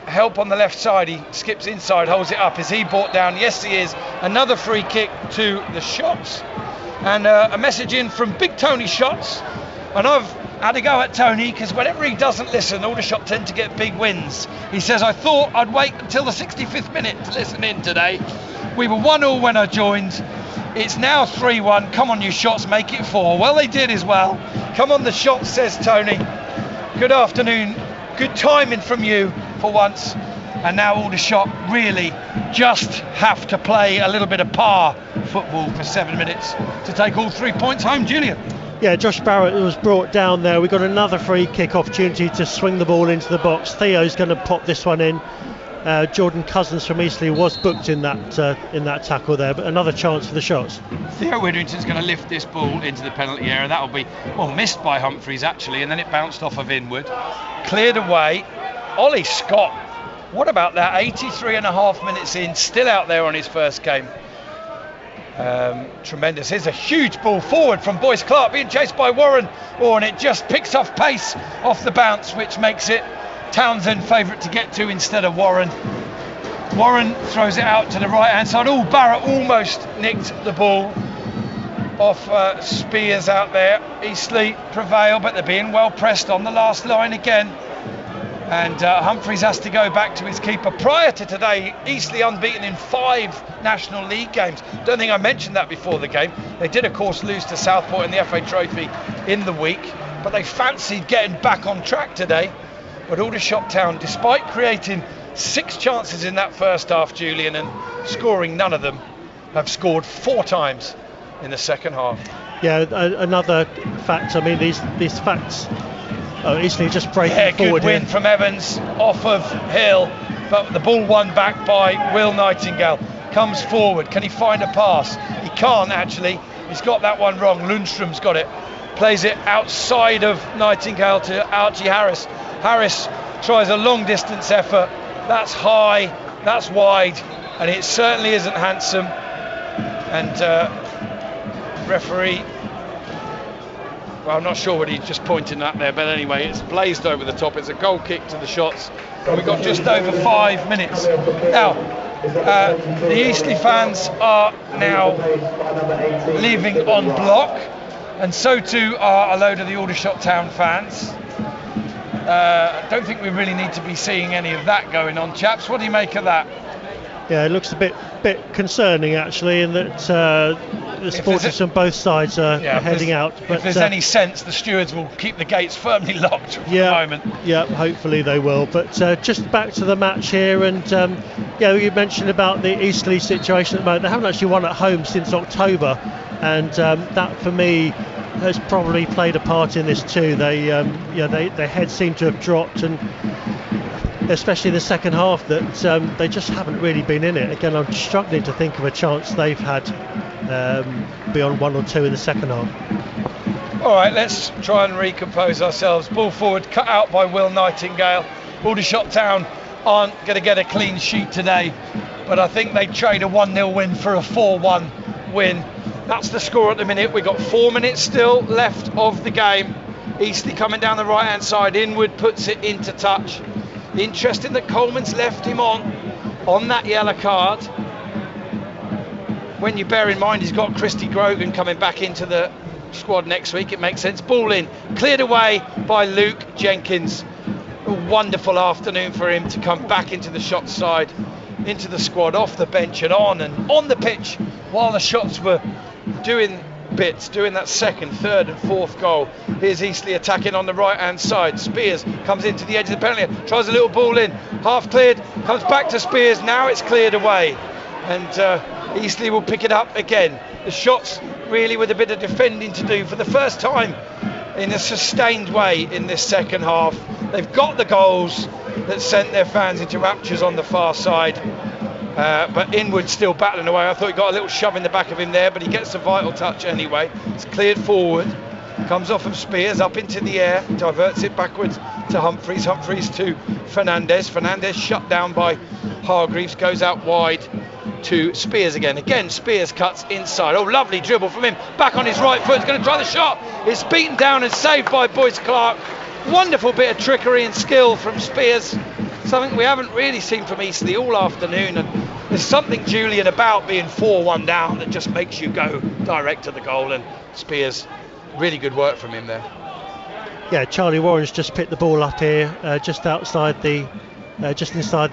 help on the left side. He skips inside, holds it up. Is he brought down? Yes, he is. Another free kick to the Shots, and a message in from Big Tony Shots. And I've had a go at Tony because whenever he doesn't listen, Aldershot tend to get big wins. He says, I thought I'd wait until the 65th minute to listen in today. We were 1-1 when I joined. It's now 3-1. Come on, you Shots, make it 4. Well, they did as well. Come on, the Shots, says Tony. Good afternoon. Good timing from you for once. And now Aldershot really just have to play a little bit of par football for 7 minutes to take all 3 points home. Julian. Yeah, Josh Barrett was brought down there. We've got another free kick opportunity to swing the ball into the box. Theo's going to pop this one in. Jordan Cousins from Eastleigh was booked in that tackle there, but another chance for the Shots. Theo Widrington's going to lift this ball into the penalty area. That'll be, well, missed by Humphreys actually, and then it bounced off of Inwood. Cleared away. Ollie Scott, what about that? 83.5 minutes in, still out there on his first game. Tremendous. Here's a huge ball forward from Boyce Clark, being chased by Warren. Oh, and it just picks off pace off the bounce, which makes it Townsend favourite to get to instead of Warren. Warren throws it out to the right hand side. Oh, Barrett almost nicked the ball off Spears out there. Eastleigh prevail, but they're being well pressed on the last line again. And Humphreys has to go back to his keeper. Prior to today, Eastleigh unbeaten in 5 National League games. Don't think I mentioned that before the game. They did, of course, lose to Southport in the FA Trophy in the week, but they fancied getting back on track today. But Aldershot Town, despite creating 6 chances in that first half, Julian, and scoring none of them, have scored 4 times in the second half. Yeah, another fact. I mean, these facts. Oh, Eastleigh just breaking forward good win here. from Evans off of Hill, but the ball won back by Will Nightingale. Comes forward. Can he find a pass? He can't actually. He's got that one wrong. Lundstrom's got it. Plays it outside of Nightingale to Archie Harris. Harris tries a long distance effort. That's high, that's wide, and it certainly isn't handsome. And referee, well, I'm not sure what he's just pointing at there, but anyway, it's blazed over the top. It's a goal kick to the shots, and we've got just over 5 minutes. Now, the Eastleigh fans are now leaving on block, and so too are a load of the Aldershot Town fans. I don't think we really need to be seeing any of that going on, chaps. What do you make of that? Yeah, it looks a bit concerning actually, in that the supporters from both sides are heading out. But if there's any sense, the stewards will keep the gates firmly locked for the moment. Yeah, hopefully they will. But just back to the match here, and you mentioned about the Eastleigh situation at the moment. They haven't actually won at home since October, and that for me has probably played a part in this too. Their heads seem to have dropped, and especially in the second half, that they just haven't really been in it. Again, I'm struggling to think of a chance they've had beyond 1 or 2 in the second half. All right, let's try and recompose ourselves. Ball forward, cut out by Will Nightingale. Aldershot Town aren't going to get a clean sheet today, but I think they trade a 1-0 win for a 4-1 win. That's the score at the minute. We've got 4 minutes still left of the game. Eastleigh coming down the right hand side. Inwood puts it into touch. Interesting that Coleman's left him on that yellow card. When you bear in mind he's got Christy Grogan coming back into the squad next week, it makes sense. Ball in, cleared away by Luke Jenkins. A wonderful afternoon for him to come back into the shot side, into the squad, off the bench and on the pitch while the shots were doing bits, doing that second, third and fourth goal. Here's Eastleigh attacking on the right hand side. Spears comes into the edge of the penalty area, tries a little ball in, half cleared, comes back to Spears, now it's cleared away, and Eastleigh will pick it up again. The shots really with a bit of defending to do for the first time in a sustained way in this second half. They've got the goals that sent their fans into raptures on the far side. But Inwood still battling away. I thought he got a little shove in the back of him there, but he gets a vital touch anyway. It's cleared forward, comes off of Spears, up into the air, diverts it backwards to Humphreys. Humphreys to Fernandez. Fernandez shut down by Hargreaves, goes out wide to Spears again. Again, Spears cuts inside. Oh, lovely dribble from him. Back on his right foot, he's going to try the shot. It's beaten down and saved by Boyce Clark. Wonderful bit of trickery and skill from Spears. Something we haven't really seen from Eastleigh all afternoon, and there's something, Julian, about being 4-1 down that just makes you go direct to the goal, and Spears, really good work from him there. Yeah, Charlie Warren's just picked the ball up here, just inside the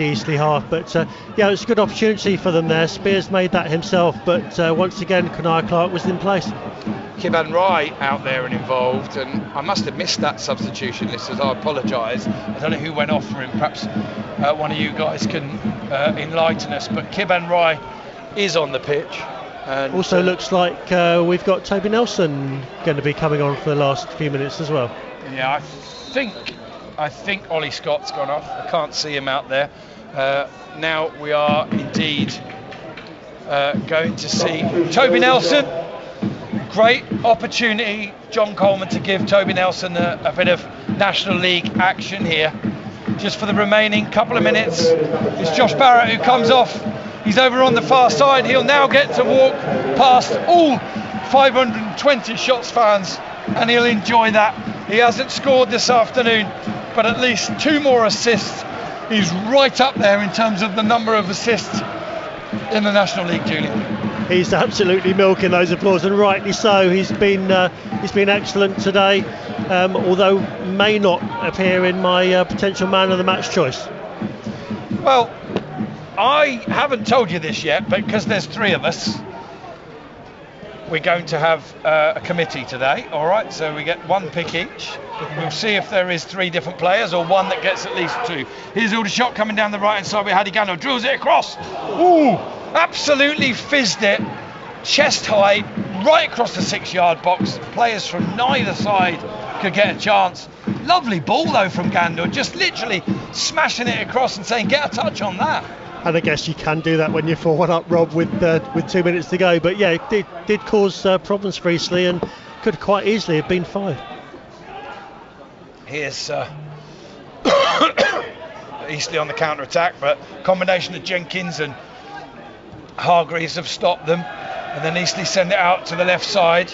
Eastleigh half, but it's a good opportunity for them there. Spears made that himself, but once again Kanai Clark was in place. Kiban Rai out there and involved, and I must have missed that substitution list, as I apologise. I don't know who went off for him. Perhaps one of you guys can enlighten us, but Kiban Rai is on the pitch. And also looks like we've got Toby Nelson going to be coming on for the last few minutes as well. Yeah, I think Ollie Scott's gone off. I can't see him out there. Now we are indeed going to see Toby Nelson. Great opportunity, John Coleman, to give Toby Nelson a bit of National League action here. Just for the remaining couple of minutes, it's Josh Barrett who comes off. He's over on the far side. He'll now get to walk past all 520 Shots fans, and he'll enjoy that. He hasn't scored this afternoon, but at least 2 more assists. He's right up there in terms of the number of assists in the National League, Julian. He's absolutely milking those applause, and rightly so. He's been excellent today, although may not appear in my potential man of the match choice. Well, I haven't told you this yet, but because there's 3 of us, we're going to have a committee today. All right, so we get 1 pick each. We'll see if there is 3 different players or one that gets at least 2. Here's Aldershot coming down the right hand side with Hadigano, drills it across. Ooh, absolutely fizzed it, chest high, right across the 6-yard box. Players from neither side could get a chance. Lovely ball though from Gandor, just literally smashing it across and saying, get a touch on that. And I guess you can do that when you're 4-1 up, Rob, with 2 minutes to go. But yeah, it did cause problems for Eastleigh and could quite easily have been 5. Here's Eastleigh on the counter-attack, but combination of Jenkins and Hargreaves have stopped them. And then Eastleigh send it out to the left side.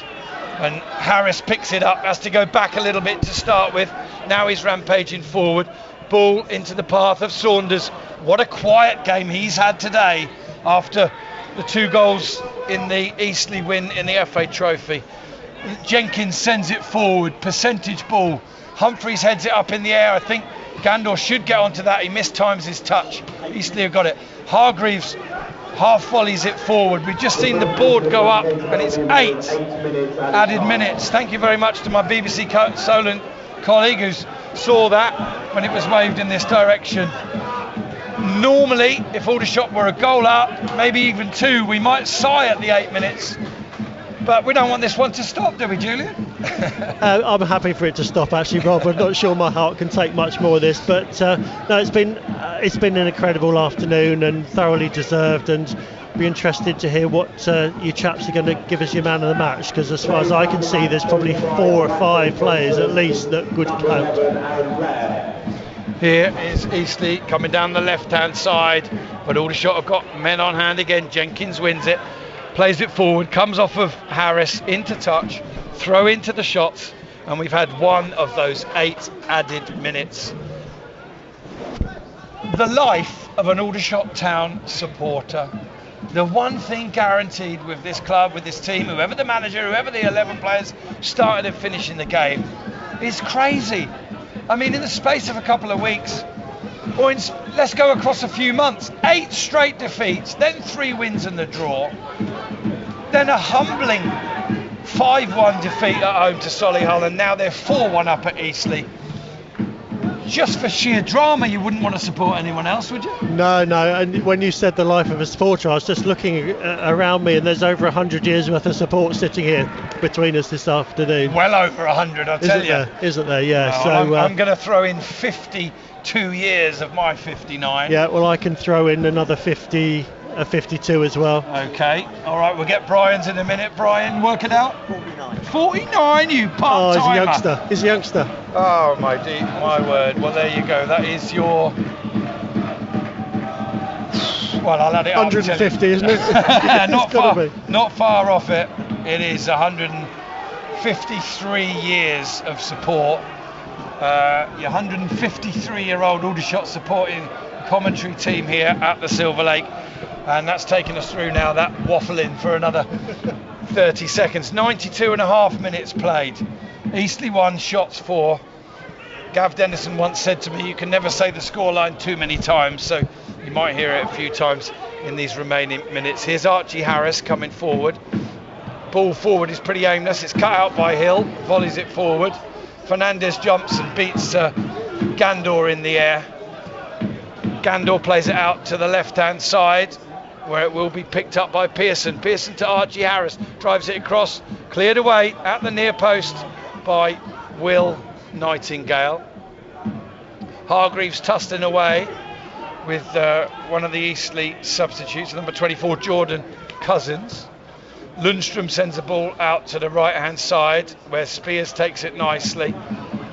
And Harris picks it up, has to go back a little bit to start with. Now he's rampaging forward. Ball into the path of Saunders. What a quiet game he's had today after the 2 goals in the Eastleigh win in the FA Trophy. Jenkins sends it forward, percentage ball. Humphreys heads it up in the air. I think Gandor should get onto that. He mistimes his touch. Eastleigh have got it. Hargreaves half volleys it forward. We've just seen the board go up and it's 8 added minutes. Thank you very much to my BBC Solent colleague who saw that when it was waved in this direction. Normally, if Aldershot were a goal up, maybe even 2, we might sigh at the 8 minutes. But we don't want this one to stop, do we, Julian? I'm happy for it to stop, actually, Rob. I'm not sure my heart can take much more of this, but no, it's been an incredible afternoon and thoroughly deserved. And be interested to hear what you chaps are going to give us your man of the match, because as far as I can see, there's probably 4 or 5 players at least that would count. Here is Eastleigh coming down the left-hand side, but Aldershot have got men on hand again. Jenkins wins it. Plays it forward, comes off of Harris into touch, throw into the shots, and we've had 1 of those 8 added minutes. The life of an Aldershot Town supporter. The one thing guaranteed with this club, with this team, whoever the manager, whoever the 11 players started and finishing the game, is crazy. I mean, in the space of a couple of weeks, or let's go across a few months, 8 straight defeats, then 3 wins and the draw, then a humbling 5-1 defeat at home to Solihull, and now they're 4-1 up at Eastleigh. Just for sheer drama, you wouldn't want to support anyone else, would you? No, and when you said the life of a supporter, I was just looking around me, and there's over 100 years worth of support sitting here between us this afternoon. Well over 100, I'll tell you. Isn't there? Yeah. Well, so I'm going to throw in 52 years of my 59. Yeah, well, I can throw in another 52 as well. Okay, all right, we'll get Brian's in a minute. Brian, work it out. 49, you part-timer. He's a youngster. Oh, my word. Well, there you go. That is your... Well, I'll add it 150, isn't it? Not far off it. It is 153 years of support. Your 153-year-old Aldershot supporting commentary team here at the Silver Lake, and that's taken us through now that waffling for another 30 seconds. 92.5 minutes played. Eastleigh 1, Shots 4. Gav Dennison once said to me, you can never say the scoreline too many times, so you might hear it a few times in these remaining minutes. Here's Archie Harris coming forward. Ball forward is pretty aimless. It's cut out by Hill, volleys it forward. Fernandez jumps and beats Gandor in the air. Gandor plays it out to the left-hand side, where it will be picked up by Pearson. Pearson to Archie Harris, drives it across, cleared away at the near post by Will Nightingale. Hargreaves tussling away with one of the Eastleigh substitutes, number 24, Jordan Cousins. Lundstrom sends the ball out to the right-hand side, where Spears takes it nicely,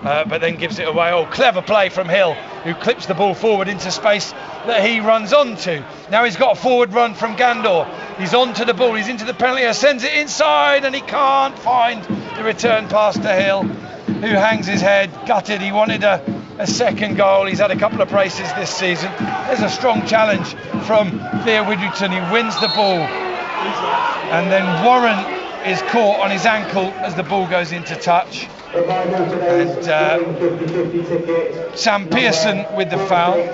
but then gives it away. Oh, clever play from Hill, who clips the ball forward into space that he runs onto. Now he's got a forward run from Gandor. He's onto the ball, he's into the penalty area, sends it inside, and he can't find the return pass to Hill, who hangs his head, gutted. He wanted a second goal. He's had a couple of braces this season. There's a strong challenge from Theo Widrington. He wins the ball, and then Warren is caught on his ankle as the ball goes into touch. And Sam Pearson with the foul.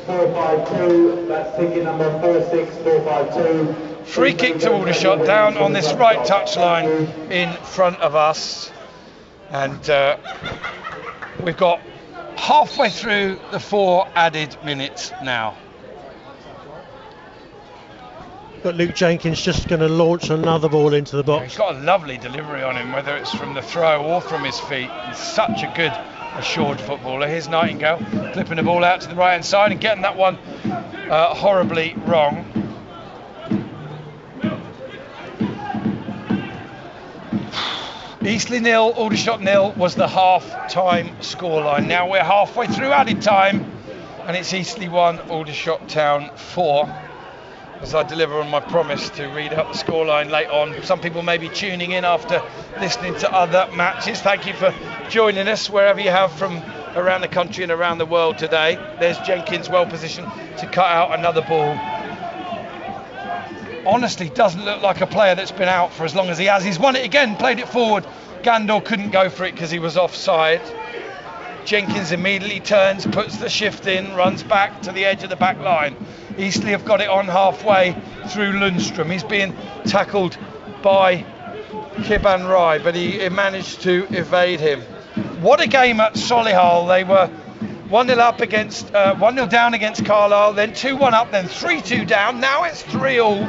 452, that's ticket number 46452. Free kick to Aldershot down on this right touchline in front of us. And we've got halfway through the 4 added minutes now. But Luke Jenkins just going to launch another ball into the box. He's got a lovely delivery on him, whether it's from the throw or from his feet. He's such a good, assured footballer. Here's Nightingale flipping the ball out to the right hand side and getting that one horribly wrong. Eastleigh 0, Aldershot 0 was the half-time scoreline. Now we're halfway through added time, and it's Eastleigh 1, Aldershot Town 4. As I deliver on my promise to read out the scoreline late on. Some people may be tuning in after listening to other matches. Thank you for joining us wherever you have from around the country and around the world today. There's Jenkins well positioned to cut out another ball. Honestly, doesn't look like a player that's been out for as long as he has. He's won it again, played it forward. Gandor couldn't go for it because he was offside. Jenkins immediately turns, puts the shift in, runs back to the edge of the back line. Eastleigh have got it on halfway through Lundstrom. He's being tackled by Kiban Rai, but he managed to evade him. What a game at Solihull. They were 1-0 up against 1-0 down against Carlisle, then 2-1 up, then 3-2 down. Now it's 3-all.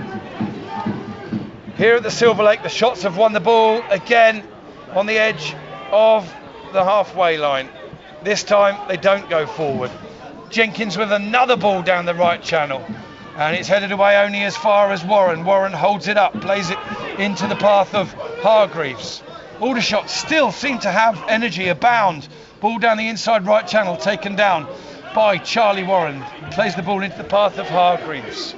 Here at the Silver Lake, the Shots have won the ball again on the edge of the halfway line. This time they don't go forward. Jenkins with another ball down the right channel, and it's headed away only as far as Warren. Warren holds it up, plays it into the path of Hargreaves. Aldershot still seem to have energy abound. Ball down the inside right channel, taken down by Charlie Warren. Plays the ball into the path of Hargreaves.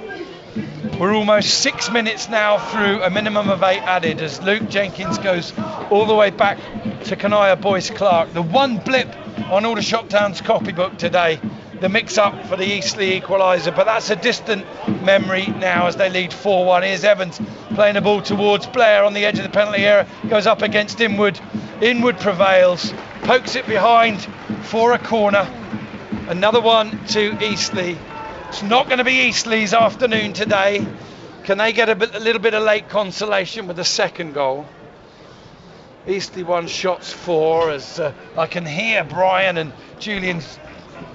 We're almost 6 minutes now through a minimum of 8 added as Luke Jenkins goes all the way back to Kanaya Boyce Clark. The one blip on Aldershot Town's copybook today, the mix-up for the Eastleigh equaliser, but that's a distant memory now as they lead 4-1. Here's Evans playing the ball towards Blair on the edge of the penalty area, goes up against Inwood. Inwood prevails, pokes it behind for a corner. Another one to Eastleigh. It's not going to be Eastleigh's afternoon today. Can they get a little bit of late consolation with the second goal? Eastleigh 1, Shots 4, as I can hear Brian and Julian's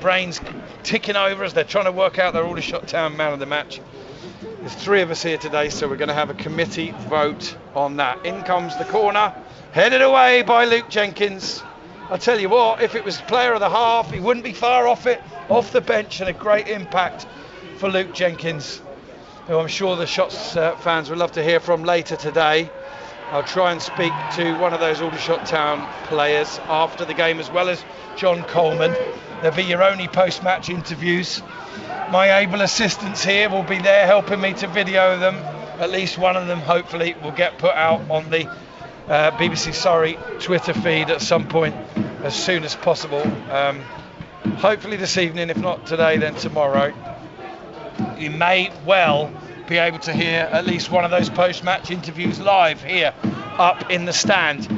brains ticking over as they're trying to work out their Aldershot Town man of the match. There's 3 of us here today, so we're going to have a committee vote on that. In comes the corner, headed away by Luke Jenkins. I'll tell you what, if it was player of the half, he wouldn't be far off it, off the bench, and a great impact for Luke Jenkins, who I'm sure the Shots fans would love to hear from later today. I'll try and speak to one of those Aldershot Town players after the game, as well as John Coleman. They'll be your only post-match interviews. My able assistants here will be there helping me to video them. At least one of them, hopefully, will get put out on the BBC Surrey Twitter feed at some point as soon as possible. Hopefully this evening, if not today, then tomorrow. You may well be able to hear at least one of those post-match interviews live here up in the stand.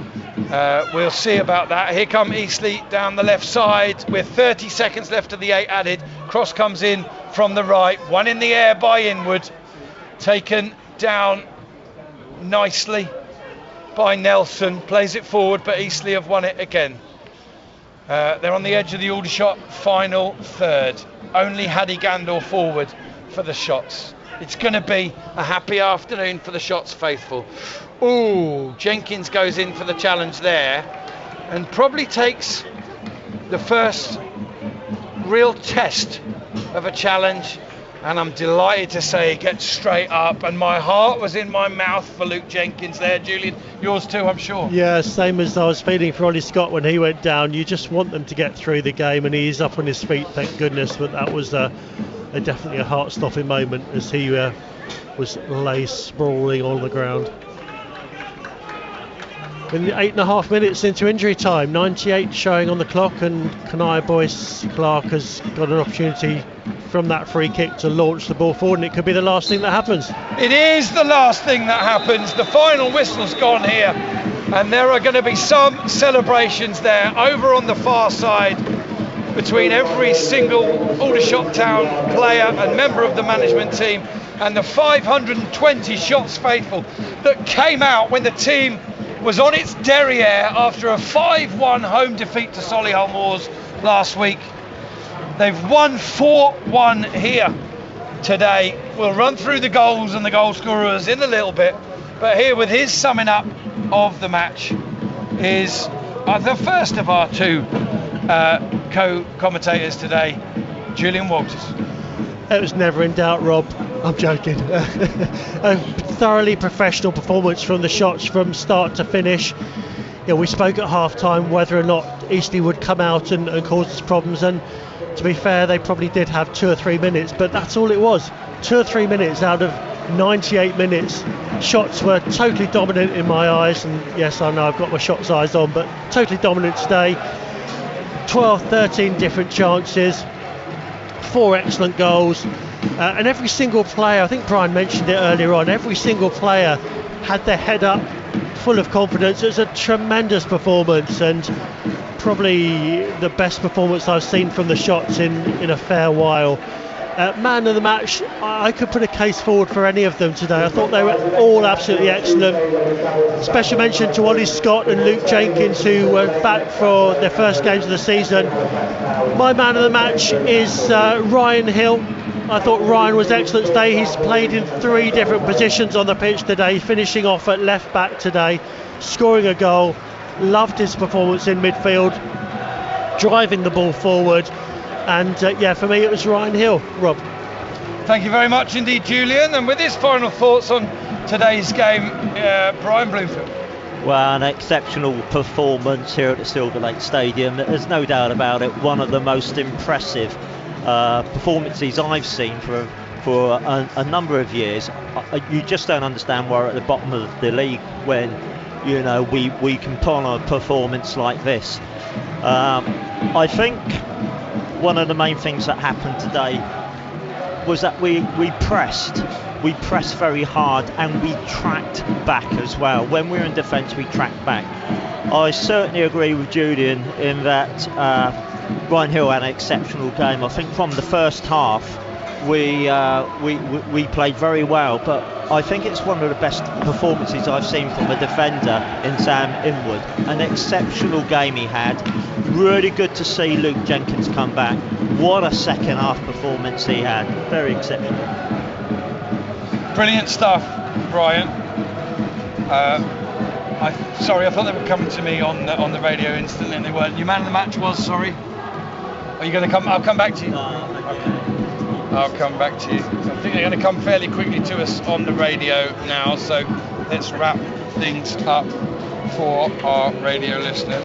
We'll see about that. Here come Eastleigh down the left side with 30 seconds left of the 8 added. Cross comes in from the right, one in the air by Inwood, taken down nicely by Nelson, plays it forward, but Eastleigh have won it again. They're on the edge of the Aldershot final third. Only Haddy Gandor forward for the Shots. It's going to be a happy afternoon for the Shots faithful. Ooh, Jenkins goes in for the challenge there and probably takes the first real test of a challenge, and I'm delighted to say he gets straight up, and my heart was in my mouth for Luke Jenkins there. Julian, yours too, I'm sure. Yeah, same as I was feeling for Ollie Scott when he went down. You just want them to get through the game, and he's up on his feet, thank goodness. But that was definitely a heart-stopping moment as he was lay sprawling on the ground. In 8.5 minutes into injury time, 98 showing on the clock, and Kanaya Boyce Clark has got an opportunity from that free kick to launch the ball forward, and it could be the last thing that happens. It is the last thing that happens. The final whistle's gone here, and there are going to be some celebrations there over on the far side between every single Aldershot Town player and member of the management team and the 520 Shots faithful that came out when the team was on its derriere after a 5-1 home defeat to Solihull Moors last week. They've won 4-1 here today. We'll run through the goals and the goal scorers in a little bit, but here with his summing up of the match is the first of our two co-commentators today, Julian Walters. It was never in doubt, Rob. I'm joking. A thoroughly professional performance from the shots from start to finish. We spoke at half-time whether or not Eastleigh would come out and cause us problems, and to be fair, they probably did have 2 or 3 minutes, but that's all it was. 2 or 3 minutes out of 98 minutes. Shots were totally dominant in my eyes, and yes, I know I've got my shots eyes on, but totally dominant today. 12, 13 different chances, 4 excellent goals, and every single player, I think Brian mentioned it earlier on, every single player had their head up, full of confidence. It was a tremendous performance, and probably the best performance I've seen from the shots in a fair while. Man of the match, I could put a case forward for any of them today. I thought they were all absolutely excellent. Special mention to Ollie Scott and Luke Jenkins, who were back for their first games of the season. My man of the match is Ryan Hill. I thought Ryan was excellent today. He's played in 3 different positions on the pitch today, finishing off at left back today, scoring a goal. Loved his performance in midfield, driving the ball forward, and for me it was Ryan Hill. Rob. Thank you very much indeed, Julian. And with his final thoughts on today's game, Brian Bloomfield. Well, an exceptional performance here at the Silver Lake Stadium. There's no doubt about it. One of the most impressive performances I've seen for a number of years. You just don't understand why we're at the bottom of the league when we can pull on a performance like this. I think one of the main things that happened today was that we pressed very hard, and we tracked back as well. When we were in defence, we tracked back. I certainly agree with Julian in that Ryan Hill had an exceptional game. I think from the first half we played very well, but I think it's one of the best performances I've seen from a defender in Sam Inwood. An exceptional game he had. Really good to see Luke Jenkins come back. What a second half performance he had. Very exceptional. Brilliant stuff, Brian. Sorry, I thought they were coming to me on the radio instantly, and they weren't. Your man of the match was, sorry? Are you going to come? I'll come back to you. I'll come back to you. I think they're going to come fairly quickly to us on the radio now, so let's wrap things up for our radio listeners.